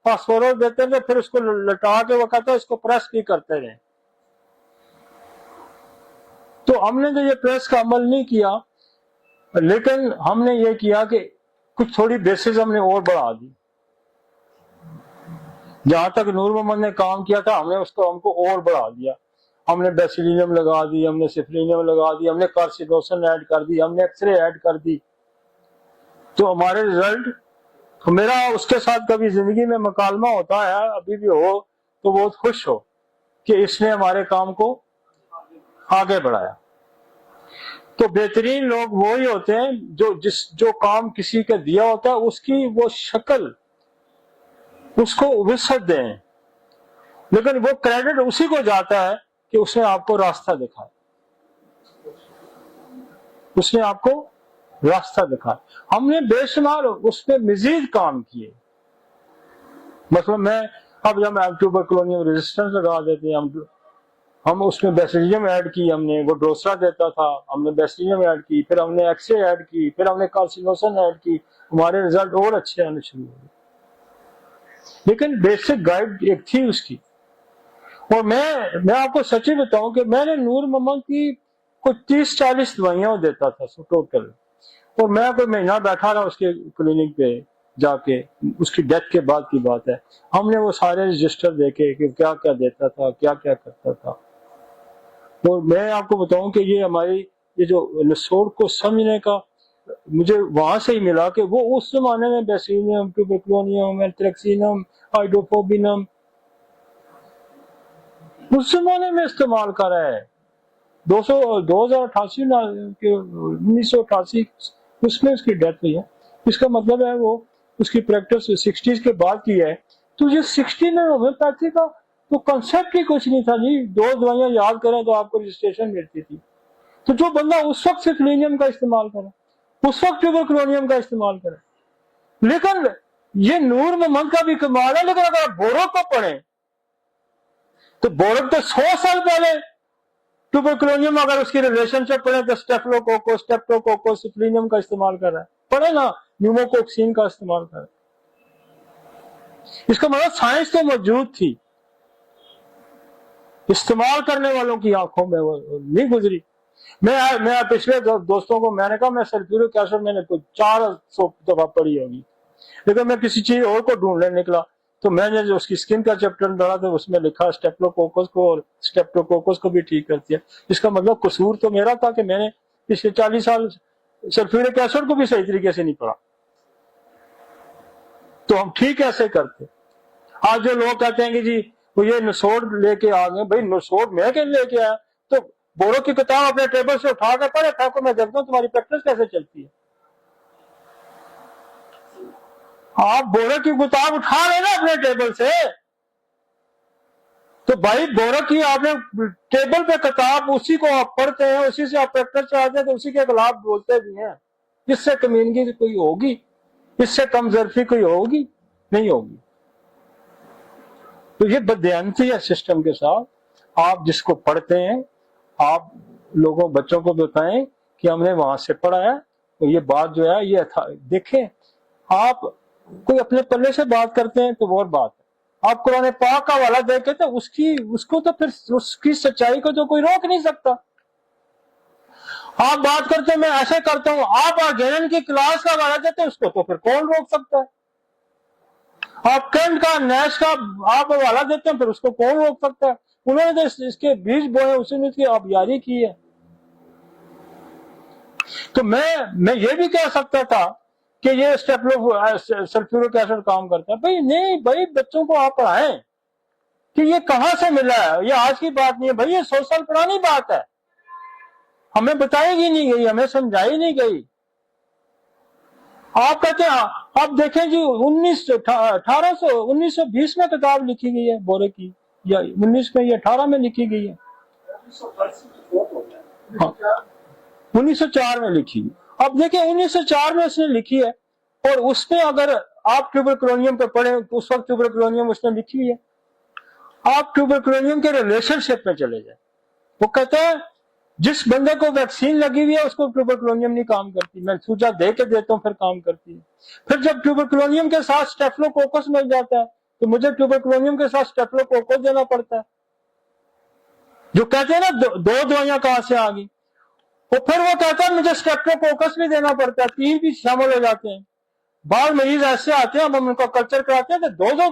[SPEAKER 1] फास्फोरस देते रहे, फिर उसको लटा के वो कहता है इसको प्रेस भी करते रहे। तो हमने तो ये प्रेस का अमल नहीं किया, लेकिन हमने ये किया कि कुछ थोड़ी बेसिस हमने और बढ़ा दी। जहां तक नूर मोहम्मद ने काम किया था, हमको और बढ़ा दिया। हमने बेसिलियम लगा दी, हमने सिफलियम लगा दी, हमने कार्सिनोसिन ऐड कर दी, हमने एक्सरे ऐड कर दी। तो हमारे रिजल्ट, तो मेरा उसके साथ कभी जिंदगी में मुकालमा होता है, अभी भी हो तो बहुत खुश हो कि इसने हमारे काम को आगे बढ़ाया। तो बेहतरीन लोग वो ही होते हैं जो काम किसी का दिया होता है उसकी वो शक्ल उसको विसत दें, लेकिन वो क्रेडिट उसी को जाता है कि उसने आपको रास्ता दिखाया, उसने आपको रास्ता दिखाया। हमने बेशुमार उस पर मजीद काम किए। मतलब मैं अब जब ट्यूबरकुलोनियम रेजिस्टेंस लगा देते हैं, हम उसमें बेसिलियम ऐड की, हमने वो ड्रोसरा देता था, हमने बेसिलियम ऐड की, फिर हमने एक्सरे ऐड की, फिर हमने कार्सिनोसिन ऐड की, हमारे रिजल्ट और अच्छे आने शुरू हो गए। लेकिन बेसिक गाइड एक थी उसकी। और मैं आपको सच्ची बताऊं कि मैंने नूर मोहम्मद की कुछ 30-40 दवाइयां देता था टोटल, और मैं कोई महीना बैठा रहा उसके क्लिनिक पे जाके, उसकी डेथ के बाद की बात है। हमने वो सारे रजिस्टर देखे कि क्या क्या देता था, क्या क्या करता था। और मैं आपको बताऊं कि ये हमारी ये जो निचोड़ को समझने का मुझे वहां से ही मिला कि वो उस जमाने में बेसिलियम, ट्यूबरकुलोनियम, एंथ्रेक्सिनम, हाइड्रोफोबिनम उस जमाने में इस्तेमाल कर रहा है। 1988 उसमें उसकी डेथ हुई है। इसका मतलब है वो उसकी प्रैक्टिस 60s के बाद की है। तो ये 60 में होम्योपैथी का तो कंसेप्ट ही कुछ नहीं था जी। 2 दवाइयां याद करें तो आपको रजिस्ट्रेशन मिलती थी। तो जो बंदा उस वक्त सिफलिनियम का इस्तेमाल करे, उस वक्त ट्यूबरकुलोनियम का इस्तेमाल करे। लेकिन ये नूर मोहम्मद का भी कमाल है। लेकिन अगर बोरक को पढ़े तो बोरक तो 100 साल पहले ट्यूबरकुलोनियम, अगर उसकी रिलेशनशिप पढ़े तो स्टेफिलोकोकस, स्ट्रेप्टोकोकस, सिफलिनियम का इस्तेमाल कर रहा है। पढ़े ना, न्यूमोकोक्सिन का इस्तेमाल कर रहा है। इसका मतलब साइंस तो मौजूद थी, इस्तेमाल करने वालों की आंखों में वो नहीं गुजरी। मैं पिछले दोस्तों को मैंने कहा मैं सल्फ्यूरिक एसिड मैंने तो 400 दफा पढ़ी होगी, लेकिन मैं किसी चीज और को ढूंढने निकला तो मैंने जो उसकी स्किन का चैप्टर पढ़ा तो उसमें लिखा स्टेप्टोकोकस को और स्ट्रेप्टोकोकस को भी ठीक करती है। इसका मतलब कसूर तो मेरा था कि मैंने पिछले 40 साल सल्फ्यूरिक एसिड को भी सही तरीके से नहीं पढ़ा। तो हम ठीक ऐसे करते। आज जो लोग कहते हैं कि जी वो ये नसोड़ लेके आ गए। भाई नसोड़ मैं क्या लेके आया? तो बोरो की किताब अपने टेबल से उठा कर पढ़े था, मैं देखता हूँ तुम्हारी प्रैक्टिस कैसे चलती है। आप बोरो की किताब उठा रहे ना अपने टेबल से, तो भाई बोरो की आपने टेबल पे किताब, उसी को आप पढ़ते हैं, उसी से आप प्रैक्टिस कराते हैं, तो उसी के खिलाफ बोलते भी हैं। इससे कमीनगी कोई होगी? इससे कमजोरी कोई होगी? नहीं होगी। तो ये बदयांती है सिस्टम के साथ। आप जिसको पढ़ते हैं, आप लोगों बच्चों को बताएं कि हमने वहां से पढ़ा है, तो ये बात जो है ये देखें। आप कोई अपने पल्ले से बात करते हैं तो वो और बात है, आप कुरान पाक का हवाला देखे तो उसको तो फिर उसकी सच्चाई को तो कोई रोक नहीं सकता। आप बात करते हैं मैं ऐसे करता हूं, आप अर्जेनन की क्लास का हवाला देते हैं, उसको तो फिर कौन रोक सकता है? आप कैंट का, नैश का आप हवाला देते हैं, फिर उसको कौन रोक सकता है? उन्होंने तो इसके बीज बोए, उसने इसकी आबियारी की है। तो मैं ये भी कह सकता था कि ये सल्फ्यूरिक एसिड काम करता है। भाई नहीं, भाई बच्चों को आप पढ़ाएं कि ये कहां से मिला है। ये आज की बात नहीं है भाई, ये 100 साल पुरानी बात है। हमें बताई नहीं गई, हमें समझाई नहीं गई। आप कहते हैं, आप देखें जी 1920 में किताब लिखी गई है बोरे की, या 19 में, या 18 में लिखी गई है। 1904 में लिखी। अब देखिए 1904 में उसने लिखी है, और उसमें अगर आप ट्यूबरकुलोनियम पे पढ़े, उस वक्त ट्यूबरकुलोनियम उसने लिखी हुई है। आप ट्यूबरकुलोनियम के रिलेशनशिप में चले जाए, वो कहते हैं जिस बंदे को वैक्सीन लगी हुई है उसको ट्यूबरकुलोनियम नहीं काम करती, मैं सूजा दे के देता हूं फिर काम करती है। फिर जब ट्यूबरकुलोनियम के साथ स्टेफिलोकोकस मिल जाता है तो मुझे ट्यूबरकुलोनियम के साथ स्टेफिलोकोकस देना पड़ता है। जो कहते हैं ना दो दवाइयां कहां से आ गई, और फिर वो कहता है मुझे स्टेफिलोकोकस भी देना पड़ता है, 3 भी शामिल हो जाते हैं। बाद मरीज ऐसे आते हैं, हम उनका कल्चर कराते हैं तो 2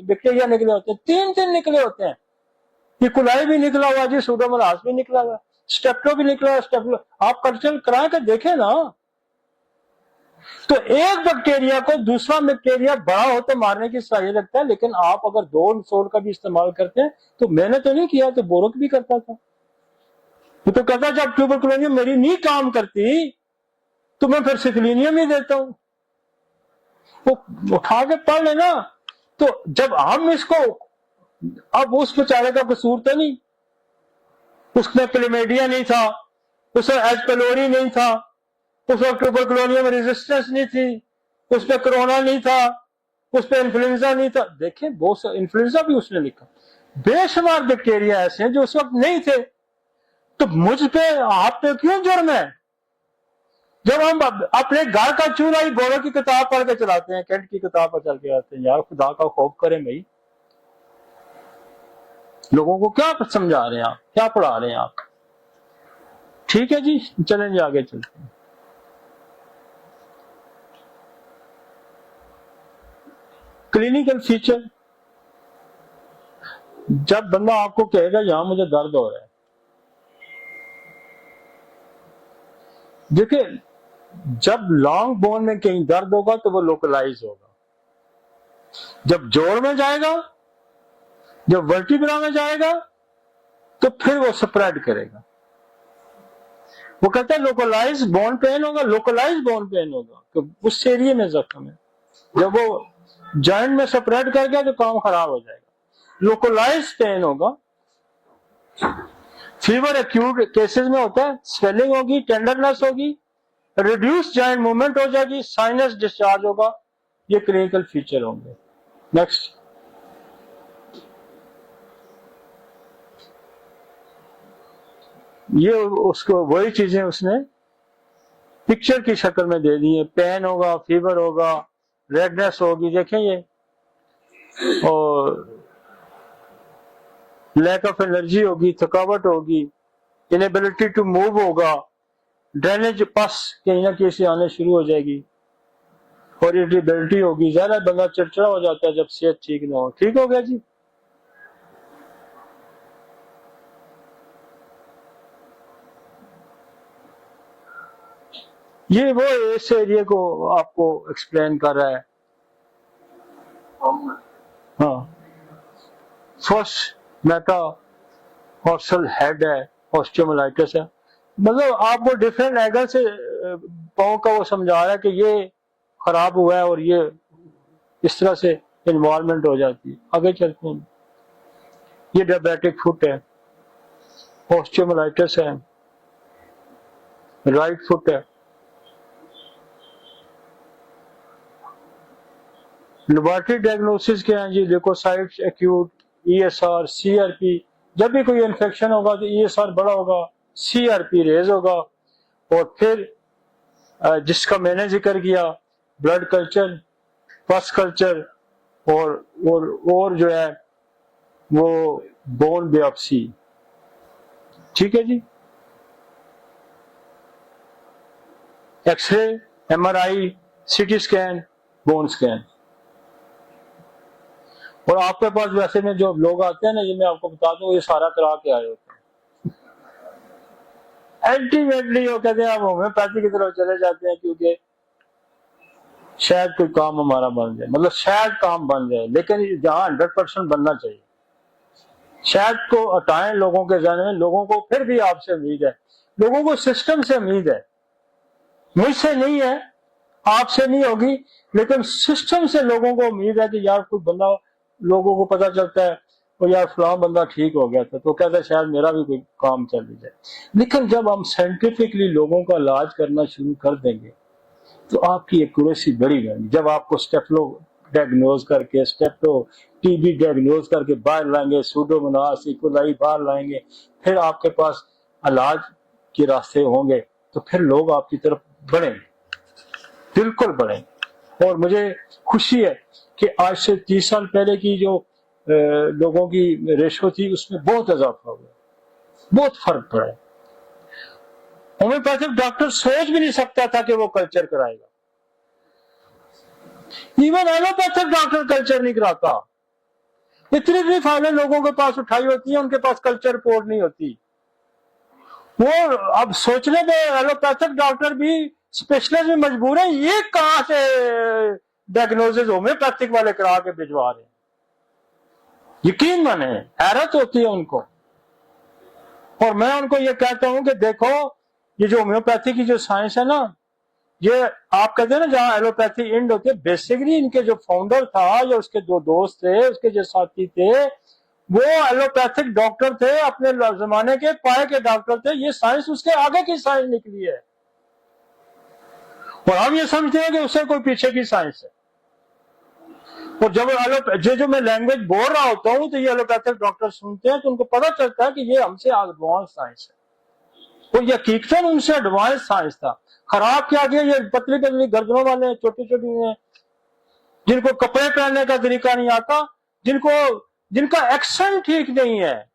[SPEAKER 1] बैक्टीरिया निकले होते हैं, 3 निकले होते हैं। इकोलाई भी निकला हुआ जी, सूडोमोनास भी निकला हुआ, स्टेप्टो भी निकला, स्टेप्टो आप कल्चर कराए कर देखें ना। तो एक बैक्टीरिया को दूसरा बैक्टीरिया बड़ा हो तो मारने की सलाहियत रखता है, लेकिन आप अगर 2 सोल का भी इस्तेमाल करते हैं तो मैंने तो नहीं किया, तो बोरोक भी करता था। तो कहता जब ट्यूबरकुलोनियम मेरी नहीं काम करती तो मैं फिर सिक्लिनियम ही देता हूं। वो उठा के पढ़ लेना। तो जब हम इसको, अब उस बेचारे का कसूर तो नहीं, उसमें क्लेमेडिया नहीं था, उसमें एच पेलोरी नहीं था, उसमें ट्यूबरकुलोनियम रेजिस्टेंस नहीं थी, उसमें कोरोना नहीं था, उसमें इन्फ्लुएंजा नहीं था। देखें बहुत सा इन्फ्लुएंजा भी उसने लिखा। बेशुमार बैक्टीरिया ऐसे हैं जो उस वक्त नहीं थे। तो मुझ पे आप पे क्यों जुर्म है? जब हम अपने घर का चूल्हा ही बोरो की किताब पढ़ के चलाते हैं, कैंट की किताब पर चल के आते हैं। यार खुदा का खौफ करें भाई, लोगों को क्या समझा रहे हैं आप, क्या पढ़ा रहे हैं आप? ठीक है जी, चलें जी आगे चलते हैं। क्लिनिकल फीचर, जब बंदा आपको कहेगा यहां मुझे दर्द हो रहा है, देखिए जब लॉन्ग बोन में कहीं दर्द होगा तो वो लोकलाइज होगा। जब जोड़ में जाएगा, जब वर्टिब्रा में जाएगा तो फिर वो स्प्रेड करेगा। वो कहता है लोकलाइज बोन पेन होगा, लोकलाइज बोन पेन होगा तो उस एरिया में जख्म है। जब वो जॉइंट में स्प्रेड कर गया तो काम खराब हो जाएगा। लोकलाइज पेन होगा। फीवर एक्यूट केसेस में होता है, स्वेलिंग होगी, टेंडरनेस होगी, रिड्यूस जॉइंट मूवमेंट हो जाएगी, साइनस डिस्चार्ज होगा। ये क्लिनिकल फीचर होंगे। नेक्स्ट, ये उसको वही चीजें उसने पिक्चर की शक्ल में दे दी है। पेन होगा, फीवर होगा, रेडनेस होगी, देखें ये, और लैक ऑफ एनर्जी होगी, थकावट होगी, इनेबिलिटी टू मूव होगा, ड्रेनेज पस कहीं ना कहीं से आने शुरू हो जाएगी, और इरिटेबिलिटी होगी। ज़्यादा बंदा चिड़चिड़ा हो जाता है जब सेहत ठीक ना हो। ठीक हो गया जी। ये वो इस एरिया को आपको एक्सप्लेन कर रहा है। हाँ, फर्स्ट मेटा हॉर्सल हेड है, ऑस्टियोमाइलाइटिस है। मतलब आपको डिफरेंट एंगल से पाँव का वो समझा रहा है कि ये खराब हुआ है और ये इस तरह से इन्वॉल्वमेंट हो जाती है। आगे चलते हैं, ये डायबिटिक फुट है, ऑस्टियोमाइलाइटिस है, राइट फुट है, लेबोरेटरी डायग्नोसिस क्या है जी, ल्यूकोसाइट्स, एक्यूट, ईएसआर, सीआरपी। जब भी कोई इन्फेक्शन होगा तो ईएसआर बड़ा होगा, सीआरपी रेज होगा, और फिर जिसका मैंने जिक्र किया ब्लड कल्चर, पस कल्चर, और जो है वो बोन बायोप्सी। ठीक है जी, x ray, MRI, CT scan, bone scan. और आपके पास वैसे में जो लोग आते हैं ना, ये मैं आपको बता दूं, ये सारा करा के आए होते हैं। अल्टीमेटली वो कहते हैं आप होम्योपैथी की तरफ चले जाते हैं, क्योंकि शायद कोई काम हमारा बन जाए, मतलब शायद काम बन जाए, लेकिन जहां 100% बनना चाहिए। शायद को हटाएं लोगों के जहन में, लोगों को फिर भी आपसे उम्मीद है, लोगों को सिस्टम से उम्मीद है, मुझसे नहीं है, आपसे नहीं होगी, लेकिन सिस्टम से लोगों को उम्मीद है कि यार कोई बंदा, लोगों को पता चलता है तो यार फलां बंदा ठीक हो गया था, तो कहता है शायद मेरा भी कोई काम चल जाए। लेकिन जब हम साइंटिफिकली लोगों का इलाज करना शुरू कर देंगे तो आपकी एक्यूरेसी बड़ी रहेगी। जब आपको स्टेप्लो डायग्नोज करके, स्टेप्लो टीबी डायग्नोज करके बाहर लाएंगे, सूडोमोनास, इकोलाई बाहर लाएंगे, फिर आपके पास इलाज के रास्ते होंगे, तो फिर लोग आपकी तरफ बढ़ेंगे, बिल्कुल बढ़ेंगे। और मुझे खुशी है कि आज से 30 साल पहले की जो लोगों की रेशो थी उसमें बहुत इजाफा हुआ, बहुत फर्क पड़ा है। होम्योपैथिक डॉक्टर सोच भी नहीं सकता था कि वो कल्चर कराएगा, इवन एलोपैथिक डॉक्टर कल्चर नहीं कराता। इतनी फाइलें लोगों के पास उठाई होती है, उनके पास कल्चर रिपोर्ट नहीं होती। वो अब सोचने में एलोपैथिक डॉक्टर भी स्पेशलिस्ट में मजबूर है, ये कहां से डायग्नोसिस होम्योपैथिक वाले करा के भिजवा रहे हैं। यकीन माने, हैरत होती है उनको। और मैं उनको ये कहता हूं कि देखो, ये जो होम्योपैथी की जो साइंस है ना, ये आप कहते हैं ना जहां एलोपैथी एंड होती है, बेसिकली इनके जो फाउंडर था या उसके दो दोस्त थे, उसके जो साथी थे, वो एलोपैथिक डॉक्टर थे, अपने जमाने के पाए के डॉक्टर थे। ये साइंस उसके आगे की साइंस निकली है, और हम ये समझते हैं कि उससे कोई पीछे की साइंस है। और जब जो मैं लैंग्वेज बोल रहा होता हूँ तो ये एलोपैथिक डॉक्टर सुनते हैं तो उनको पता चलता है कि ये हमसे एडवांस साइंस है। तो ये हकीकतन उनसे एडवांस साइंस था। खराब क्या गया, ये पतली पतली गर्दनों वाले, छोटी छोटी, जिनको कपड़े पहनने का तरीका नहीं आता, जिनका एक्सेंट ठीक नहीं है,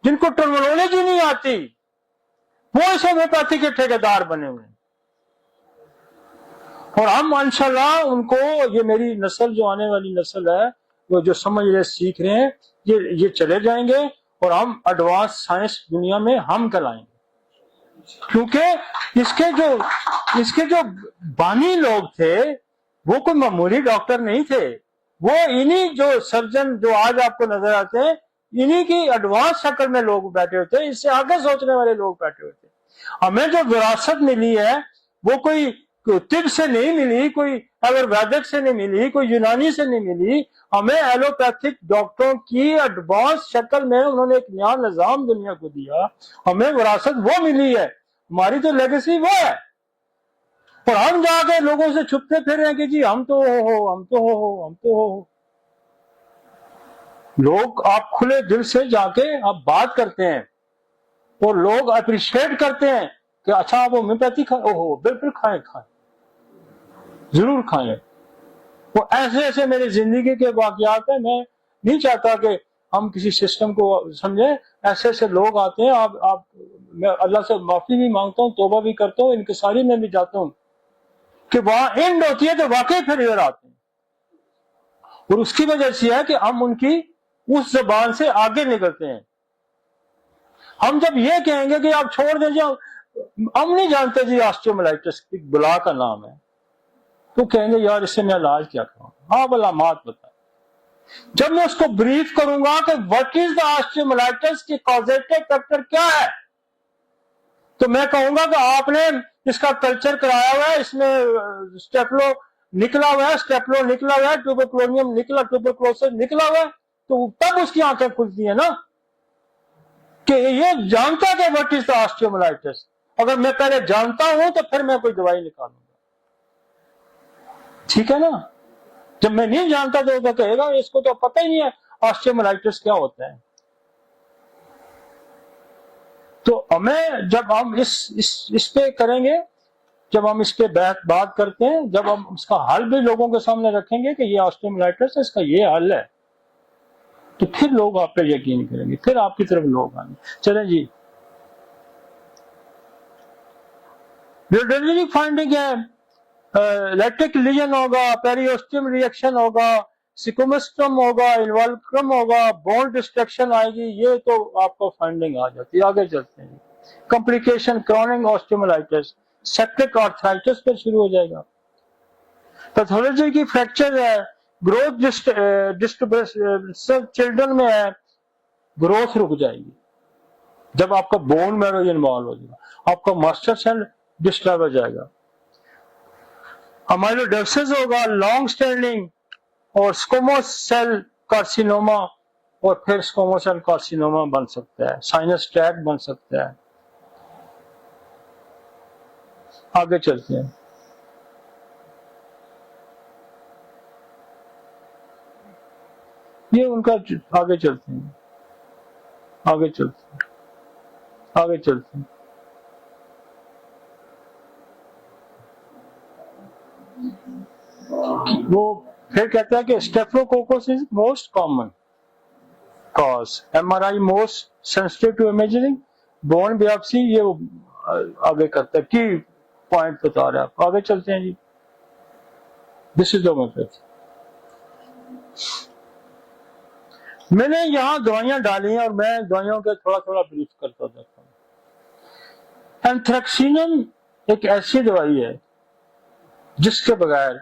[SPEAKER 1] जिनको टर्मिनोलॉजी नहीं आती, वो इस होम्योपैथी के ठेकेदार बने हुए हैं। और हम इंशाल्लाह उनको, ये मेरी नस्ल जो आने वाली नस्ल है, वो जो समझ रहे, सीख रहे हैं, ये चले जाएंगे और हम एडवांस साइंस दुनिया में हम कहलाएंगे। क्योंकि इसके जो बानी लोग थे वो कोई मामूली डॉक्टर नहीं थे, वो इन्हीं जो सर्जन जो आज आपको नजर आते हैं, इन्हीं की एडवांस शक्ल में लोग बैठे होते हैं, इससे आगे सोचने वाले लोग बैठे होते हैं। हमें जो विरासत मिली है वो कोई तिब से नहीं मिली, कोई आयुर्वेदिक से नहीं मिली, कोई यूनानी से नहीं मिली, हमें एलोपैथिक डॉक्टरों की एडवांस शक्ल में उन्होंने एक नया निजाम दुनिया को दिया, हमें विरासत वो मिली है, हमारी तो लेगेसी वो है। और हम जाके लोगों से छुपते फिर रहे हैं कि जी हम तो हो। लोग आप खुले दिल से जाके आप बात करते हैं और लोग अप्रिशिएट करते हैं कि अच्छा आप होम्योपैथी ओहो बिल्कुल खाएं, जरूर खाएं। वो ऐसे मेरी जिंदगी के वाकयात है। मैं नहीं चाहता कि हम किसी सिस्टम को समझे, ऐसे लोग आते हैं। आप मैं अल्लाह से माफी भी मांगता हूँ, तौबा भी करता हूँ, इंकिसारी में भी जाता हूँ कि वहां एंड होती है तो वाकई फिर इधर आते हैं। और उसकी वजह से है कि हम उनकी उस जबान से आगे निकलते हैं। हम जब ये कहेंगे कि आप छोड़ दीजिए, हम नहीं जानते जी ऑस्टियोमाइलाइटिस बुला का नाम है, तो कहेंगे यार इससे मैं इलाज क्या करूं, हाँ भला मात बता। जब मैं उसको ब्रीफ करूंगा कि व्हाट इज द ऑस्टियोमाइलाइटिस की कॉजेटिव फैक्टर क्या है, तो मैं कहूंगा कि आपने इसका कल्चर कराया हुआ है, इसमें स्टेप्लो निकला हुआ है, स्टेप्लो निकला हुआ है, ट्यूबरक्लोनियम निकला, ट्यूबरक्लोसिस निकला हुआ है, तो तब उसकी आंखें खुलती है ना कि ये जानता कि व्हाट इज द ऑस्टियोमाइलाइटिस। अगर मैं पहले जानता हूं तो फिर मैं कोई दवाई निकालूंगा, ठीक है ना। जब मैं नहीं जानता तो कहेगा इसको तो पता ही नहीं है ऑस्टियोमाइलाइटिस क्या होता है। तो हमें जब हम इस पे करेंगे, जब हम इस पे बात करते हैं, जब हम इसका हल भी लोगों के सामने रखेंगे कि ये ऑस्टियोमाइलाइटिस है, इसका ये हल है, तो फिर लोग आप पे यकीन करेंगे, फिर आपकी तरफ लोग आएंगे। चलें जी, रेडियोलॉजी फाइंडिंग है, लैक्टिक लीजन होगा, पेरियोस्टियम रिएक्शन होगा, सिकोमेस्टम होगा, इन्वॉल्क्रम होगा, बोन डिस्ट्रक्शन आएगी, ये तो आपको फाइंडिंग आ जाती है। आगे चलते हैं, complication chronic osteomyelitis, septic arthritis पर शुरू हो जाएगा। पैथोलॉजी की फ्रैक्चर है, ग्रोथ डिस्टर्बेंस चिल्ड्रन में है, ग्रोथ रुक जाएगी जब आपका बोन मैरो इन्वॉल्व हो जाएगा, आपका मास्टर सेल डिस्टर्ब हो जाएगा। अमाइलोइडोसिस होगा, लॉन्ग स्टैंडिंग, और स्क्वैमोस सेल कार्सिनोमा, और फिर स्क्वैमोस सेल कार्सिनोमा बन सकता है, साइनस ट्रैक्ट बन सकता है। आगे चलते हैं, ये उनका, आगे चलते हैं, आगे चलते हैं, आगे चलते हैं। वो फिर कहता है कि staphylococcus is most common cause, MRI most sensitive to imaging, bone biopsy, ये आगे करता है, की पॉइंट बता रहा है आप। आगे चलते हैं जी, दिस इज द मेथड। मैंने यहाँ दवाइयां डाली हैं और मैं दवाइयों के थोड़ा थोड़ा ब्रीफ करता जाता हूँ। एंथ्रेक्सिनम एक ऐसी दवाई है जिसके बगैर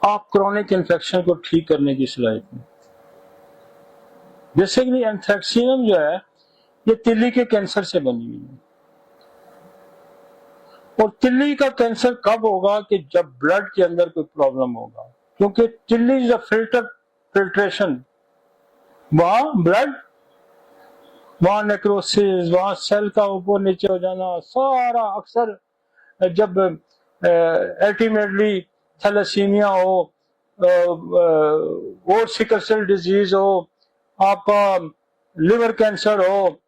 [SPEAKER 1] आप क्रोनिक इन्फेक्शन को ठीक करने की सलाहियत नहीं। बेसिकली एंथ्रेक्सिनम जो है ये तिल्ली के कैंसर से बनी हुई है, और तिल्ली का कैंसर कब होगा कि जब ब्लड के अंदर कोई प्रॉब्लम होगा, क्योंकि तिल्ली इज अ फिल्ट्रेशन, वहां ब्लड, वहां नेक्रोसिस, वहां सेल का ऊपर नीचे हो जाना, सारा अक्सर जब अल्टीमेटली थैलेसीमिया हो और सिकल सेल डिजीज हो, आपका लिवर कैंसर हो,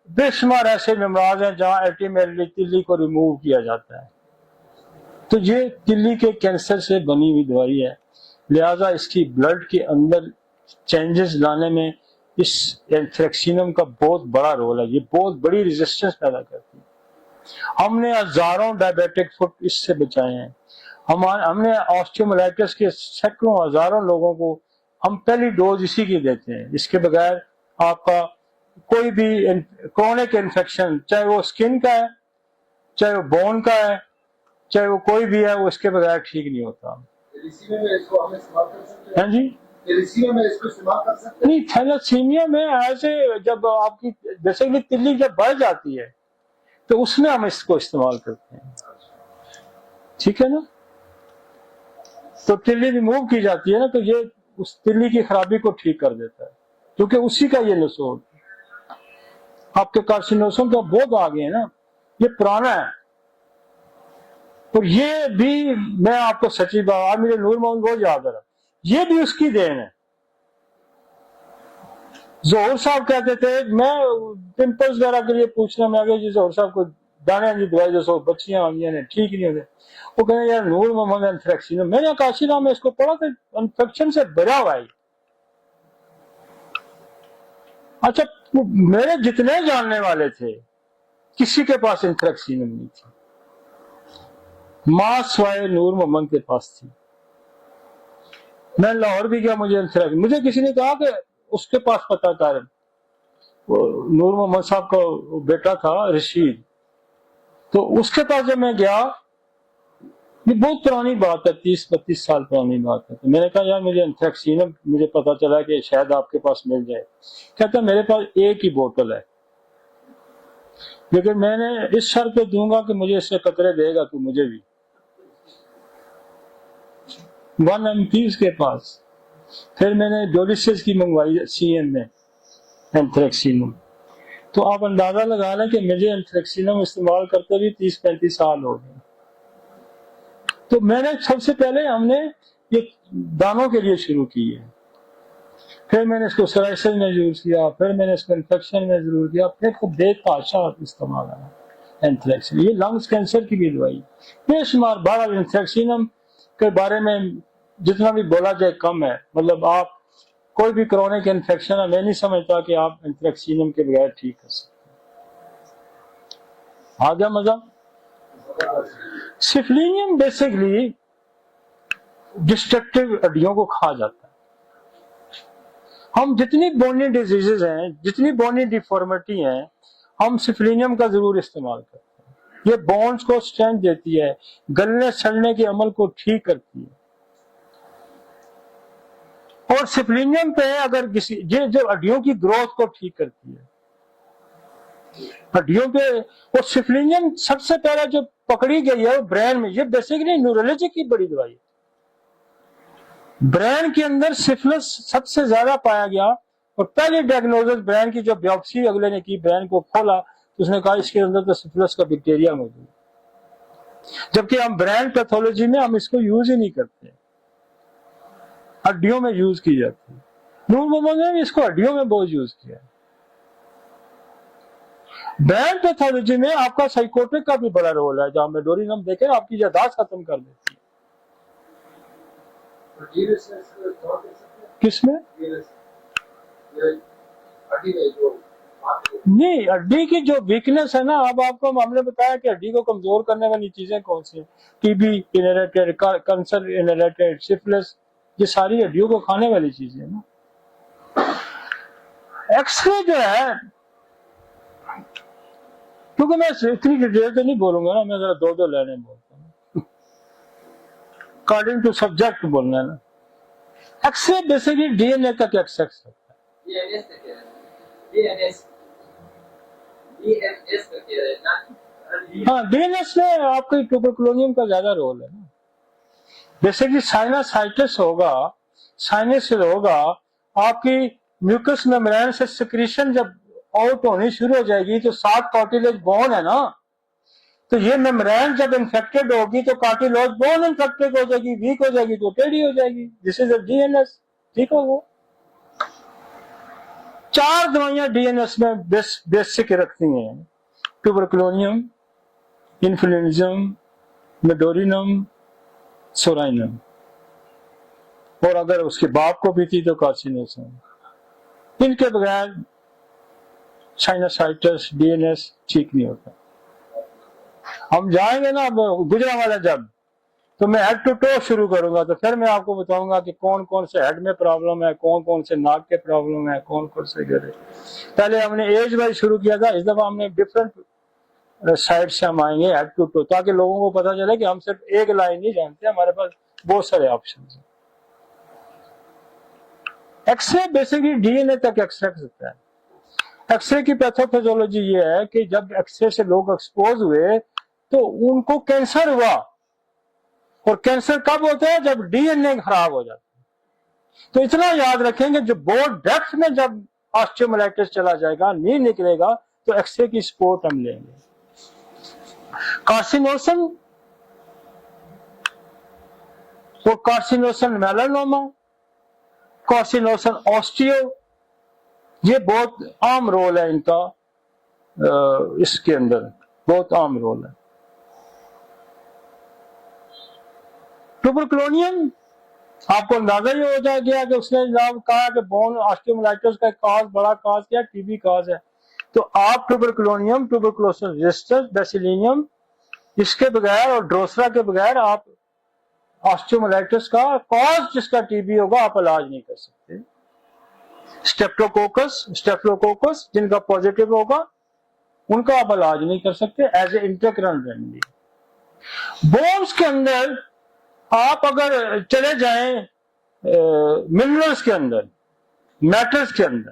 [SPEAKER 1] बेशुमार ऐसे बीमार हैं जहां अल्टीमेटली तिल्ली को रिमूव किया जाता है। तो ये तिल्ली के कैंसर से बनी हुई दवाई है, लिहाजा इसकी ब्लड के अंदर चेंजेस लाने में इस एंथ्रेक्सिनम का बहुत बड़ा रोल है। ये बहुत बड़ी रेजिस्टेंस पैदा करती है। हमने हजारों डायबिटिक फुट इससे बचाए हैं। हमने ऑस्टियोमाइलाइटिस के सैकड़ों हजारों लोगों को हम पहली डोज इसी की देते हैं। इसके बगैर आपका कोई भी क्रोनिक इन्फेक्शन, चाहे वो स्किन का है, चाहे वो बोन का है, चाहे वो कोई भी है, वो इसके बगैर ठीक नहीं होता। हाँ जी, थैलेसीमिया में इसको इस्तेमाल कर सकते हैं? नहीं, थैलेसीमिया में ऐसे जब आपकी बेसिकली तिल्ली जब बढ़ जाती है तो उसमें हम इसको इस्तेमाल करते हैं, ठीक है ना। तो तिल्ली रिमूव की जाती है ना, तो ये उस तिल्ली की खराबी को ठीक कर देता है, क्योंकि उसी का ये नसोड़। आपके कार्सिनोसम तो बहुत आगे है ना, ये पुराना है। और ये भी मैं आपको सच्ची बात, मुझे नूर मोहम्मद बहुत याद है, ये भी उसकी देन है। जोहर साहब कहते थे, मैं पिंपल्स वगैरह के लिए पूछने में आ गया जी, जोहर साहब को दाने की दवाई जो बच्चियां आंगी ने ठीक नहीं होते, वो कहते यार नूर मोहम्मद इन्फेक्शन, मैंने काशीरा में इसको पढ़ा था, इन्फेक्शन से भरा हुआ है। अच्छा, मेरे जितने जानने वाले थे किसी के पास इन्फेक्शन नहीं थी, मां स्वाए नूर मोहम्मद के पास थी। मैं लाहौर भी गया, मुझे इन्फेक्शन, मुझे किसी ने कहा कि उसके पास पता था, नूर मोहम्मद साहब का बेटा था रशीद, तो उसके पास जब मैं गया ये बहुत पुरानी बात है, 30-32 साल पुरानी बात है। तो मैंने कहा यार मुझे एंथ्रेक्सीनम मुझे पता चला कि शायद आपके पास मिल जाए। कहता मेरे पास एक ही बोतल है, लेकिन मैंने इस शर्त पे दूंगा कि मुझे इससे कतरे देगा तो मुझे भी 1 MP के पास। फिर मैंने डोलिसिस की मंगवाई CM में एंथ्रेक्सीनम। तो आप अंदाजा लगा लें कि मुझे एंथ्रेक्सीनम इस्तेमाल करते भी 30-35 साल हो गए। तो मैंने सबसे पहले हमने ये दानों के लिए शुरू की है, फिर मैंने इसको सोराइसिस में यूज किया, फिर मैंने इसको इन्फेक्शन में जरूर किया, फिर खुद बेतहाशा इस्तेमाल आया एंथ्रेक्सीनम। ये लंग्स कैंसर की भी दवाई बेशुमार। बहरहाल एंथ्रेक्सीनम के बारे में जितना भी बोला जाए कम है। मतलब आप कोई भी क्रोनिक इन्फेक्शन है, मैं नहीं समझता कि आप एंथ्रेक्सीनम के बगैर ठीक कर सकते। आ गया मजा? सिफलिनियम बेसिकली डिस्ट्रक्टिव हड्डियों को खा जाता है। हम जितनी बोनी डिजीजेज हैं, जितनी बोनी डिफॉर्मिटी हैं, हम सिफलिनियम का जरूर इस्तेमाल करते हैं। ये बोन्स को स्ट्रेंथ देती है, गलने सड़ने के अमल को ठीक करती है। और सिफलिनियम पे अगर किसी ये जो हड्डियों की ग्रोथ को ठीक करती है हड्डियों पे, और सिफलिनियम सबसे पहले जो पकड़ी गई है वो ब्रेन में। ये बेसिकली न्यूरोलॉजी की बड़ी दवाई है। ब्रेन के अंदर सिफिलिस सबसे ज्यादा पाया गया, और पहली डायग्नोसिस ब्रेन की जो बायोप्सी अगले ने की, ब्रेन को खोला तो उसने कहा इसके अंदर तो सिफिलिस का बैक्टीरिया मौजूद है। जबकि हम ब्रेन पैथोलॉजी में हम इसको यूज ही नहीं करते, हड्डियों में यूज की जाती है। नूर मोहम्मद ने भी इसको हड्डियों में बहुत यूज किया। ब्रेन पैथोलॉजी में आपका साइकोट्रिक का भी बड़ा रोल है, जहां मेडोरिनम देखे आपकी याददाश्त खत्म कर देती है। किसमें? नहीं, हड्डी की जो वीकनेस है ना, अब आपको हमने बताया कि हड्डी को कमजोर करने वाली चीजें कौन सी है। TB inherited, cancer inherited, syphilis, ये सारी हड्डियों को खाने वाली चीजें ना। एक्सरे जो है, क्योंकि मैं इतनी डिटेल तो नहीं बोलूंगा ना, मैं जरा दो लाइनें बोलता हूँ, अकॉर्डिंग टू सब्जेक्ट बोलना है ना। एक्सरे बेसिकली डीएनए का क्या एक्सेस होता है? हाँ, डीएनएस में आपके ट्यूबरकुलोनियम का ज्यादा रोल है ना। बेसिकली साइनसाइटिस होगा, साइनस होगा, आपकी म्यूकस मेम्ब्रेन से सिक्रीशन जब आउट होनी शुरू हो जाएगी, तो 7 कार्टिलेज बोन है ना, तो ये मेम्ब्रेन जब इन्फेक्टेड होगी तो कार्टिलेज बोन इन्फेक्टेड हो जाएगी, वीक हो जाएगी तो टेढ़ी हो जाएगी। This is DNS. ठीक हो? वो 4 दवाइयां डीएनएस में बेसिक रखती हैं: ट्यूबरकुलोनियम, इन्फ्लुएंजम, मेडोरिनम, सोराइनम, और अगर उसके बाप को भी थी तो कार्सिनोसम। इनके बगैर साइनसाइटिस डीएनएस ठीक नहीं होता। हम जाएंगे ना गुजरांवाला जब, तो मैं हेड टू टो शुरू करूंगा, तो फिर मैं आपको बताऊंगा कि कौन कौन से हेड में प्रॉब्लम है, कौन कौन से नाक के प्रॉब्लम है, कौन कौन से गले। पहले हमने एज वाइज शुरू किया था, इस दफा हमने डिफरेंट साइड से हम आएंगे हेड टू टो, ताकि लोगों को पता चले कि हम सिर्फ एक लाइन नहीं जानते, हमारे पास बहुत सारे ऑप्शन हैं। एक्सरे बेसिकली डीएनए तक एक्सट्रैक्ट होता है। एक्सरे की पैथोफिजियोलॉजी ये है कि जब एक्सरे से लोग एक्सपोज हुए तो उनको कैंसर हुआ, और कैंसर कब होता है? जब डीएनए खराब हो जाता है। तो इतना याद रखेंगे, जो बहुत डेप्थ में जब ऑस्टियोमाइलाइटिस चला जाएगा, नहीं निकलेगा, तो एक्सरे की सपोर्ट हम लेंगे। कार्सिनोसन तो कार्सिनोसन मेलानोमा, कार्सिनोसन ऑस्टियो, ये बहुत आम रोल है इनका, इसके अंदर बहुत आम रोल है। ट्यूबरकुलोनियम आपको अंदाजा ही हो जाएगा कि उसने जब कहा कि बोन ऑस्टियोमाइलाइटिस का काज, बड़ा काज क्या? टीबी काज है। तो आप ट्यूबरकुलोनियम, ट्यूबरकुलोसिस रेजिस्टेंस, बेसिलिनियम, इसके बगैर और ड्रोसरा के बगैर आप ऑस्टियोमाइलाइटिस का कॉज जिसका टीबी होगा आप इलाज नहीं कर सकते। स्टेफ्लोकोकस जिनका पॉजिटिव होगा उनका आप इलाज नहीं कर सकते as a intercurrent remedy. Bones के अंदर आप अगर चले जाएं मिनरल्स के अंदर, मैटर्स के अंदर,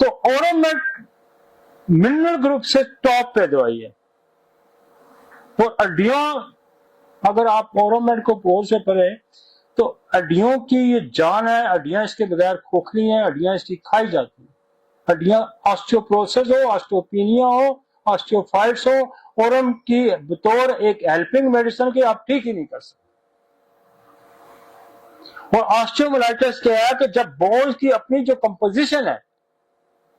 [SPEAKER 1] तो ओरोमेट मिनरल ग्रुप से टॉप पे दवाई है। और हड्डियां, अगर आप ओरोमेट को पोर से पढ़े तो हड्डियों की ये जान है, हड्डियां इसके बगैर खोखली हैं, हड्डियां इसकी खाई जाती हैं। हड्डियां ऑस्टियोप्रोसिस हो, ऑस्टियोपीनिया हो, ऑस्टियोफाइट्स हो, ओरम की बतौर एक हेल्पिंग मेडिसिन की आप ठीक ही नहीं कर सकते। और ऑस्टियोमाइलाइटिस क्या है कि जब बोन्स की अपनी जो कंपोजिशन है,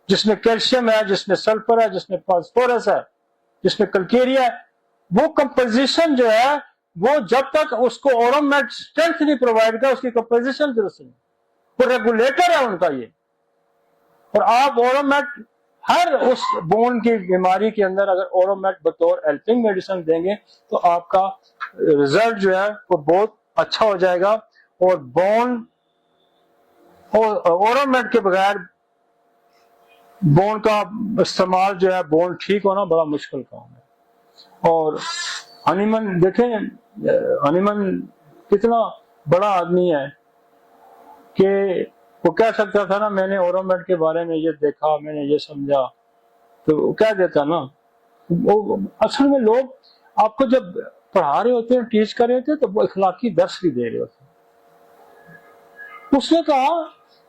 [SPEAKER 1] जिसमें कैल्शियम है, जिसमें सल्फर है, जिसमें फास्फोरस है, जिसमें कैल्केरिया है, वो कंपोजिशन जो है वो जब तक उसको ओरोमेट स्ट्रेंथ नहीं प्रोवाइड कर, उसकी कंपोजिशन दुरुस्त नहीं। वो रेगुलेटर है उनका ये। और आप ओरोमेट हर उस बोन की बीमारी के अंदर अगर ओरोमेट बतौर हेल्पिंग मेडिसिन देंगे तो आपका रिजल्ट जो है वो बहुत अच्छा हो जाएगा। और बोन और ओरोमेट के बगैर बोन का इस्तेमाल जो है, बोन ठीक होना बड़ा मुश्किल काम है। और हनीमन देखें, हनीमन कितना बड़ा आदमी है कि वो कह सकता था ना, मैंने ओरोमेट के बारे में ये देखा, मैंने ये समझा, तो वो कह देता ना। वो असल में लोग आपको जब पढ़ा रहे होते हैं, टीच कर रहे होते हैं, तो वो इखलाकी दर्स भी दे रहे होते हैं। उसने कहा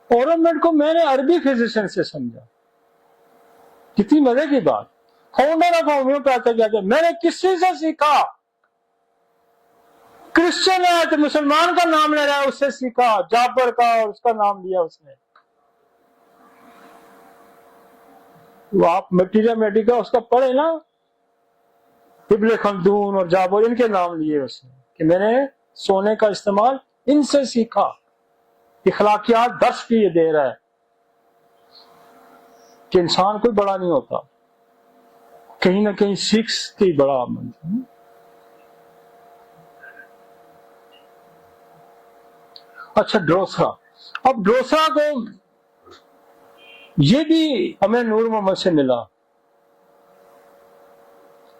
[SPEAKER 1] ओरोमेट को मैंने अरबी फिजिशियन से समझा। कितनी मजे की बात। फाउंडर ऑफ होम्योपैथी कहते हैं मैंने किसी से सीखा। क्रिश्चियन है तो मुसलमान का नाम ले रहा है, उससे सीखा, जाबर का, और उसका नाम लिया उसने। वो आप मटीरियल मेडिका उसका पढ़े ना, इब्ने खल्दून और जाबर, इनके नाम लिए उसने कि मैंने सोने का इस्तेमाल इनसे सीखा। इखलाकियात दर्स भी ये दे रहा है कि इंसान कोई बड़ा नहीं होता, कहीं ना कहीं सीख के बड़ा बनता है। अच्छा, ड्रोसरा। अब ड्रोसरा को ये भी हमें नूर मोहम्मद से मिला।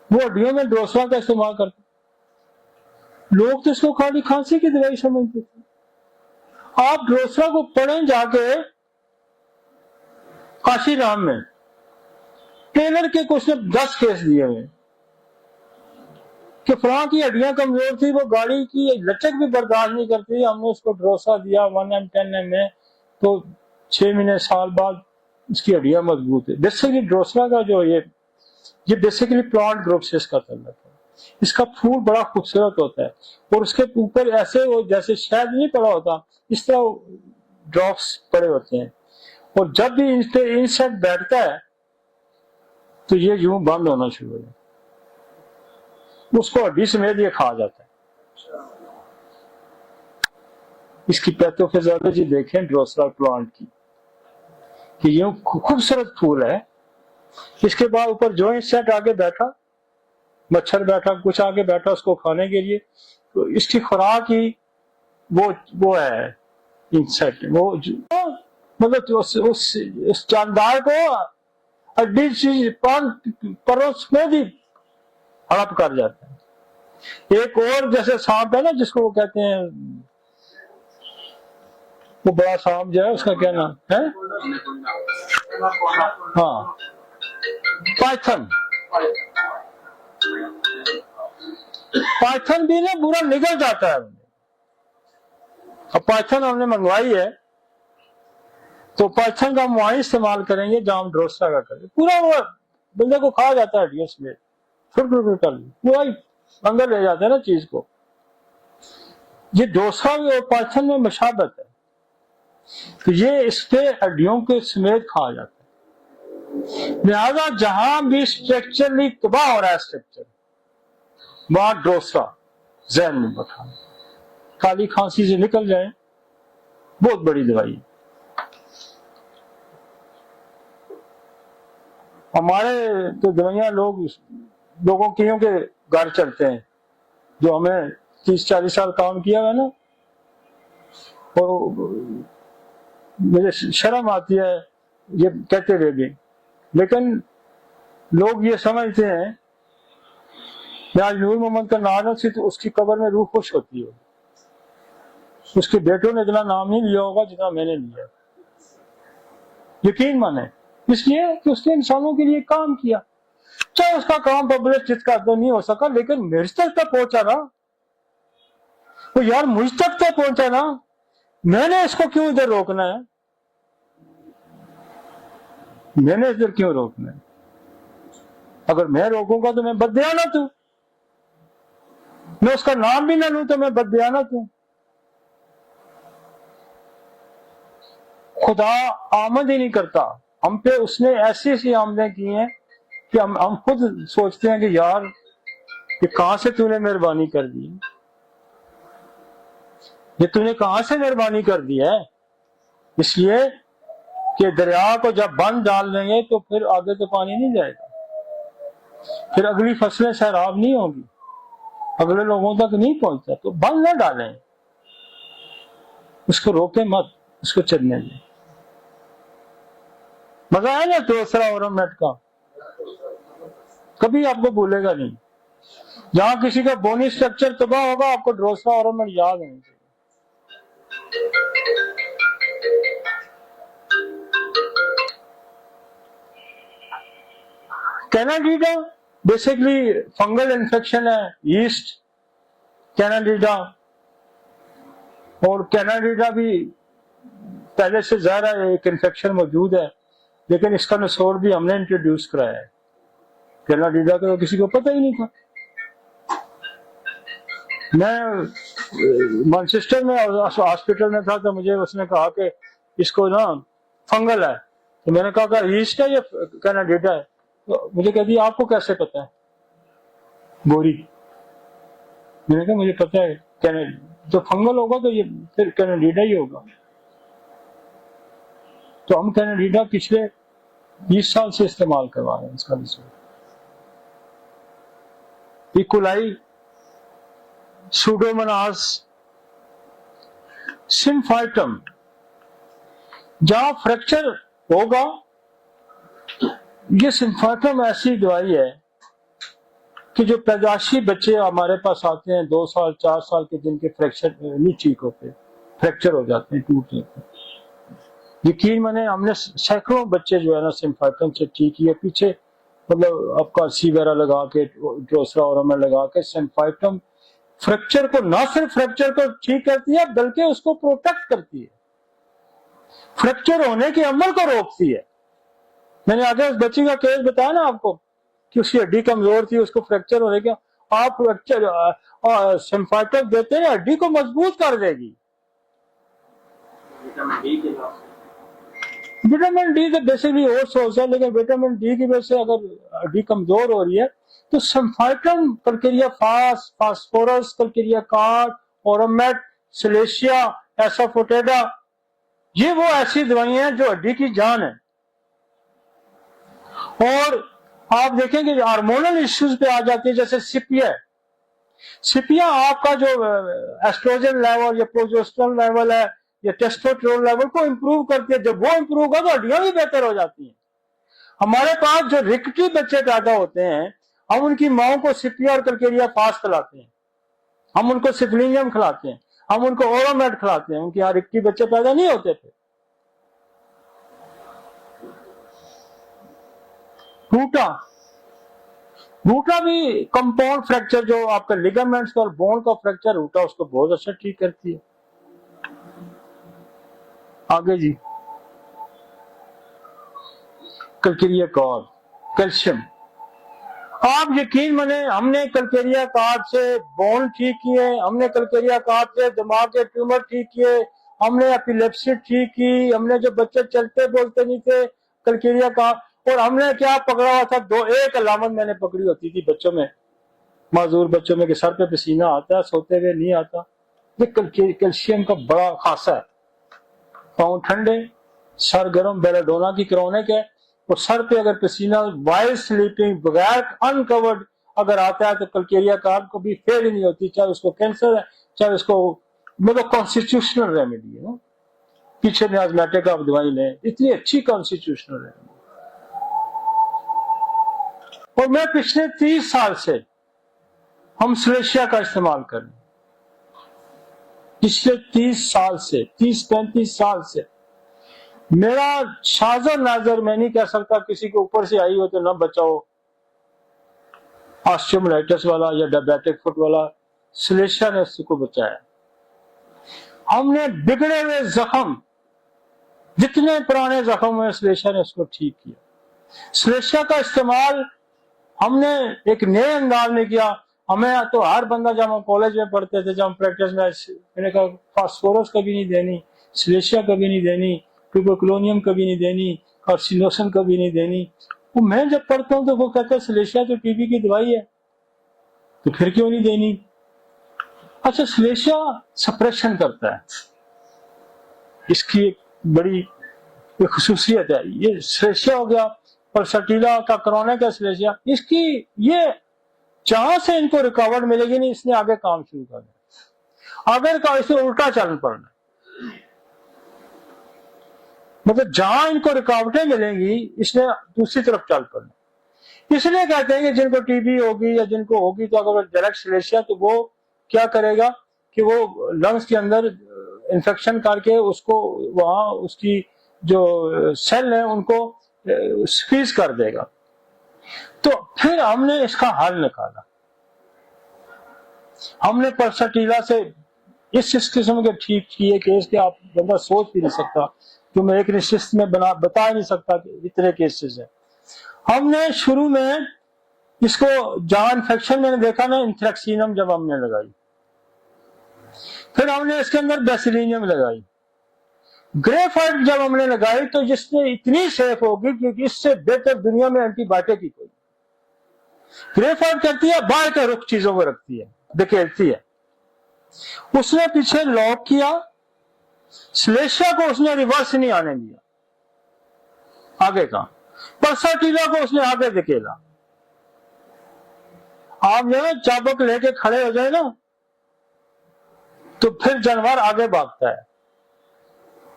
[SPEAKER 1] वो हड्डियों में ड्रोसरा का इस्तेमाल करते। लोग तो इसको खाली खांसी की दवाई समझते थे। आप ड्रोसरा को पढ़ें जाके काशी राम में, टेलर के कुछ ने 10 केस दिए हुए कि फलां की हड्डियां कमजोर थी, वो गाड़ी की लचक भी बर्दाश्त नहीं करती, हमने उसको ड्रोसा दिया 1M 10M में, तो 6 महीने साल बाद इसकी हड्डियां मजबूत है। बेसिकली ड्रोसरा का जो ये बेसिकली प्लांट ग्रुप से इसका तल्लुक है। इसका फूल बड़ा खूबसूरत होता है और उसके ऊपर ऐसे वो जैसे शहद नहीं पड़ा होता, इस तरह ड्रॉप्स पड़े होते हैं। और जब भी इन पे इंसेक्ट बैठता है तो ये यूं बंद होना शुरू हो जाता है, उसको हड्डी समेत ये खा जाता है। इसकी पैथोफिजियोलॉजी देखें ड्रोसरा प्लांट की, कि यूं खूबसूरत फूल है। इसके बाद ऊपर जो इंसेक्ट आगे बैठा, मच्छर बैठा, कुछ आगे बैठा उसको खाने के लिए, तो इसकी खुराक ही वो है इंसेक्ट। वो मतलब उस जानदार को हड्डी परोस में भी हड़प कर जाता है। एक और जैसे सांप है ना, जिसको वो कहते हैं, वो बड़ा सांप जो है, उसका क्या नाम है? हाँ, पाइथन। पाइथन भी ना पूरा निकल जाता है। अब पाइथन हमने मंगवाई है, तो पाइथन का हम वहीं इस्तेमाल करेंगे जहां हम ड्रोसरा का करेंगे। पूरा वो बंदे को खा जाता है हड्डियों में, पूरा ही अंदर ले जाते हैं ना चीज को। ये ड्रोसरा और पाइथन में मशाबत है, तो ये इसके हड्डियों के समेत खा जाता है। लिहाजा जहां भी स्ट्रक्चरली तबाह हो रहा है स्ट्रक्चर, वहां ड्रोसरा जहन में बैठा। काली खांसी से निकल जाए, बहुत बड़ी दवाई है। हमारे तो दवाइयां लोगों के घर चलते हैं, जो हमें 30-40 साल काम किया है ना, और मुझे शर्म आती है ये कहते हुए भी, लेकिन लोग ये समझते हैं आज नूर मोहम्मद का नाम है तो उसकी कब्र में रूह खुश होती है। उसके बेटों ने इतना नाम नहीं लिया होगा जितना मैंने लिया, यकीन माने, इसलिए कि उसने इंसानों के लिए काम किया। चाहे उसका काम पब्लिक का तो नहीं हो सका, लेकिन मेरे तक पहुंचा ना, तो यार मुझ तक तो पहुंचा ना, मैंने इसको क्यों इधर रोकना है? मैंने इधर क्यों रोकना है? अगर मैं रोकूंगा तो मैं बददियानत हूं, मैं उसका नाम भी ना लूं तो मैं बददियानत हूं। खुदा आमद ही नहीं करता हम पे, उसने ऐसी ऐसी आमदें की हैं कि हम खुद सोचते हैं कि यार ये कहां से तूने मेहरबानी कर दी, ये तूने कहां से मेहरबानी कर दी है। इसलिए कि दरिया को जब बंद डाल देंगे तो फिर आगे तो पानी नहीं जाएगा, फिर अगली फसलें सैराब नहीं होगी, अगले लोगों तक नहीं पहुंचता, तो बंद न डालें, उसको रोके मत, उसको चलने दें। मजा आया ना दूसरा औरमेट का, कभी आपको भूलेगा नहीं। जहां किसी का बोनी स्ट्रक्चर तबाह होगा, आपको ड्रोसरा औरमेट याद होना चाहिए। कैनाडीडा बेसिकली फंगल इन्फेक्शन है, ईस्ट कैनाडीडा, और कैनाडीडा भी पहले से ज्यादा एक इन्फेक्शन मौजूद है, लेकिन इसका नसोर भी हमने इंट्रोड्यूस कराया है। कैनाडीडा का तो किसी को पता ही नहीं था। मैं मैनचेस्टर में हॉस्पिटल में था तो मुझे उसने कहा कि इसको ना फंगल है, तो मैंने कहा ईस्ट है या कैनाडीडा है, तो मुझे कह दिया आपको कैसे पता है गोरी। मैंने कहा मुझे पता है, तो फंगल होगा तो ये फिर कैनाडीडा ही होगा। तो हम कैनाडीडा पिछले 20 साल से इस्तेमाल करवा रहे हैं इसका रिजल्ट। इकोलाई, सूडोमोनास, सिम्फाइटम, जहां फ्रैक्चर होगा, ये सिम्फाइटम ऐसी दवाई है कि जो पैदाशी बच्चे हमारे पास आते हैं 2 साल 4 साल के, जिनके फ्रैक्चर नहीं ठीक होते, फ्रैक्चर हो जाते हैं, टूट जाते हैं, यकीन माने हमने सैकड़ों बच्चे जो है ना सिम्फाइटम से ठीक किए। पीछे मतलब आपका सी वगैरह लगा के, ड्रोसरा और लगा के, सिम्फाइटम फ्रैक्चर को, ना सिर्फ फ्रैक्चर को ठीक करती है बल्कि उसको प्रोटेक्ट करती है, फ्रैक्चर होने के अमल को रोकती है। मैंने आगे उस बच्ची का केस बताया ना आपको कि उसकी हड्डी कमजोर थी, उसको फ्रैक्चर होने के, आप फ्रैक्चर सिम्फाइटम देते हैं, हड्डी को मजबूत कर देगी। विटामिन डी तो बेसिकली और सोर्स है, लेकिन विटामिन डी की वजह से अगर हड्डी कमजोर हो रही है तो सिम्फाइटम, कल्केरिया फास, फास्फोरस, कल्केरिया कार्ड, ओरोमेट, सिलेशिया, एसाफोटेडा, ये वो ऐसी दवाइयां हैं जो हड्डी की जान है। और आप देखेंगे हार्मोनल इश्यूज पे आ जाती है, जैसे सिपिया। सिपिया आपका जो एस्ट्रोजन लेवल या प्रोजेस्टेरोन लेवल है या टेस्टोस्टेरोन लेवल को इंप्रूव करती है। जब वो इंप्रूव होगा तो हड्डियां भी बेहतर हो जाती हैं। हमारे पास जो रिकटी बच्चे पैदा होते हैं, हम उनकी माओ को सिपिया और कल्केरिया फास खिलाते हैं, हम उनको सिफलिनियम खिलाते हैं, हम उनको ओरोमेट खिलाते हैं। उनके यहाँ रिकटी बच्चे पैदा नहीं होते थे। रूटा भी कंपाउंड फ्रैक्चर, जो आपका लिगामेंट्स और बोन का फ्रैक्चर, रूटा उसको बहुत अच्छा ठीक करती है। आगे जी, कल्केरिया कार्ड, कैल्शियम। आप यकीन माने, हमने कल्केरिया कार्ड से बोन ठीक किए, हमने कल्केरिया कार्ड से दिमाग के ट्यूमर ठीक किए, हमने एपिलेप्सी ठीक की, हमने जो बच्चे चलते बोलते नहीं थे, कल्केरिया कार्ड। और हमने क्या पकड़ा हुआ था, एक अलामत मैंने पकड़ी होती थी बच्चों में, माजूर बच्चों में, कि सर पे पसीना आता है, सोते हुए नहीं आता। ये कैल्शियम का बड़ा खासा है। पाँव ठंडे, सर गर्म, बेलाडोना की क्रोनिक है, और सर पे अगर पसीना वाइल स्लीपिंग बगैर अनकवर्ड अगर आता है तो कल्केरिया कार्ड को भी फेल ही नहीं होती, चाहे उसको कैंसर है, चाहे उसको, मतलब कॉन्स्टिट्यूशनल रेमेडी है। पीछे न्याजमेटिक आप दवाई लें, इतनी अच्छी कॉन्स्टिट्यूशनल रेमेडी। और मैं पिछले 30 साल से हम सिलेशिया का इस्तेमाल करें। पिछले 30-35 साल से मेरा शाज़र नाजर, मैं नहीं कह सकता किसी के ऊपर से आई हो तो ना बचाओ, ऑस्टियोमाइलाइटिस वाला या डायबिटिक फुट वाला, सिलेशिया ने उसको बचाया। हमने बिगड़े हुए जख्म, जितने पुराने जख्म हुए, सिलेशिया ने उसको ठीक किया। सिलेशिया का इस्तेमाल हमने एक नए अंदाज में किया। हमें तो हर बंदा, जब हम कॉलेज में पढ़ते थे, जब हम प्रैक्टिस में, मैंने कहा फास्फोरस कभी नहीं देनी, सिलेशिया कभी नहीं देनी, ट्यूबरकुलोनियम कभी नहीं देनी, कार्सिनोसन कभी नहीं देनी। वो मैं जब पढ़ता हूँ तो वो कहता है सिलेशिया तो टीबी की दवाई है, तो फिर क्यों नहीं देनी। अच्छा, सिलेशिया सप्रेशन करता है, इसकी एक बड़ी खुसूसियत है। ये सिलेशिया हो गया, पल्सटीला का क्रोनिक है सिलेशिया, इसकी ये जहां से इनको रिकॉर्ड मिलेगी नहीं, इसने आगे काम शुरू कर दिया। अगर का इसे उल्टा चलन पड़ना, मतलब जहां इनको रुकावटें मिलेंगी, इसने दूसरी तरफ चल पड़ना। इसलिए कहते हैं कि जिनको टीबी होगी या जिनको होगी, तो अगर डायरेक्ट सिलेशिया, तो वो क्या करेगा कि वो लंग्स के अंदर इन्फेक्शन करके उसको, वहां उसकी जो सेल है उनको स्क्वीज कर देगा। तो फिर हमने इसका हल निकाला। हमने पल्सटीला से इस किस्म के ठीक किए केस के आप बंदा सोच भी नहीं सकता, जो मैं एक निश्चित में बता ही नहीं सकता कि इतने केसेस हैं। हमने शुरू में इसको, जहां इन्फेक्शन मैंने देखा ना, इंथ्रेक्सीनम जब हमने लगाई, फिर हमने इसके अंदर बेसिलिनियम लगाई, ग्रेफाइट जब हमने लगाई, तो जिसने इतनी सेफ होगी क्योंकि इससे बेहतर दुनिया में एंटीबायोटिक ही कोई। ग्रेफाइट करती है, बाहर के रुख चीजों को रखती है, धकेलती है। उसने पीछे लॉक किया, सिलेशिया को उसने रिवर्स नहीं आने दिया आगे का, पल्सटीला को उसने आगे धकेला। आप जो चाबुक लेके खड़े हो जाए ना, तो फिर जानवर आगे भागता है,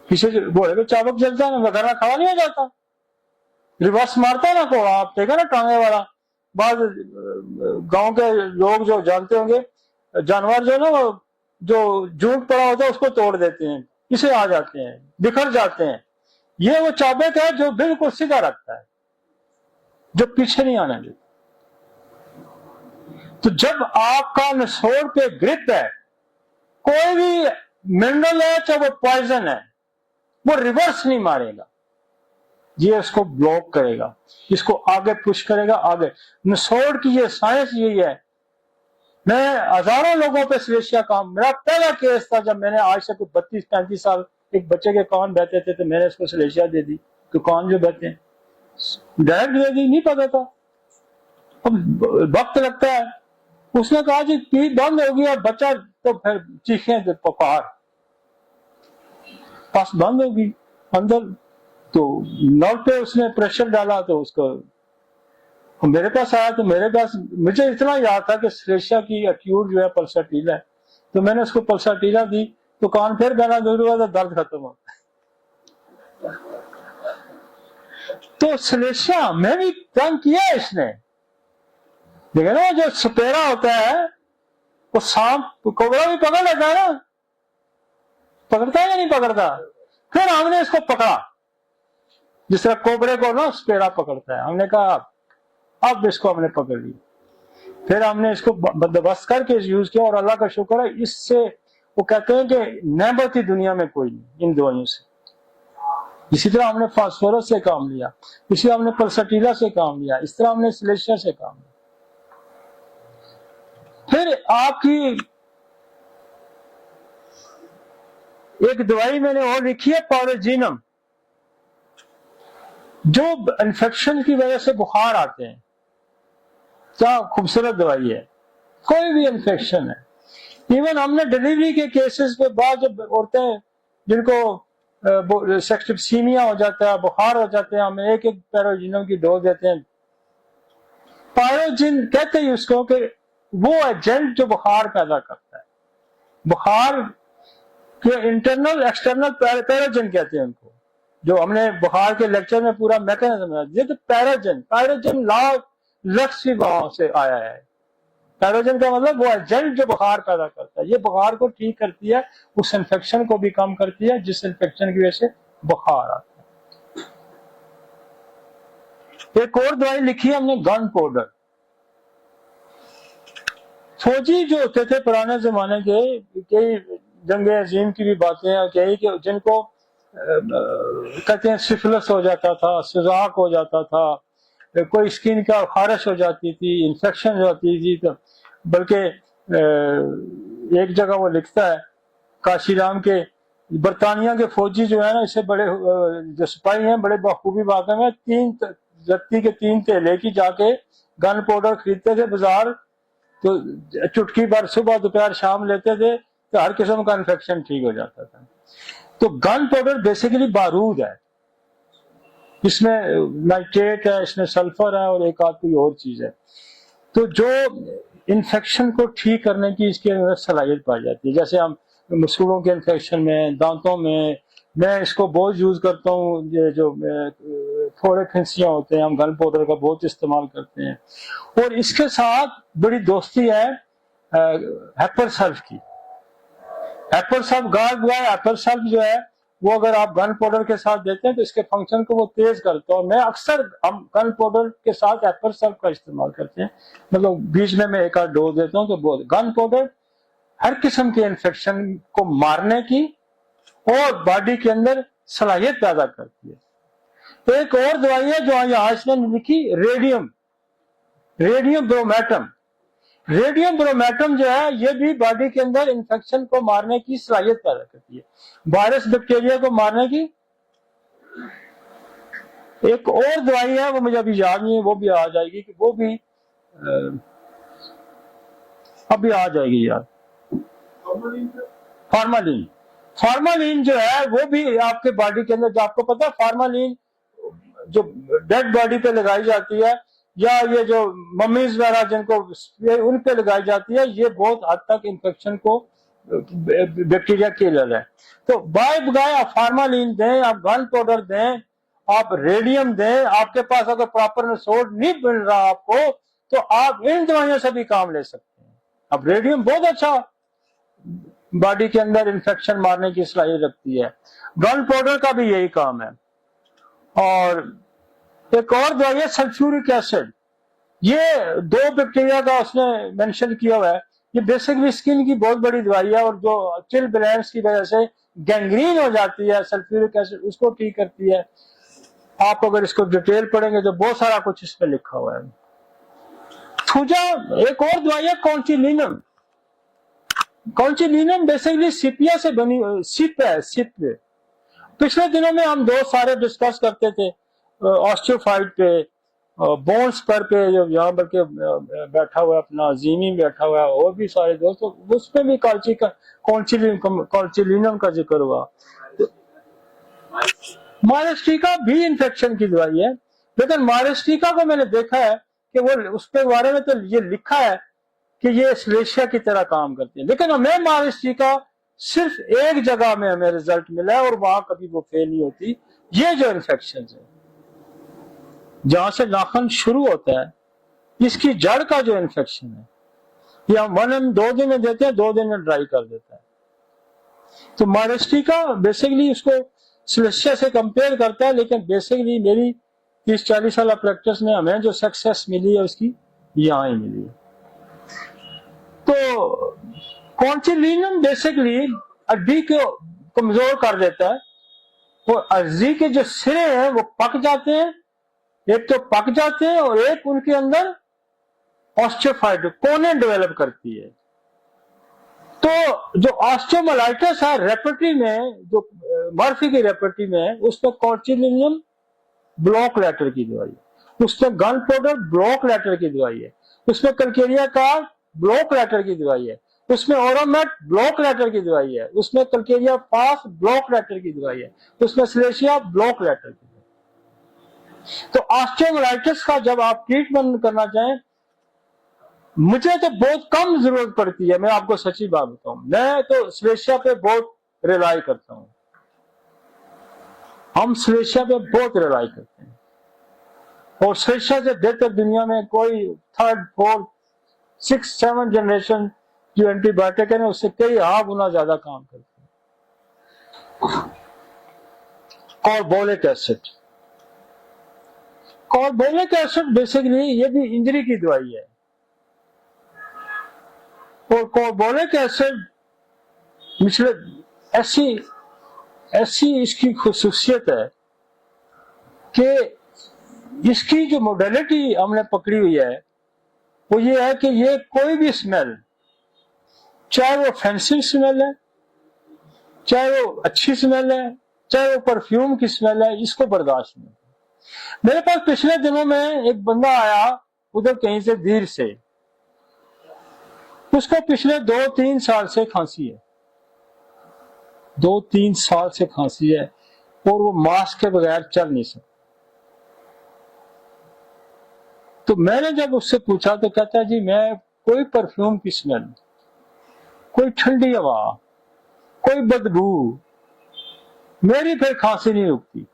[SPEAKER 1] पीछे घोड़े को चाबुक चलता है ना, वगैरह खड़ा नहीं हो जाता, रिवर्स मारता है ना को। आप देखा ना टांगे वाला, बाद गांव के लोग जो जानते होंगे, जानवर जो ना, वो जो जूट पड़ा होता है उसको तोड़ देते हैं, इसे आ जाते हैं, बिखर जाते हैं। ये वो चाबुक है जो बिल्कुल सीधा रखता है, जो पीछे नहीं आने देता। तो जब आपका नसोड़ पे ग्रिप है, कोई भी मिनरल है चाहे वो पॉइजन है, वो रिवर्स नहीं मारेगा, ये इसको ब्लॉक करेगा, इसको आगे पुश करेगा। आगे नसोड़ की ये साइंस यही है। मैं हजारों लोगों पे सिलेशिया काम, मेरा पहला केस था जब मैंने, आज से 32-35 साल, एक बच्चे के कान बहते थे तो मैंने इसको सिलेशिया दे दी, तो कान जो बहते हैं डायरेक्ट दे दी, नहीं पता था, अब वक्त लगता है। उसने कहा जी पीठ बंद हो गया, बच्चा तो फिर चीखें तो पुकार, पास बंद होगी अंदर, तो नर्व पे उसने प्रेशर डाला, तो उसको मेरे पास आया। तो मेरे पास, मुझे इतना याद था कि सिलेशिया की एक्यूट जो है पल्सटीला है, तो मैंने उसको पल्सटीला दी, तो कान फिर गाना दूर हुआ, तो दर्द खत्म हो। तो सिलेशिया में भी तंग किया इसने। देखिए ना, जो सपेरा होता है वो सांप कोबरा भी पकड़ लेता है ना, पकड़ता है या नहीं पकड़ता। फिर हमने इसको पकड़ा, जिस तरह कोबरे को ना सपेरा पकड़ता है। हमने कहा अब इसको हमने पकड़ लिया, फिर हमने इसको बंदोबस्त करके यूज किया, और अल्लाह का शुक्र है, इससे वो कहते हैं कि नेबती दुनिया में कोई नहीं इन दवाइयों से। इसी तरह हमने फास्फोरस से काम लिया, इसी तरह हमने पल्सटीला से काम लिया, इस तरह हमने सिलेशिया से काम लिया। फिर आपकी एक दवाई मैंने और लिखी है, पायरोजिनम, जो इन्फेक्शन की वजह से बुखार आते हैं। क्या खूबसूरत दवाई है, कोई भी इन्फेक्शन है। इवन हमने डिलीवरी के केसेस पे बाद, जब औरतें जिनको सेप्टिसीमिया हो जाता है, बुखार हो जाते हैं, हम एक पायरोजिनम की डोज देते हैं। पायरोजिन कहते हैं उसको कि वो एजेंट जो बुखार पैदा करता है, बुखार के इंटरनल एक्सटर्नल पैरोजन कहते हैं उनको, जो हमने बुखार के लेक्चर में पूरा मैकेनिज्म है। ये तो पैरोजन ला लफ्ज भी वहां से आया है, पैरोजन का मतलब वो एजेंट जो बुखार पैदा करता है, ये बुखार को ठीक करती है, उस इन्फेक्शन को भी कम करती है जिस इन्फेक्शन की वजह से बुखार आता है। एक और दवाई लिखी है हमने, गन पाउडर। फौजी जो होते थे पुराने जमाने के, कई जंग अजीम की भी बातें हैं कई कि जिनको कहते हैं सिफिलिस हो जाता था, सुजाक हो जाता था, कोई स्किन का खारिश हो जाती थी, इन्फेक्शन हो जाती थी, तो बल्कि एक जगह वो लिखता है काशीराम के, बरतानिया के फौजी जो है ना, इससे बड़े जो सिपाही हैं बड़े बखूबी वाकई में 3 थैले की जाके गन पाउडर खरीदते थे बाजार, तो चुटकी भर सुबह दोपहर शाम लेते थे तो हर किस्म का इन्फेक्शन ठीक हो जाता था। तो गन पाउडर बेसिकली बारूद है, इसमें नाइट्रेट है, इसमें सल्फर है और एक आध कोई और चीज है। तो जो इन्फेक्शन को ठीक करने की इसके अंदर सलाहियत पाई जाती है, जैसे हम मसूड़ों के इन्फेक्शन में, दांतों में, मैं इसको बहुत यूज करता हूँ, ये जो फोड़े फिंसियां होते हैं, हम गन पाउडर का बहुत इस्तेमाल करते हैं। और इसके साथ बड़ी दोस्ती है हेपर सल्फ की। हेपर सल्फ गार्ड हुआ है, हेपर सल्फ जो है वो अगर आप गन पाउडर के साथ देते हैं तो इसके फंक्शन को वो तेज करता है। और मैं अक्सर हम गन पाउडर के साथ हेपर सल्फ का इस्तेमाल करते हैं, मतलब बीच में मैं एक आध डोज देता हूँ। तो गन पाउडर हर किस्म के इन्फेक्शन को मारने की और बॉडी के अंदर सलाहियत पैदा करती है। तो एक और दवाई है जो यहाँ इसमें लिखी, रेडियम ब्रोमेटम। रेडियम ब्रोमेटम जो है ये भी बॉडी के अंदर इन्फेक्शन को मारने की सलाहियत पैदा करती है, वायरस बैक्टीरिया को मारने की। एक और दवाई है वो मुझे अभी याद नहीं है, वो भी आ जाएगी, कि वो भी अभी आ जाएगी यार। फार्मालिन जो है वो भी आपके बॉडी के अंदर, जो आपको पता है फार्मालिन जो डेड बॉडी पे लगाई जाती है या ये जो मम्मीज वगैरह जिनको उन पे लगाई जाती है, ये बहुत हद तक इन्फेक्शन को बैक्टीरिया किलर है। तो बाय बगाए आप फार्मालिन दें, आप गन पाउडर दें, आप रेडियम दें, आपके पास अगर प्रॉपर रिसोर्ट नहीं मिल रहा आपको तो आप इन दवाइयों से भी काम ले सकते हैं। अब रेडियम बहुत अच्छा बॉडी के अंदर इन्फेक्शन मारने की सलाहियत रखती है, गन पाउडर का भी यही काम है। और एक और दवाई है सल्फ्यूरिक एसिड, ये 2 बैक्टीरिया का उसने मेंशन किया हुआ है। ये बेसिकली स्किन की बहुत बड़ी दवाई है और जो चिल ब्लेंस की वजह से गैंग्रीन हो जाती है, सल्फ्यूरिक एसिड उसको ठीक करती है। आप अगर इसको डिटेल पढ़ेंगे तो बहुत सारा कुछ इस पे लिखा हुआ है। थूजा एक और दवाई है कॉन्चिलिनम। कॉन्चिलिनम बेसिकली सिपिया से बनी सिप है, सिप। पिछले दिनों में हम 2 सारे डिस्कस करते थे ऑस्टियोफाइट पे, बोन्स पे, जो यहाँ बल्कि बैठा हुआ है अपना जीमी बैठा हुआ है और भी सारे दोस्त, उसमें भी कॉन्चिलिनम का जिक्र हुआ। तो मायस्टिका भी इन्फेक्शन की दवाई है, लेकिन मायस्टिका को मैंने देखा है कि वो उसके बारे में तो ये लिखा है कि ये स्लेशिया की तरह काम करती है, लेकिन हमें मायस्टिका सिर्फ एक जगह में हमें रिजल्ट मिला है और वहां कभी वो फेल नहीं होती। ये जो इन्फेक्शन है जहां से नाखून शुरू होता है, इसकी जड़ का जो इन्फेक्शन है, ये हम 2 दिन में देते हैं, 2 दिन में ड्राई कर देता है। तो मायस्टिका बेसिकली उसको स्लेशिया से कंपेयर करता है, लेकिन बेसिकली मेरी 30-40 साल प्रैक्टिस में हमें जो सक्सेस मिली है उसकी यहां ही मिली है। तो कॉन्चिलिनम बेसिकली हड्डी को कमजोर कर देता है, वो हड्डी के जो सिरे हैं वो पक जाते हैं, एक तो पक जाते हैं और एक उनके अंदर ऑस्टियोफाइट कोने डेवलप करती है। तो जो ऑस्टियोमाइलाइटिस है रेपर्टरी में, जो मर्फी की रेपर्टरी में है, उसमें कॉन्चिलिनम ब्लॉक लेटर की दवाई है, उसमें गन पाउडर ब्लॉक लेटर की दवाई है, उसमें कल्केरिया का ब्लॉक लेटर की दवाई है, उसमें ओरोमेट ब्लॉक लेटर की दवाई है, उसमें कल्केरिया पास ब्लॉक लेटर की दवाई है, उसमें स्लेशिया ब्लॉक लेटर की दवाई। तो ऑस्टियोमाइलाइटिस का जब आप ट्रीटमेंट करना चाहें, मुझे तो बहुत कम जरूरत पड़ती है, मैं आपको सच्ची बात बताऊं, मैं तो स्लेशिया पे बहुत रिलाई करता हूं, हम स्लेशिया पे बहुत रिलाई करते हैं। और स्लेशिया से बेहतर दुनिया में कोई 3rd 4th 6-7 जनरेशन जो एंटीबायोटिक है ना उससे कई गुना ज्यादा काम करते हैं। Carbolic acid, carbolic acid basically ये भी इंजरी की दवाई है। और कार्बोलिक एसिड ऐसी इसकी खुसूसियत है कि इसकी जो मोडेलिटी हमने पकड़ी हुई है वो ये है कि ये कोई भी स्मेल, चाहे वो ऑफेंसिव स्मेल है, चाहे वो अच्छी स्मेल है, चाहे वो परफ्यूम की स्मेल है, इसको बर्दाश्त नहीं। मेरे पास पिछले दिनों में एक बंदा आया उधर कहीं से धीर से, उसको पिछले 2-3 साल से खांसी है, 2-3 साल से खांसी है और वो मास्क के बगैर चल नहीं सकता। तो मैंने जब उससे पूछा तो कहता है जी मैं कोई परफ्यूम की स्मेल, कोई ठंडी हवा, कोई बदबू, मेरी फिर खांसी नहीं रुकती।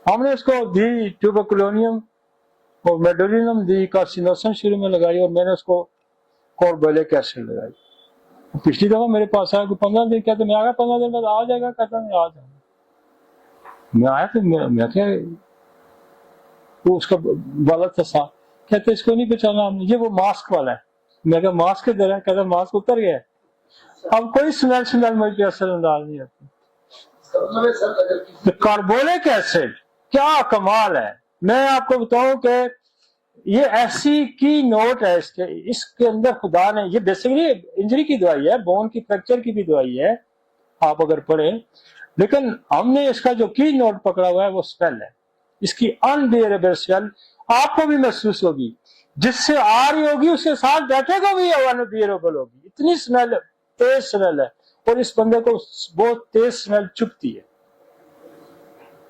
[SPEAKER 1] हमने उसको दी ट्यूबरकुलोनियम और मेडोलिनम दी, कार्सिनोसन शुरू में लगाई और मैंने उसको कार्बोलिक एसिड लगाई। पिछली दफा मेरे पास आया 15 दिन, कहते मैं आ गया 15 दिन बाद आ जाएगा, कहता मैं आ जाऊंगा। मैं आया तो मैं क्या वो उसका वाला था, कहते इसको नहीं पहचाना हमने, ये वो मास्क वाला है। मैं क्या मास्क किधर है, कहता मास्क उतर गया। अब कोई स्मेल मुझे पे असर अंदाज नहीं आती। तो कार्बोलिक एसिड क्या कमाल है। मैं आपको बताऊं कि ये ऐसी की नोट है इसके अंदर खुदा ने, ये बेसिकली इंजरी की दवाई है, बोन की फ्रैक्चर की भी दवाई है आप अगर पढ़ें, लेकिन हमने इसका जो की नोट पकड़ा हुआ है वो स्मेल है। इसकी अनबियरेबल स्मेल आपको भी महसूस होगी, जिससे आ रही होगी उसके साथ बैठे को भी अनबियरेबल होगी, इतनी स्मेल, तेज स्मेल है। और इस बंदे को बहुत तेज स्मेल चुभती है।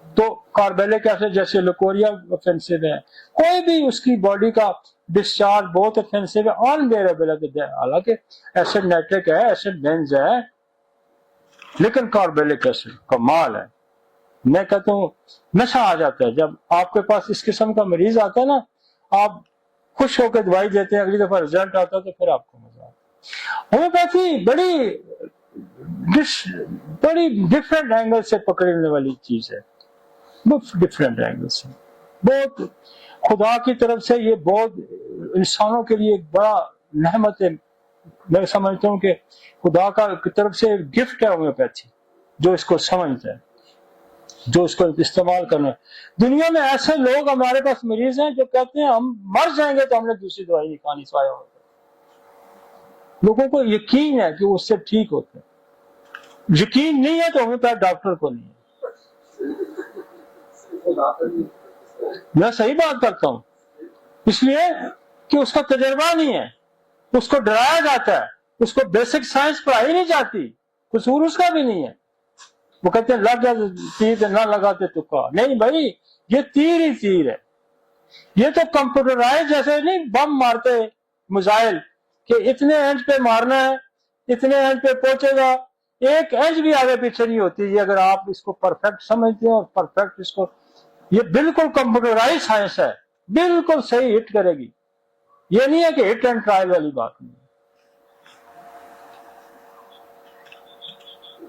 [SPEAKER 1] तो कार्बोलिक एसिड जैसे लकोरिया ऑफेंसिव है, कोई भी उसकी बॉडी का डिस्चार्ज बहुत ऑफेंसिव है, अनबेरेबल है। हालांकि एसिड नाइट्रिक है, एसिड बेंज है, लेकिन कार्बोलिक एसिड कमाल है। मैं कहता हूँ नशा आ जाता है जब आपके पास इस किस्म का मरीज आता है ना, आप खुश होकर दवाई देते हैं, अगली दफा रिजल्ट आता है तो फिर आपको मजा आता है। होम्योपैथी बड़ी डिफरेंट एंगल से पकड़ने वाली चीज है, बहुत डिफरेंट एंगल से, बहुत खुदा की तरफ से ये बहुत इंसानों के लिए एक बड़ा नेमत है। मैं समझता हूँ कि खुदा का की तरफ से एक गिफ्ट है होम्योपैथी, जो इसको समझता है, जो इसको इस्तेमाल करना है। दुनिया में ऐसे लोग हमारे पास मरीज हैं जो कहते हैं हम मर जाएंगे तो हमने दूसरी दवाई नहीं खानी सिवाय होम्योपैथी। लोगों को यकीन है कि उससे ठीक होते हैं, यकीन नहीं है तो होम्योपैथ डॉक्टर को नहीं है। मैं सही बात करता हूं, इसलिए कि उसका तजर्बा नहीं है, उसको डराया जाता है, उसको बेसिक साइंस पढ़ाई नहीं जाती, कसूर उसका भी नहीं है। वो कहते हैं लग जाते तीर ना लगाते तुक्का, नहीं भाई ये तीर ही तीर है। ये तो कंप्यूटराइज जैसे नहीं बम मारते मिसाइल कि इतने इंच पे मारना है, इतने इंच पे पहुंचेगा, एक इंच भी आगे पीछे नहीं होती। ये अगर आप इसको परफेक्ट समझते हैं और परफेक्ट इसको, ये बिल्कुल कंप्यूटराइज साइंस है, बिल्कुल सही हिट करेगी। ये नहीं है कि हिट एंड ट्रायल वाली बात नहीं।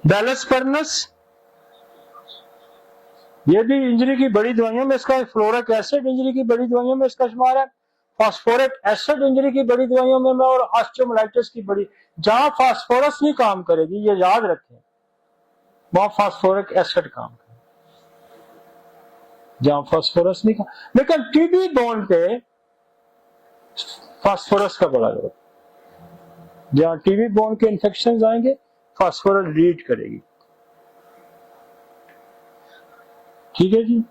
[SPEAKER 1] बैलेस्पर्नस ये भी इंजरी की बड़ी दवाइयों में इसका, फ्लोरिक एसिड इंजरी की बड़ी दवाइयों में इसका शुमार है, फास्फोरिक एसिड इंजरी की बड़ी दवाइयों में और ऑस्टियोमाइलाइटिस की बड़ी, जहां फास्फोरस नहीं काम करेगी ये याद रखें, वहां फास्फोरिक एसिड काम करेगी, जहां फास्फोरस नहीं काम। लेकिन टीबी बोन पे फास्फोरस का बड़ा जरूरत, जहां टीबी बोन के इंफेक्शन आएंगे फास्फोरस रीड करेगी। ठीक है जी।